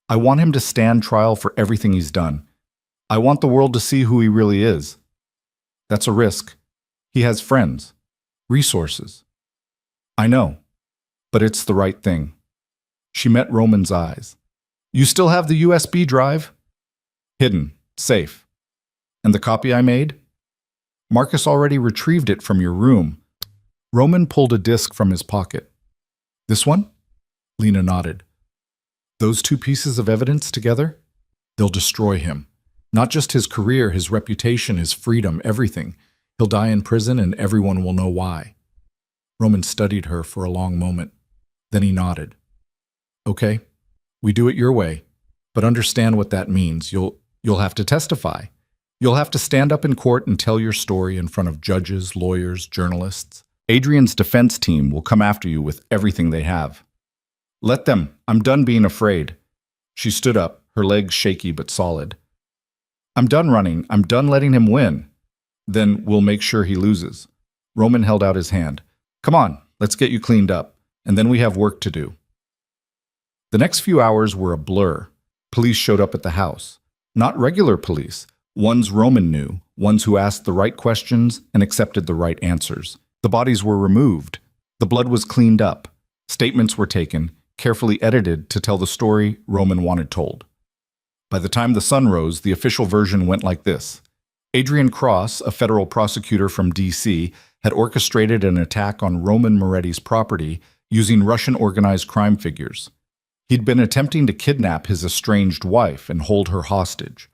I want him to stand trial for everything he's done. I want the world to see who he really is. That's a risk. He has friends, resources." "I know, but it's the right thing." She met Roman's eyes. "You still have the USB drive?" "Hidden, safe. And the copy I made?" "Marcus already retrieved it from your room." Roman pulled a disc from his pocket. "This one?" Lena nodded. "Those 2 pieces of evidence together? They'll destroy him. Not just his career, his reputation, his freedom, everything. He'll die in prison and everyone will know why." Roman studied her for a long moment. Then he nodded. "Okay, we do it your way, but understand what that means. You'll have to testify. You'll have to stand up in court and tell your story in front of judges, lawyers, journalists. Adrian's defense team will come after you with everything they have. Let them. I'm done being afraid." She stood up, her legs shaky but solid. "I'm done running. I'm done letting him win. Then we'll make sure he loses." Roman held out his hand. "Come on, let's get you cleaned up, and then we have work to do." The next few hours were a blur. Police showed up at the house. Not regular police, ones Roman knew, ones who asked the right questions and accepted the right answers. The bodies were removed. The blood was cleaned up. Statements were taken, carefully edited to tell the story Roman wanted told. By the time the sun rose, the official version went like this. Adrian Cross, a federal prosecutor from D.C., had orchestrated an attack on Roman Moretti's property using Russian organized crime figures. He'd been attempting to kidnap his estranged wife and hold her hostage.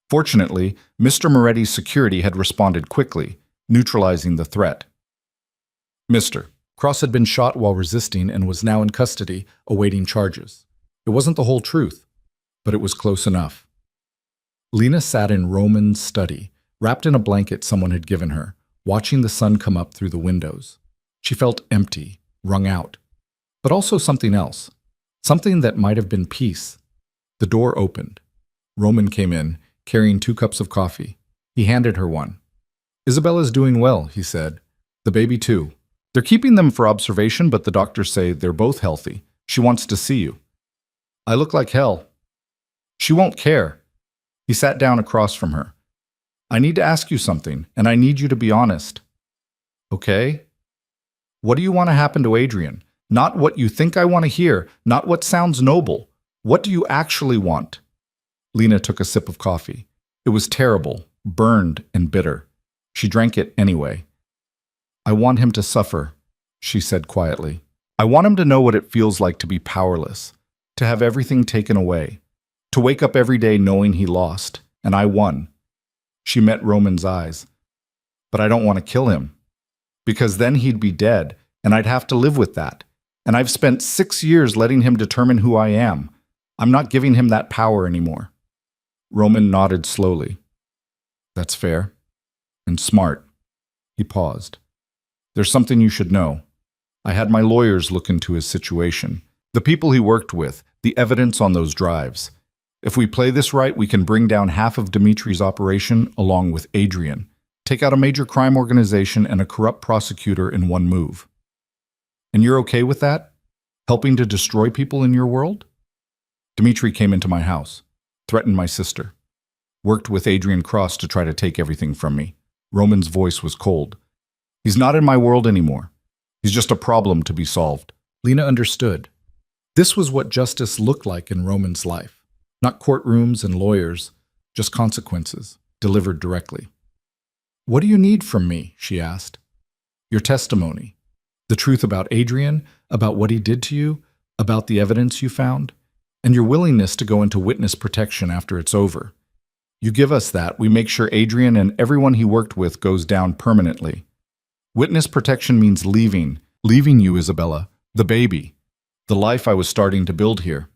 Fortunately, Mr. Moretti's security had responded quickly, neutralizing the threat. Mr. Cross had been shot while resisting and was now in custody, awaiting charges. It wasn't the whole truth, but it was close enough. Lena sat in Roman's study, wrapped in a blanket someone had given her, watching the sun come up through the windows. She felt empty, wrung out, but also something else. Something that might have been peace. The door opened. Roman came in, carrying 2 cups of coffee. He handed her one. "Isabella's doing well," he said. "The baby too. They're keeping them for observation, but the doctors say they're both healthy. She wants to see you." "I look like hell." "She won't care." He sat down across from her. I need to ask you something, and I need you to be honest. Okay? What do you want to happen to Adrian? Not what you think I want to hear, not what sounds noble. What do you actually want? Lena took a sip of coffee. It was terrible, burned and bitter. She drank it anyway. I want him to suffer, she said quietly. I want him to know what it feels like to be powerless, to have everything taken away, to wake up every day knowing he lost, and I won. She met Roman's eyes. But I don't want to kill him, because then he'd be dead, and I'd have to live with that. And I've spent 6 years letting him determine who I am. I'm not giving him that power anymore. Roman nodded slowly. That's fair. And smart. He paused. There's something you should know. I had my lawyers look into his situation. The people he worked with, the evidence on those drives. If we play this right, we can bring down half of Dimitri's operation along with Adrian. Take out a major crime organization and a corrupt prosecutor in one move. And you're okay with that? Helping to destroy people in your world? Dimitri came into my house, threatened my sister, worked with Adrian Cross to try to take everything from me. Roman's voice was cold. He's not in my world anymore. He's just a problem to be solved. Lena understood. This was what justice looked like in Roman's life. Not courtrooms and lawyers, just consequences, delivered directly. What do you need from me? She asked. Your testimony. The truth about Adrian, about what he did to you, about the evidence you found, and your willingness to go into witness protection after it's over. You give us that, we make sure Adrian and everyone he worked with goes down permanently. Witness protection means leaving you, Isabella, the baby, the life I was starting to build here.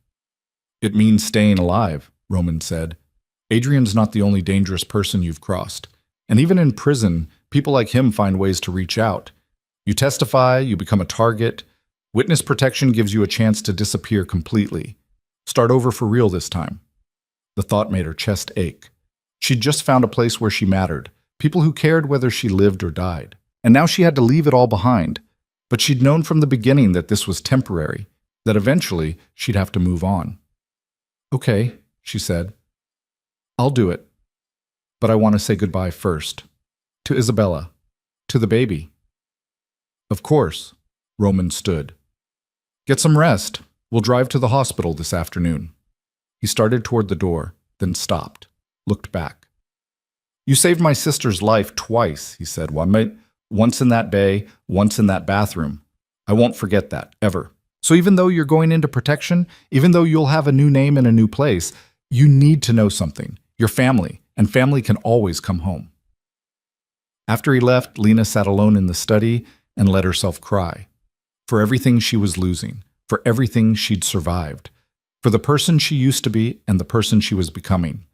It means staying alive, Roman said. Adrian's not the only dangerous person you've crossed. And even in prison, people like him find ways to reach out. You testify, you become a target. Witness protection gives you a chance to disappear completely. Start over for real this time. The thought made her chest ache. She'd just found a place where she mattered, people who cared whether she lived or died. And now she had to leave it all behind. But she'd known from the beginning that this was temporary, that eventually she'd have to move on. Okay, she said. I'll do it. But I want to say goodbye first. To Isabella. To the baby. Of course. Roman stood. Get some rest. We'll drive to the hospital this afternoon. He started toward the door, then stopped, looked back. You saved my sister's life twice, he said. Once in that bay, once in that bathroom. I won't forget that, ever. So even though you're going into protection, even though you'll have a new name and a new place, you need to know something. Your family, and family can always come home. After he left, Lena sat alone in the study and let herself cry. For everything she was losing, for everything she'd survived, for the person she used to be and the person she was becoming.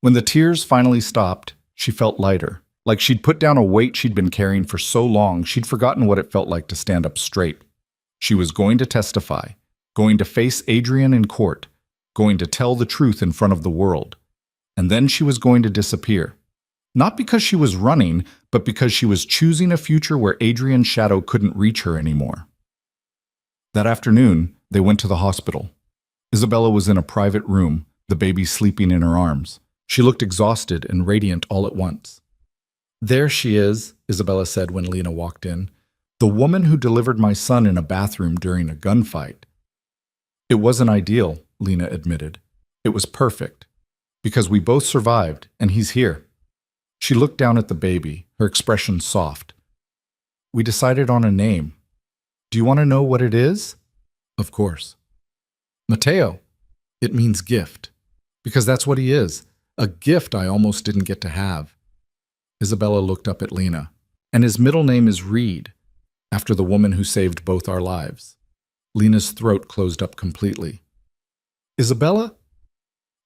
When the tears finally stopped, she felt lighter, like she'd put down a weight she'd been carrying for so long she'd forgotten what it felt like to stand up straight. She was going to testify, going to face Adrian in court, going to tell the truth in front of the world. And then she was going to disappear. Not because she was running, but because she was choosing a future where Adrian's shadow couldn't reach her anymore. That afternoon, they went to the hospital. Isabella was in a private room, the baby sleeping in her arms. She looked exhausted and radiant all at once. There she is, Isabella said when Lena walked in. The woman who delivered my son in a bathroom during a gunfight. It wasn't ideal, Lena admitted. It was perfect. Because we both survived, and he's here. She looked down at the baby, her expression soft. We decided on a name. Do you want to know what it is? Of course. Matteo. It means gift. Because that's what he is. A gift I almost didn't get to have. Isabella looked up at Lena. And his middle name is Reed, after the woman who saved both our lives. Lena's throat closed up completely. Isabella?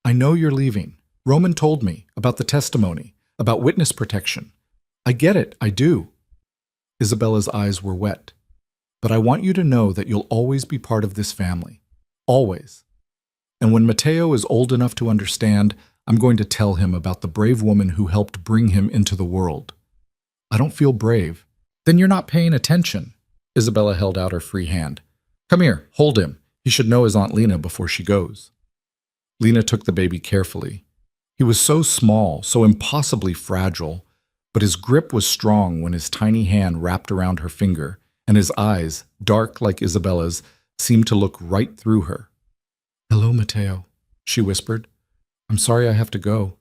I know you're leaving. Roman told me about the testimony, about witness protection. I get it, I do. Isabella's eyes were wet. But I want you to know that you'll always be part of this family. Always. And when Matteo is old enough to understand, I'm going to tell him about the brave woman who helped bring him into the world. I don't feel brave. Then you're not paying attention. Isabella held out her free hand. Come here, hold him. He should know his Aunt Lena before she goes. Lena took the baby carefully. He was so small, so impossibly fragile, but his grip was strong when his tiny hand wrapped around her finger, and his eyes, dark like Isabella's, seemed to look right through her. "Hello, Matteo," she whispered. "I'm sorry I have to go,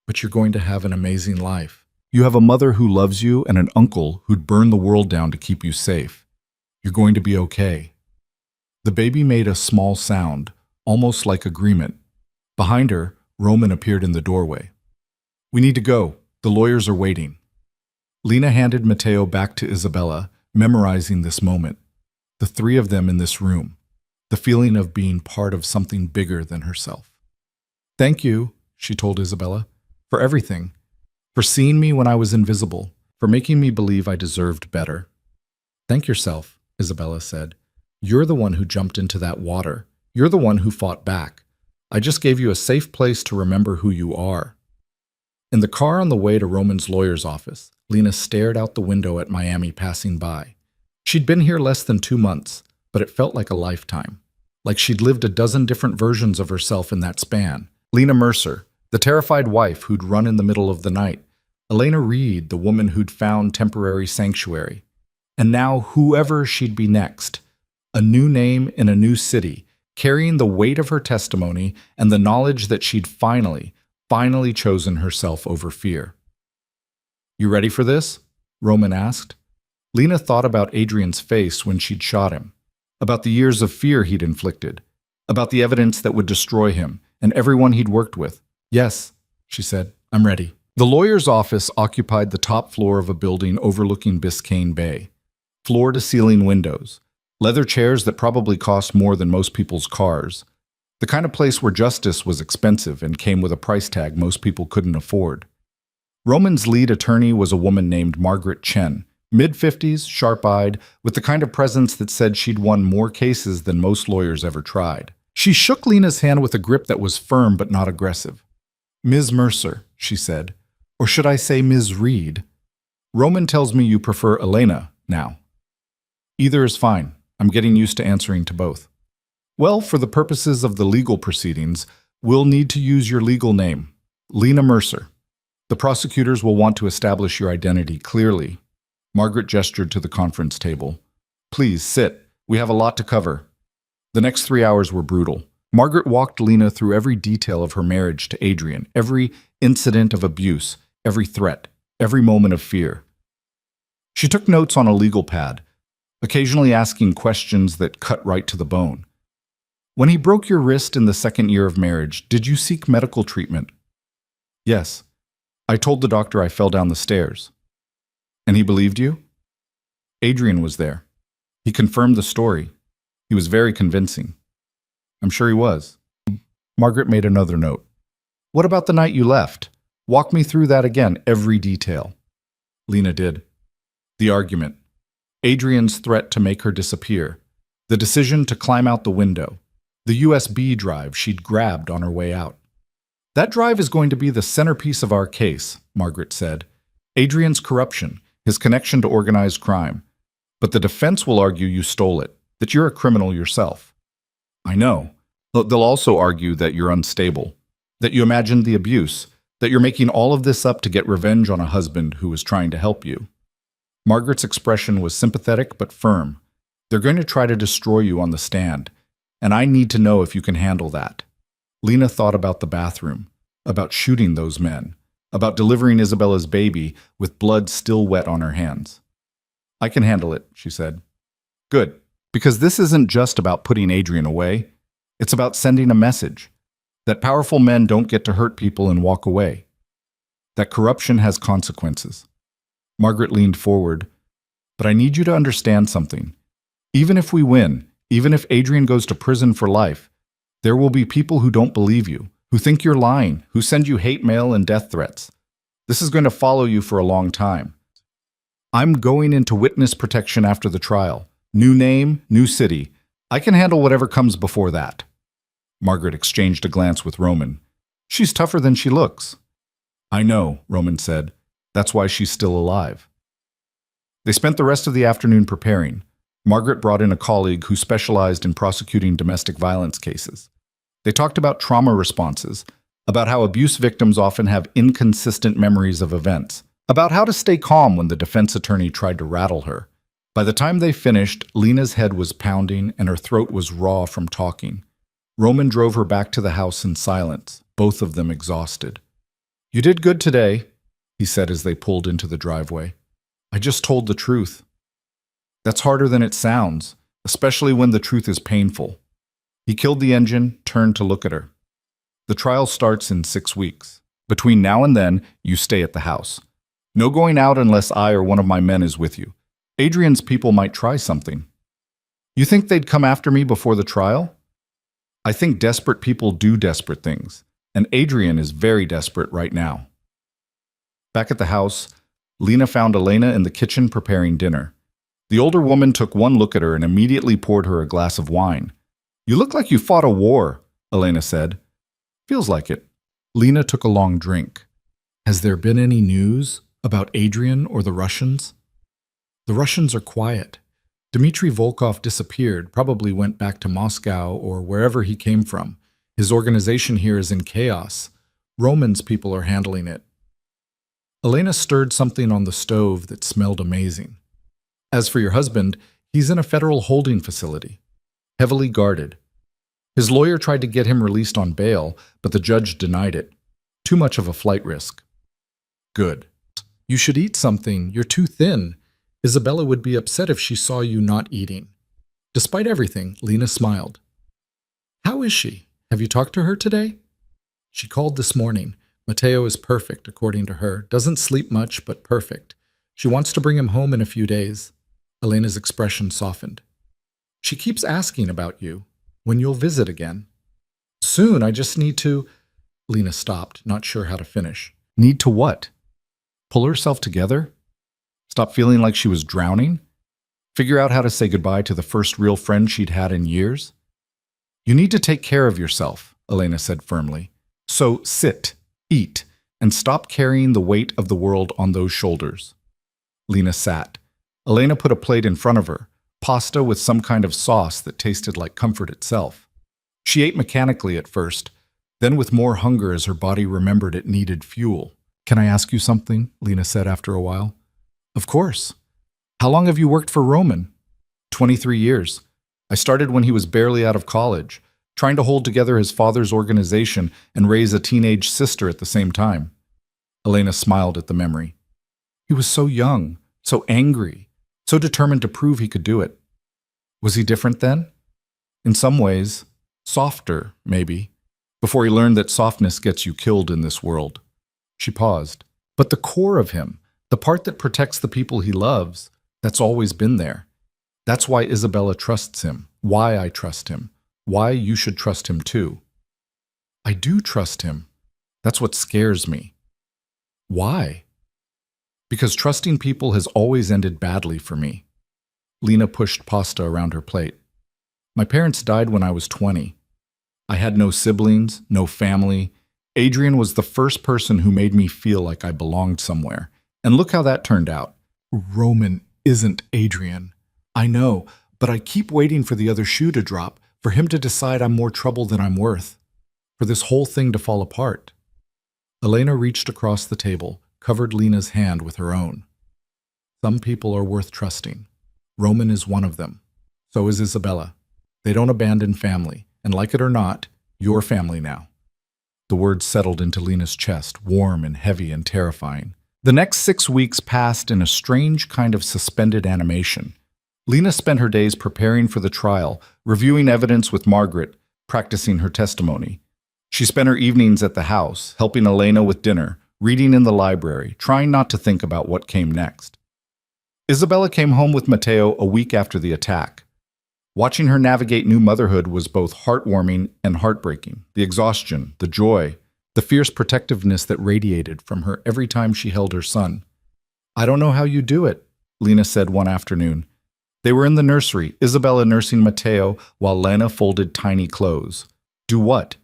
but you're going to have an amazing life. You have a mother who loves you and an uncle who'd burn the world down to keep you safe. You're going to be okay." The baby made a small sound, almost like agreement. Behind her, Roman appeared in the doorway. "We need to go. The lawyers are waiting." Lena handed Matteo back to Isabella, memorizing this moment. The three of them in this room. The feeling of being part of something bigger than herself. "Thank you," she told Isabella, "for everything. For seeing me when I was invisible. For making me believe I deserved better." "Thank yourself," Isabella said. "You're the one who jumped into that water. You're the one who fought back. I just gave you a safe place to remember who you are." In the car on the way to Roman's lawyer's office, Lena stared out the window at Miami passing by. She'd been here less than 2 months, but it felt like a lifetime. Like she'd lived a dozen different versions of herself in that span. Lena Mercer, the terrified wife who'd run in the middle of the night. Elena Reed, the woman who'd found temporary sanctuary. And now whoever she'd be next. A new name in a new city, carrying the weight of her testimony and the knowledge that she'd finally chosen herself over fear. "You ready for this?" Roman asked. Lena thought about Adrian's face when she'd shot him, about the years of fear he'd inflicted, about the evidence that would destroy him and everyone he'd worked with. "Yes," she said, "I'm ready." The lawyer's office occupied the top floor of a building overlooking Biscayne Bay. Floor-to-ceiling windows, leather chairs that probably cost more than most people's cars. The kind of place where justice was expensive and came with a price tag most people couldn't afford. Roman's lead attorney was a woman named Margaret Chen, mid-50s, sharp-eyed, with the kind of presence that said she'd won more cases than most lawyers ever tried. She shook Lena's hand with a grip that was firm but not aggressive. "Ms. Mercer," she said, "or should I say Ms. Reed? Roman tells me you prefer Elena now." "Either is fine. I'm getting used to answering to both." "Well, for the purposes of the legal proceedings, we'll need to use your legal name, Lena Mercer. The prosecutors will want to establish your identity clearly." Margaret gestured to the conference table. "Please, sit. We have a lot to cover." The next 3 hours were brutal. Margaret walked Lena through every detail of her marriage to Adrian, every incident of abuse, every threat, every moment of fear. She took notes on a legal pad, occasionally asking questions that cut right to the bone. "When he broke your wrist in the 2nd year of marriage, did you seek medical treatment?" "Yes. I told the doctor I fell down the stairs." "And he believed you?" "Adrian was there. He confirmed the story. He was very convincing." "I'm sure he was." Margaret made another note. "What about the night you left? Walk me through that again, every detail." Lena did. The argument. Adrian's threat to make her disappear. The decision to climb out the window. The USB drive she'd grabbed on her way out. "That drive is going to be the centerpiece of our case," Margaret said. "Adrian's corruption, his connection to organized crime. But the defense will argue you stole it, that you're a criminal yourself." "I know. They'll also argue that you're unstable, that you imagined the abuse, that you're making all of this up to get revenge on a husband who was trying to help you." Margaret's expression was sympathetic but firm. "They're going to try to destroy you on the stand, and I need to know if you can handle that." Lena thought about the bathroom, about shooting those men, about delivering Isabella's baby with blood still wet on her hands. "I can handle it," she said. "Good, because this isn't just about putting Adrian away. It's about sending a message that powerful men don't get to hurt people and walk away, that corruption has consequences." Margaret leaned forward. "But I need you to understand something. Even if we win, even if Adrian goes to prison for life, there will be people who don't believe you, who think you're lying, who send you hate mail and death threats. This is going to follow you for a long time. I'm going into witness protection after the trial. New name, new city. I can handle whatever comes before that." Margaret exchanged a glance with Roman. "She's tougher than she looks." "I know," Roman said. "That's why she's still alive." They spent the rest of the afternoon preparing. Margaret brought in a colleague who specialized in prosecuting domestic violence cases. They talked about trauma responses, about how abuse victims often have inconsistent memories of events, about how to stay calm when the defense attorney tried to rattle her. By the time they finished, Lena's head was pounding and her throat was raw from talking. Roman drove her back to the house in silence, both of them exhausted. "You did good today," he said as they pulled into the driveway. "I just told the truth." "That's harder than it sounds, especially when the truth is painful." He killed the engine, turned to look at her. "The trial starts in 6 weeks. Between now and then, you stay at the house. No going out unless I or one of my men is with you. Adrian's people might try something." "You think they'd come after me before the trial?" "I think desperate people do desperate things, and Adrian is very desperate right now." Back at the house, Lena found Elena in the kitchen preparing dinner. The older woman took one look at her and immediately poured her a glass of wine. "You look like you fought a war," Elena said. "Feels like it." Lena took a long drink. "Has there been any news about Adrian or the Russians?" "The Russians are quiet. Dmitry Volkov disappeared, probably went back to Moscow or wherever he came from. His organization here is in chaos. Roman's people are handling it." Elena stirred something on the stove that smelled amazing. "As for your husband, he's in a federal holding facility, heavily guarded. His lawyer tried to get him released on bail, but the judge denied it. Too much of a flight risk." "Good. You should eat something. You're too thin. Isabella would be upset if she saw you not eating." Despite everything, Lena smiled. "How is she? Have you talked to her today?" "She called this morning. Matteo is perfect, according to her. Doesn't sleep much, but perfect. She wants to bring him home in a few days." Elena's expression softened. "She keeps asking about you, when you'll visit again." "Soon, I just need to—" Lena stopped, not sure how to finish. Need to what? Pull herself together? Stop feeling like she was drowning? Figure out how to say goodbye to the first real friend she'd had in years? "You need to take care of yourself," Elena said firmly. "So sit, eat, and stop carrying the weight of the world on those shoulders." Lena sat. Elena put a plate in front of her, pasta with some kind of sauce that tasted like comfort itself. She ate mechanically at first, then with more hunger as her body remembered it needed fuel. "Can I ask you something?" Lena said after a while. "Of course. How long have you worked for Roman?" 23 years. I started when he was barely out of college, trying to hold together his father's organization and raise a teenage sister at the same time." Elena smiled at the memory. "He was so young, so angry, so determined to prove he could do it." "Was he different then?" "In some ways. Softer, maybe, before he learned that softness gets you killed in this world." She paused. "But the core of him, the part that protects the people he loves, that's always been there. That's why Isabella trusts him, why I trust him, why you should trust him too." "I do trust him. That's what scares me." "Why?" "Because trusting people has always ended badly for me." Lena pushed pasta around her plate. "My parents died when I was 20. I had no siblings, no family. Adrian was the first person who made me feel like I belonged somewhere. And look how that turned out." "Roman isn't Adrian. I know, but I keep waiting for the other shoe to drop, for him to decide I'm more trouble than I'm worth, for this whole thing to fall apart." Elena reached across the table, covered Lena's hand with her own. "Some people are worth trusting. Roman is one of them. So is Isabella. They don't abandon family, and like it or not, you're family now." The words settled into Lena's chest, warm and heavy and terrifying. The next 6 weeks passed in a strange kind of suspended animation. Lena spent her days preparing for the trial, reviewing evidence with Margaret, practicing her testimony. She spent her evenings at the house, helping Elena with dinner, reading in the library, trying not to think about what came next. Isabella came home with Matteo a week after the attack. Watching her navigate new motherhood was both heartwarming and heartbreaking. The exhaustion, the joy, the fierce protectiveness that radiated from her every time she held her son. "I don't know how you do it," Lena said one afternoon. They were in the nursery, Isabella nursing Matteo while Lena folded tiny clothes. "Do what?"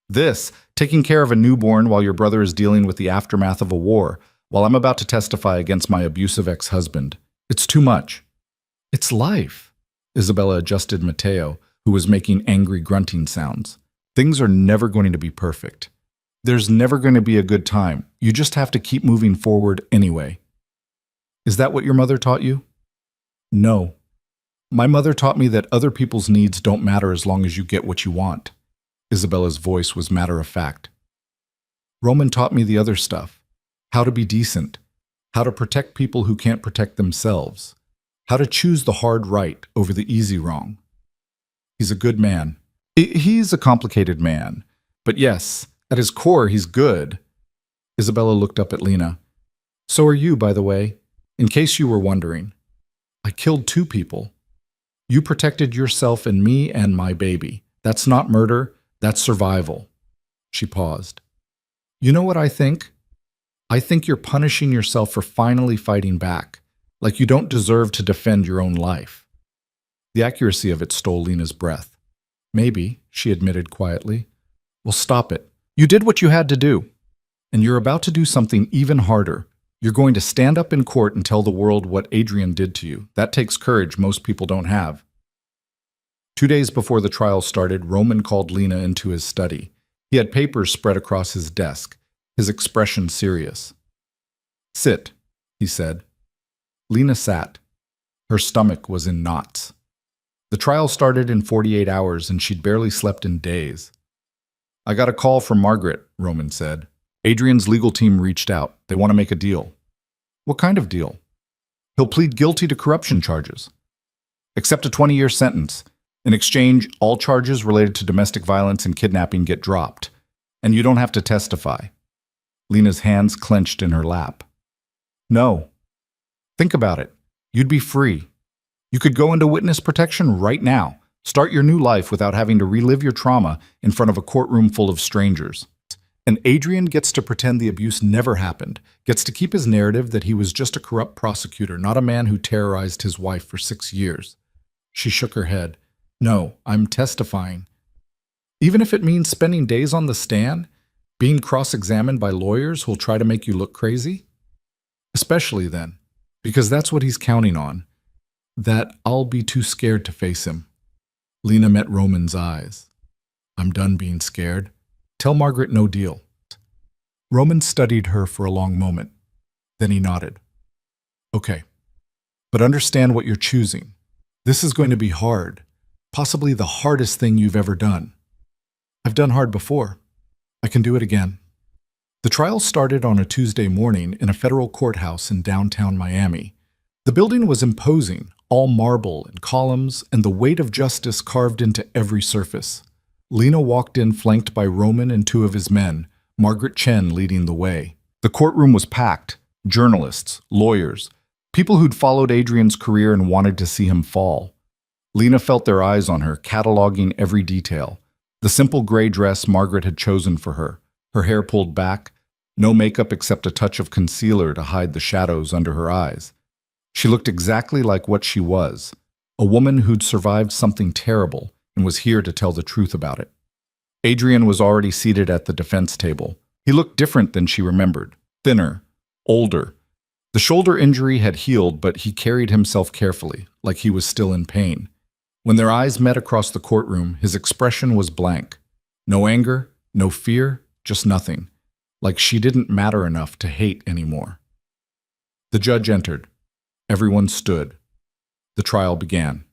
"This, taking care of a newborn while your brother is dealing with the aftermath of a war, while I'm about to testify against my abusive ex-husband. It's too much." "It's life." Isabella adjusted Matteo, who was making angry grunting sounds. "Things are never going to be perfect. There's never going to be a good time. You just have to keep moving forward anyway. Is that what your mother taught you? No. My mother taught me that other people's needs don't matter as long as you get what you want. Isabella's voice was matter of fact. Roman taught me the other stuff. How to be decent. How to protect people who can't protect themselves. How to choose the hard right over the easy wrong. He's a good man. He's a complicated man. But yes, at his core, he's good. Isabella looked up at Lena. So are you, by the way. In case you were wondering. I killed 2 people. You protected yourself and me and my baby. That's not murder, that's survival. She paused. You know what I think? I think you're punishing yourself for finally fighting back, like you don't deserve to defend your own life. The accuracy of it stole Lena's breath. Maybe, she admitted quietly. Well, stop it. You did what you had to do. And you're about to do something even harder. You're going to stand up in court and tell the world what Adrian did to you. That takes courage most people don't have. 2 days before the trial started, Roman called Lena into his study. He had papers spread across his desk, his expression serious. Sit, he said. Lena sat. Her stomach was in knots. The trial started in 48 hours and she'd barely slept in days. I got a call from Margaret, Roman said. Adrian's legal team reached out. They want to make a deal. What kind of deal? He'll plead guilty to corruption charges. Accept a 20-year sentence. In exchange, all charges related to domestic violence and kidnapping get dropped. And you don't have to testify. Lena's hands clenched in her lap. No. Think about it. You'd be free. You could go into witness protection right now. Start your new life without having to relive your trauma in front of a courtroom full of strangers. And Adrian gets to pretend the abuse never happened, gets to keep his narrative that he was just a corrupt prosecutor, not a man who terrorized his wife for 6 years. She shook her head. No, I'm testifying. Even if it means spending days on the stand, being cross-examined by lawyers who'll try to make you look crazy? Especially then, because that's what he's counting on. That I'll be too scared to face him. Lena met Roman's eyes. I'm done being scared. Tell Margaret no deal. Roman studied her for a long moment. Then he nodded. Okay, but understand what you're choosing. This is going to be hard, possibly the hardest thing you've ever done. I've done hard before. I can do it again. The trial started on a Tuesday morning in a federal courthouse in downtown Miami. The building was imposing, all marble and columns, and the weight of justice carved into every surface. Lena walked in flanked by Roman and 2 of his men, Margaret Chen leading the way. The courtroom was packed. Journalists, lawyers, people who'd followed Adrian's career and wanted to see him fall. Lena felt their eyes on her, cataloging every detail. The simple gray dress Margaret had chosen for her, her hair pulled back, no makeup except a touch of concealer to hide the shadows under her eyes. She looked exactly like what she was, a woman who'd survived something terrible and was here to tell the truth about it. Adrian was already seated at the defense table. He looked different than she remembered, thinner, older. The shoulder injury had healed, but he carried himself carefully, like he was still in pain. When their eyes met across the courtroom, his expression was blank. No anger, no fear, just nothing. Like she didn't matter enough to hate anymore. The judge entered. Everyone stood. The trial began.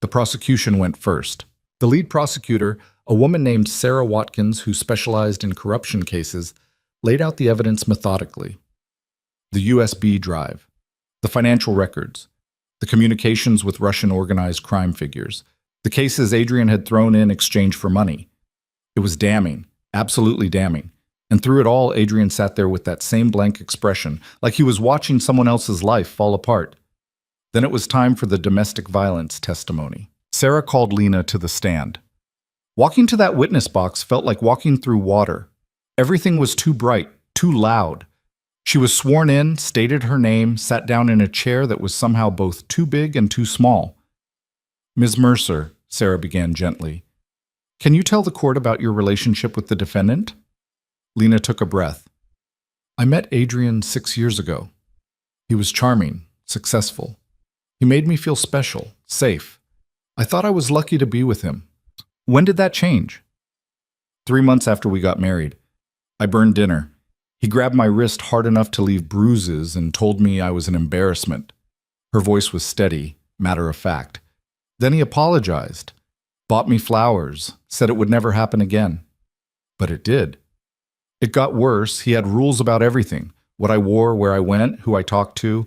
The prosecution went first. The lead prosecutor, a woman named Sarah Watkins who specialized in corruption cases, laid out the evidence methodically. The USB drive, the financial records, the communications with Russian organized crime figures, the cases Adrian had thrown in exchange for money. It was damning, absolutely damning. And through it all, Adrian sat there with that same blank expression, like he was watching someone else's life fall apart. Then it was time for the domestic violence testimony. Sarah called Lena to the stand. Walking to that witness box felt like walking through water. Everything was too bright, too loud. She was sworn in, stated her name, sat down in a chair that was somehow both too big and too small. Ms. Mercer, Sarah began gently, can you tell the court about your relationship with the defendant? Lena took a breath. I met Adrian 6 years ago. He was charming, successful. He made me feel special, safe. I thought I was lucky to be with him. When did that change? 3 months after we got married. I burned dinner. He grabbed my wrist hard enough to leave bruises and told me I was an embarrassment. Her voice was steady, matter of fact. Then he apologized, bought me flowers, said it would never happen again. But it did. It got worse. He had rules about everything: what I wore, where I went, who I talked to.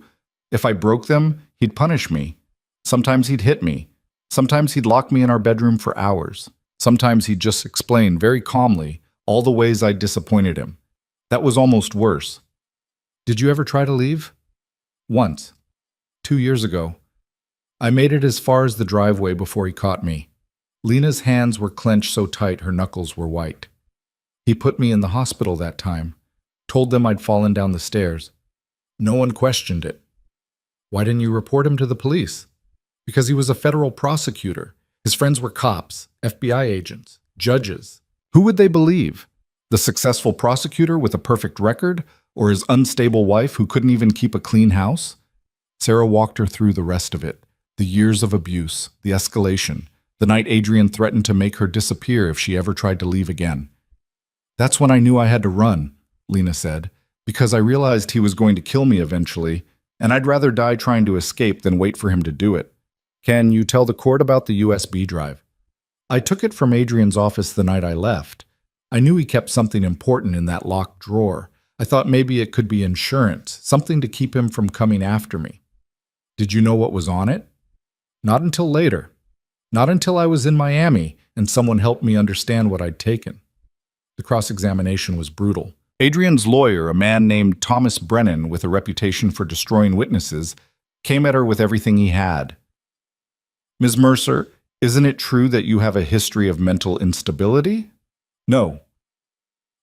If I broke them, he'd punish me. Sometimes he'd hit me. Sometimes he'd lock me in our bedroom for hours. Sometimes he'd just explain very calmly all the ways I'd disappointed him. That was almost worse. Did you ever try to leave? Once. 2 years ago. I made it as far as the driveway before he caught me. Lena's hands were clenched so tight her knuckles were white. He put me in the hospital that time, told them I'd fallen down the stairs. No one questioned it. Why didn't you report him to the police? Because he was a federal prosecutor. His friends were cops, FBI agents, judges. Who would they believe? The successful prosecutor with a perfect record, or his unstable wife who couldn't even keep a clean house? Sarah walked her through the rest of it. The years of abuse, the escalation, the night Adrian threatened to make her disappear if she ever tried to leave again. That's when I knew I had to run, Lena said, because I realized he was going to kill me eventually, and I'd rather die trying to escape than wait for him to do it. Can you tell the court about the USB drive? I took it from Adrian's office the night I left. I knew he kept something important in that locked drawer. I thought maybe it could be insurance, something to keep him from coming after me. Did you know what was on it? Not until later. Not until I was in Miami and someone helped me understand what I'd taken. The cross-examination was brutal. Adrian's lawyer, a man named Thomas Brennan with a reputation for destroying witnesses, came at her with everything he had. Ms. Mercer, isn't it true that you have a history of mental instability? No.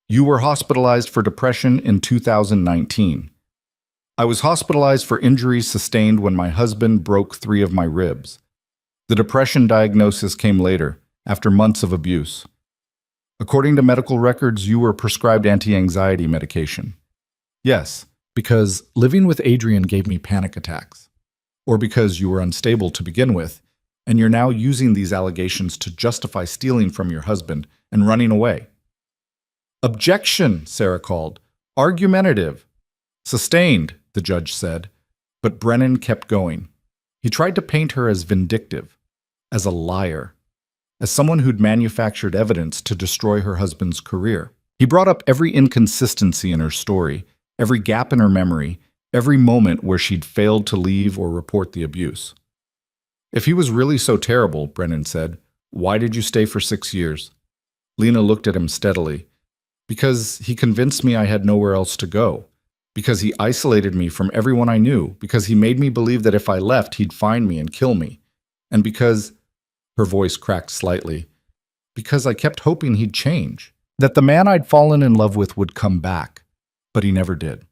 You were hospitalized for depression in 2019. I was hospitalized for injuries sustained when my husband broke 3 of my ribs. The depression diagnosis came later, after months of abuse. According to medical records, you were prescribed anti-anxiety medication. Yes, because living with Adrian gave me panic attacks. Or because you were unstable to begin with, and you're now using these allegations to justify stealing from your husband and running away. Objection, Sarah called. Argumentative. Sustained, the judge said, but Brennan kept going. He tried to paint her as vindictive, as a liar, as someone who'd manufactured evidence to destroy her husband's career. He brought up every inconsistency in her story, every gap in her memory, every moment where she'd failed to leave or report the abuse. If he was really so terrible, Brennan said, why did you stay for 6 years? Lena looked at him steadily. Because he convinced me I had nowhere else to go. Because he isolated me from everyone I knew. Because he made me believe that if I left, he'd find me and kill me. And because, her voice cracked slightly, because I kept hoping he'd change. That the man I'd fallen in love with would come back. But he never did.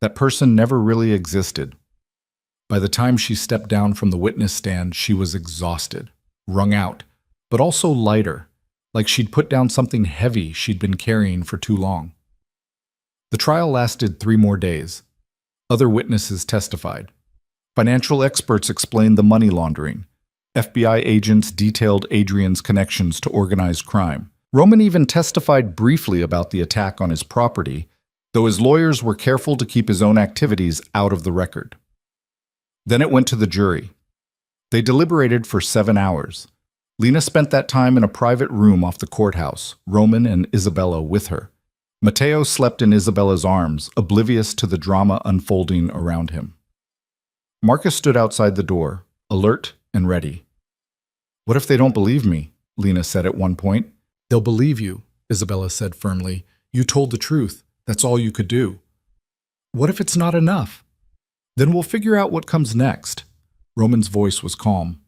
That person never really existed. By the time she stepped down from the witness stand, she was exhausted, wrung out, but also lighter, like she'd put down something heavy she'd been carrying for too long. The trial lasted 3 more days. Other witnesses testified. Financial experts explained the money laundering. FBI agents detailed Adrian's connections to organized crime. Roman even testified briefly about the attack on his property, though his lawyers were careful to keep his own activities out of the record. Then it went to the jury. They deliberated for 7 hours. Lena spent that time in a private room off the courthouse, Roman and Isabella with her. Matteo slept in Isabella's arms, oblivious to the drama unfolding around him. Marcus stood outside the door, alert and ready. What if they don't believe me? Lena said at one point. They'll believe you, Isabella said firmly. You told the truth. That's all you could do. What if it's not enough? Then we'll figure out what comes next. Roman's voice was calm.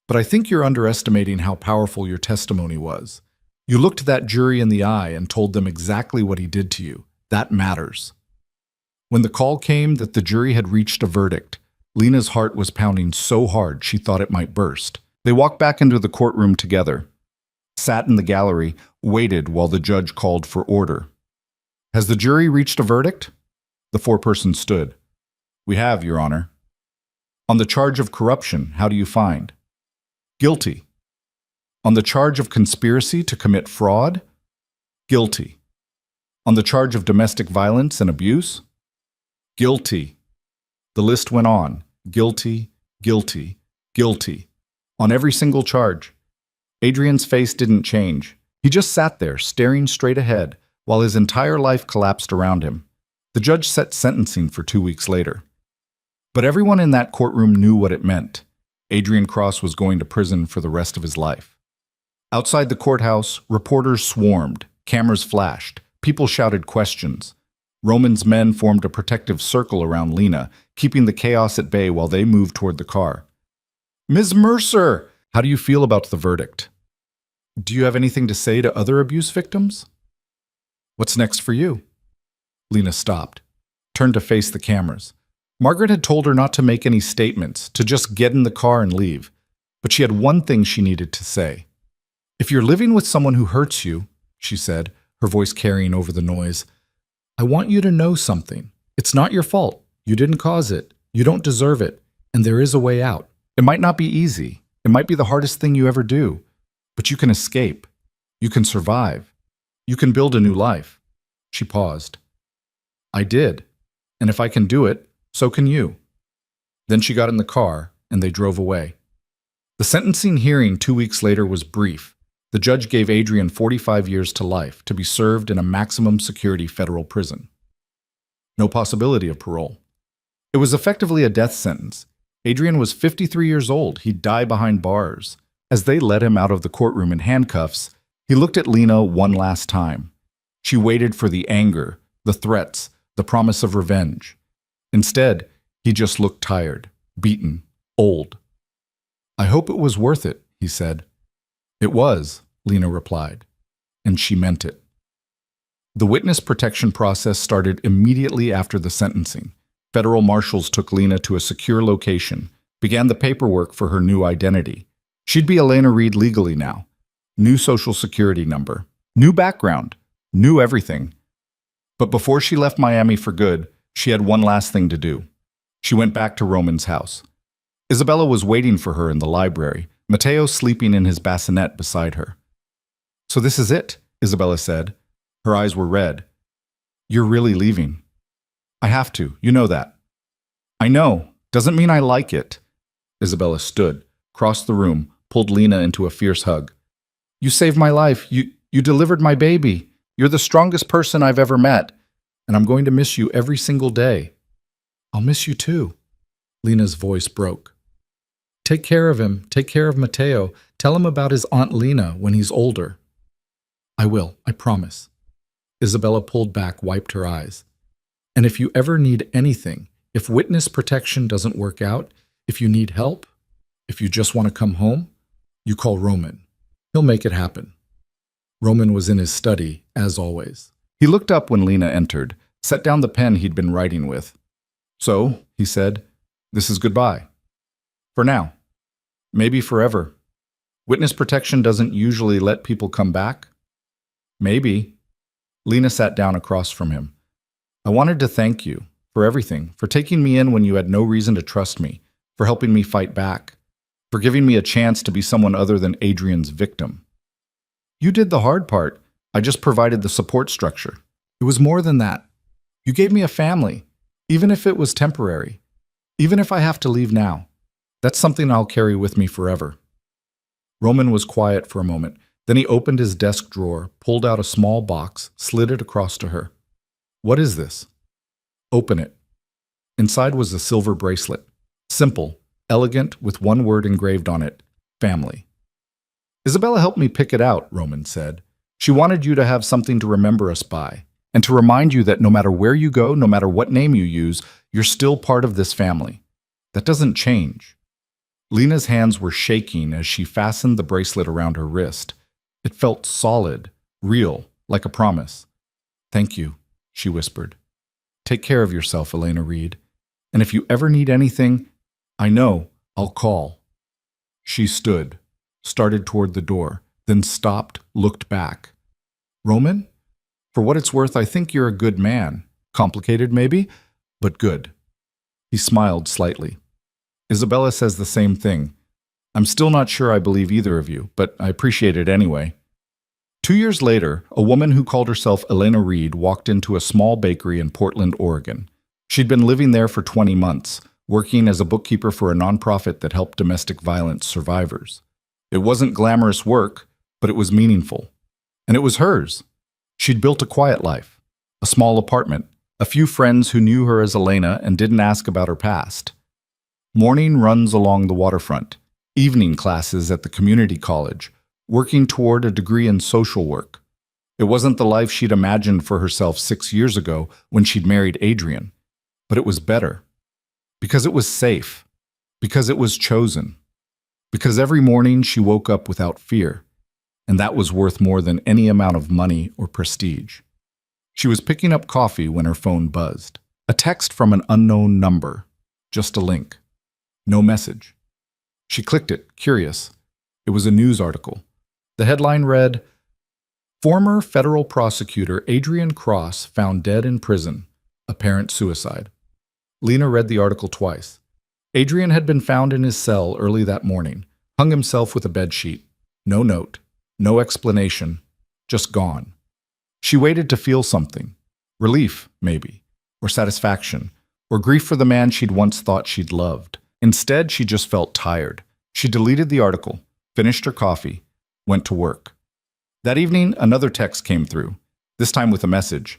But I think you're underestimating how powerful your testimony was. You looked that jury in the eye and told them exactly what he did to you. That matters. When the call came that the jury had reached a verdict, Lena's heart was pounding so hard she thought it might burst. They walked back into the courtroom together, sat in the gallery, waited while the judge called for order. Has the jury reached a verdict? The 4-person stood. We have, Your Honor. On the charge of corruption, how do you find? Guilty. On the charge of conspiracy to commit fraud? Guilty. On the charge of domestic violence and abuse? Guilty. The list went on. Guilty, guilty, guilty. On every single charge. Adrian's face didn't change. He just sat there, staring straight ahead, while his entire life collapsed around him. The judge set sentencing for 2 weeks later. But everyone in that courtroom knew what it meant. Adrian Cross was going to prison for the rest of his life. Outside the courthouse, reporters swarmed, cameras flashed, people shouted questions. Roman's men formed a protective circle around Lena, keeping the chaos at bay while they moved toward the car. Ms. Mercer, how do you feel about the verdict? Do you have anything to say to other abuse victims? What's next for you? Lena stopped, turned to face the cameras. Margaret had told her not to make any statements, to just get in the car and leave. But she had one thing she needed to say. If you're living with someone who hurts you, she said, her voice carrying over the noise, I want you to know something. It's not your fault. You didn't cause it. You don't deserve it. And there is a way out. It might not be easy. It might be the hardest thing you ever do. But you can escape. You can survive. You can build a new life. She paused. I did. And if I can do it, so can you. Then she got in the car, and they drove away. The sentencing hearing 2 weeks later was brief. The judge gave Adrian 45 years to life to be served in a maximum security federal prison. No possibility of parole. It was effectively a death sentence. Adrian was 53 years old. He'd die behind bars. As they led him out of the courtroom in handcuffs, he looked at Lena one last time. She waited for the anger, the threats, the promise of revenge. Instead, he just looked tired, beaten, old. I hope it was worth it, he said. It was, Lena replied, and she meant it. The witness protection process started immediately after the sentencing. Federal marshals took Lena to a secure location, began the paperwork for her new identity. She'd be Elena Reed legally now. New social security number, new background, new everything. But before she left Miami for good, she had one last thing to do. She went back to Roman's house. Isabella was waiting for her in the library, Matteo sleeping in his bassinet beside her. So this is it, Isabella said. Her eyes were red. You're really leaving. I have to, you know that. I know, doesn't mean I like it. Isabella stood, crossed the room, pulled Lena into a fierce hug. You saved my life. You delivered my baby. You're the strongest person I've ever met. And I'm going to miss you every single day. I'll miss you too. Lena's voice broke. Take care of him. Take care of Matteo. Tell him about his Aunt Lena when he's older. I will, I promise. Isabella pulled back, wiped her eyes. And if you ever need anything, if witness protection doesn't work out, if you need help, if you just want to come home, you call Roman. He'll make it happen. Roman was in his study, as always. He looked up when Lena entered, set down the pen he'd been writing with. So, he said, this is goodbye. For now. Maybe forever. Witness protection doesn't usually let people come back. Maybe. Lena sat down across from him. I wanted to thank you for everything, for taking me in when you had no reason to trust me, for helping me fight back, for giving me a chance to be someone other than Adrian's victim. You did the hard part. I just provided the support structure. It was more than that. You gave me a family, even if it was temporary, even if I have to leave now. That's something I'll carry with me forever. Roman was quiet for a moment. Then he opened his desk drawer, pulled out a small box, slid it across to her. What is this? Open it. Inside was a silver bracelet. Simple, elegant, with one word engraved on it, family. Isabella helped me pick it out, Roman said. She wanted you to have something to remember us by, and to remind you that no matter where you go, no matter what name you use, you're still part of this family. That doesn't change. Lena's hands were shaking as she fastened the bracelet around her wrist. It felt solid, real, like a promise. Thank you, she whispered. Take care of yourself, Elena Reed. And if you ever need anything, I know I'll call. She stood, started toward the door, then stopped, looked back. Roman? For what it's worth, I think you're a good man. Complicated, maybe, but good. He smiled slightly. Isabella says the same thing. I'm still not sure I believe either of you, but I appreciate it anyway. 2 years later, a woman who called herself Elena Reed walked into a small bakery in Portland, Oregon. She'd been living there for 20 months, working as a bookkeeper for a nonprofit that helped domestic violence survivors. It wasn't glamorous work, but it was meaningful. And it was hers. She'd built a quiet life, a small apartment, a few friends who knew her as Elena and didn't ask about her past. Morning runs along the waterfront, evening classes at the community college, working toward a degree in social work. It wasn't the life she'd imagined for herself 6 years ago when she'd married Adrian, but it was better. Because it was safe. Because it was chosen. Because every morning she woke up without fear, and that was worth more than any amount of money or prestige. She was picking up coffee when her phone buzzed. A text from an unknown number. Just a link. No message. She clicked it, curious. It was a news article. The headline read, "Former federal prosecutor Adrian Cross found dead in prison. Apparent suicide." Lena read the article twice. Adrian had been found in his cell early that morning, hung himself with a bedsheet. No note, no explanation, just gone. She waited to feel something. Relief, maybe, or satisfaction, or grief for the man she'd once thought she'd loved. Instead, she just felt tired. She deleted the article, finished her coffee, went to work. That evening, another text came through, this time with a message.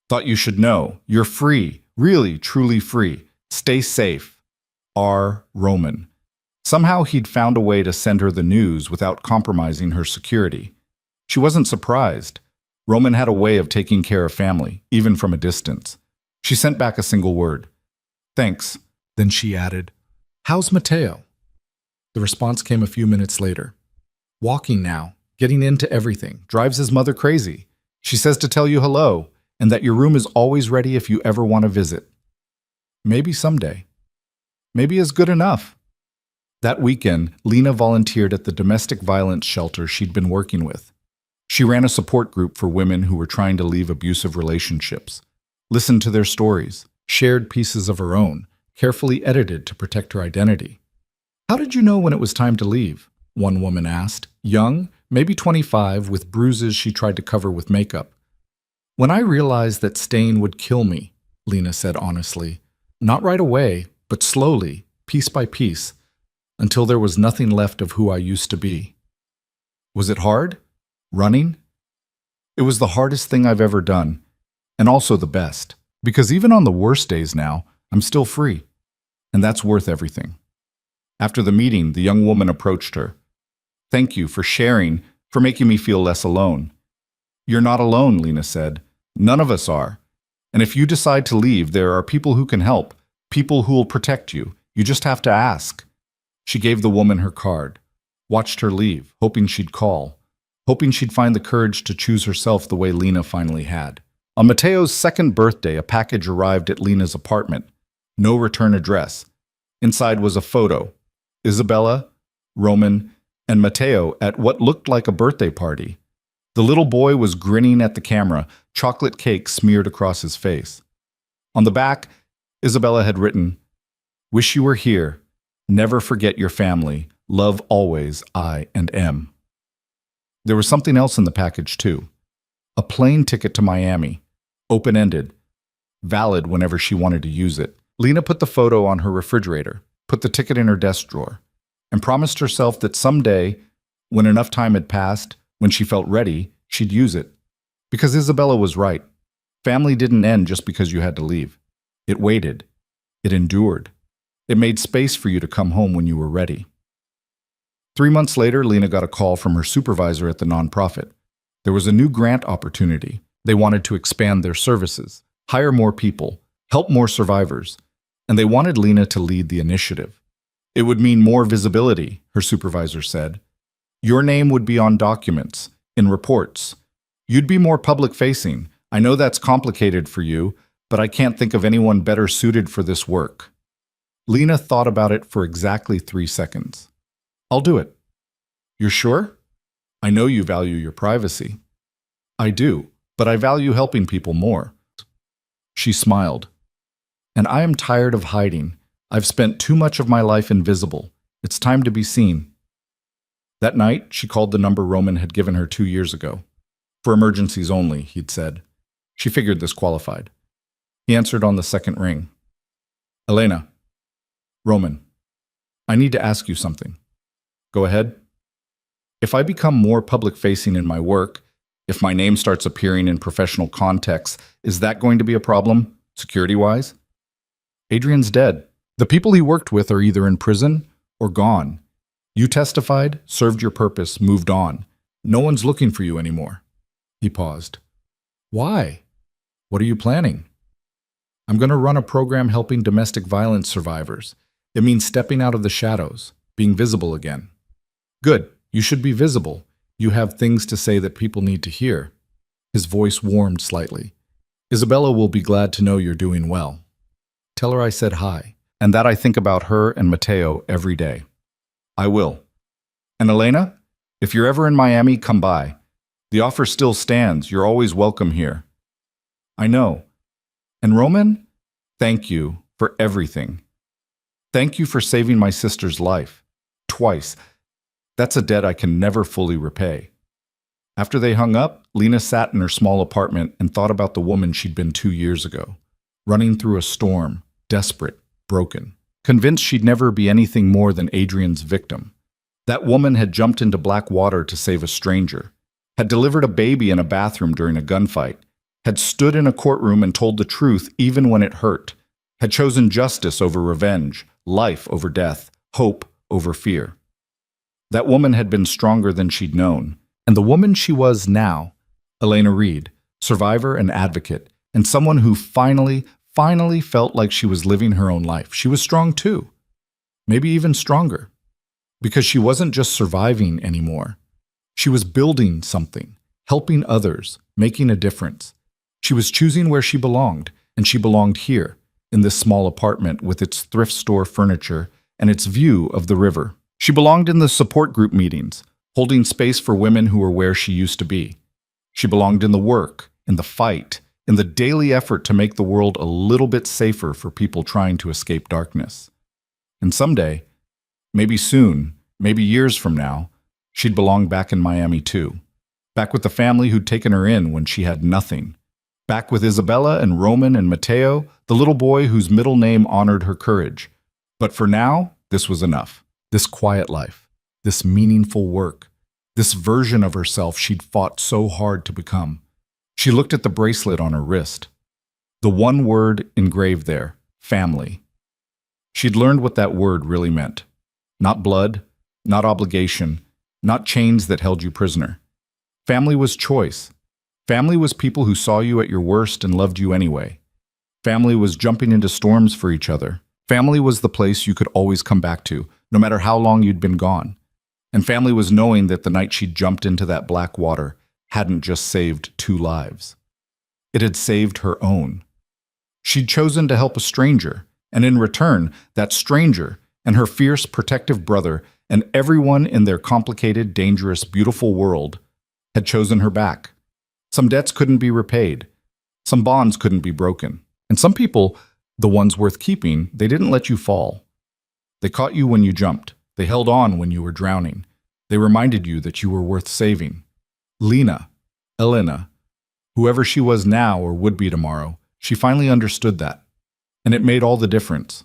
"Thought you should know. You're free. Really, truly free. Stay safe. R. Roman." Somehow he'd found a way to send her the news without compromising her security. She wasn't surprised. Roman had a way of taking care of family, even from a distance. She sent back a single word. "Thanks." Then she added, "How's Mateo?" The response came a few minutes later. "Walking now, getting into everything, drives his mother crazy. She says to tell you hello, and that your room is always ready if you ever want to visit. Maybe someday. Maybe is good enough." That weekend, Lena volunteered at the domestic violence shelter she'd been working with. She ran a support group for women who were trying to leave abusive relationships, listened to their stories, shared pieces of her own, carefully edited to protect her identity. "How did you know when it was time to leave?" one woman asked, young, maybe 25, with bruises she tried to cover with makeup. "When I realized that staying would kill me," Lena said honestly. "Not right away, but slowly, piece by piece, until there was nothing left of who I used to be." Was it hard? Running? It was the hardest thing I've ever done, and also the best, because even on the worst days now, I'm still free, and that's worth everything. After the meeting, the young woman approached her. "Thank you for sharing, for making me feel less alone." "You're not alone," Lena said. "None of us are. And if you decide to leave, there are people who can help, people who will protect you. You just have to ask." She gave the woman her card, watched her leave, hoping she'd call, hoping she'd find the courage to choose herself the way Lena finally had. On Mateo's second birthday, a package arrived at Lena's apartment. No return address. Inside was a photo. Isabella, Roman, and Mateo at what looked like a birthday party. The little boy was grinning at the camera, chocolate cake smeared across his face. On the back, Isabella had written, "Wish you were here. Never forget your family. Love always, I and M." There was something else in the package, too. A plane ticket to Miami, open-ended, valid whenever she wanted to use it. Lena put the photo on her refrigerator, put the ticket in her desk drawer, and promised herself that someday, when enough time had passed, when she felt ready, she'd use it. Because Isabella was right. Family didn't end just because you had to leave. It waited. It endured. It made space for you to come home when you were ready. 3 months later, Lena got a call from her supervisor at the nonprofit. There was a new grant opportunity. They wanted to expand their services, hire more people, help more survivors, and they wanted Lena to lead the initiative. It would mean more visibility, her supervisor said. Your name would be on documents, in reports. You'd be more public-facing. I know that's complicated for you, but I can't think of anyone better suited for this work. Lena thought about it for exactly 3 seconds. I'll do it. You're sure? I know you value your privacy. I do, but I value helping people more. She smiled. And I am tired of hiding. I've spent too much of my life invisible. It's time to be seen. That night, she called the number Roman had given her 2 years ago. For emergencies only, he'd said. She figured this qualified. He answered on the second ring. Elena. Roman. I need to ask you something. Go ahead. If I become more public-facing in my work, if my name starts appearing in professional contexts, is that going to be a problem, security-wise? Adrian's dead. The people he worked with are either in prison or gone. You testified, served your purpose, moved on. No one's looking for you anymore. He paused. Why? What are you planning? I'm going to run a program helping domestic violence survivors. It means stepping out of the shadows, being visible again. Good. You should be visible. You have things to say that people need to hear. His voice warmed slightly. Isabella will be glad to know you're doing well. Tell her I said hi, and that I think about her and Matteo every day. I will. And Elena, if you're ever in Miami, come by. The offer still stands. You're always welcome here. I know. And Roman, thank you for everything. Thank you for saving my sister's life. Twice. That's a debt I can never fully repay. After they hung up, Lena sat in her small apartment and thought about the woman she'd been 2 years ago, running through a storm, desperate, broken, convinced she'd never be anything more than Adrian's victim. That woman had jumped into black water to save a stranger, had delivered a baby in a bathroom during a gunfight, had stood in a courtroom and told the truth even when it hurt, had chosen justice over revenge, life over death, hope over fear. That woman had been stronger than she'd known, and the woman she was now, Elena Reed, survivor and advocate, and someone who finally felt like she was living her own life. She was strong too, maybe even stronger, because she wasn't just surviving anymore. She was building something, helping others, making a difference. She was choosing where she belonged, and she belonged here, in this small apartment with its thrift store furniture and its view of the river. She belonged in the support group meetings, holding space for women who were where she used to be. She belonged in the work, in the fight, in the daily effort to make the world a little bit safer for people trying to escape darkness. And someday, maybe soon, maybe years from now, she'd belong back in Miami too. Back with the family who'd taken her in when she had nothing. Back with Isabella and Roman and Matteo, the little boy whose middle name honored her courage. But for now, this was enough. This quiet life, this meaningful work, this version of herself she'd fought so hard to become. She looked at the bracelet on her wrist. The one word engraved there, family. She'd learned what that word really meant. Not blood, not obligation, not chains that held you prisoner. Family was choice. Family was people who saw you at your worst and loved you anyway. Family was jumping into storms for each other. Family was the place you could always come back to, no matter how long you'd been gone. And family was knowing that the night she jumped into that black water hadn't just saved 2 lives. It had saved her own. She'd chosen to help a stranger, and in return, that stranger and her fierce, protective brother and everyone in their complicated, dangerous, beautiful world had chosen her back. Some debts couldn't be repaid. Some bonds couldn't be broken. And some people, the ones worth keeping, they didn't let you fall. They caught you when you jumped. They held on when you were drowning. They reminded you that you were worth saving. Lena, Elena, whoever she was now or would be tomorrow, she finally understood that. And it made all the difference.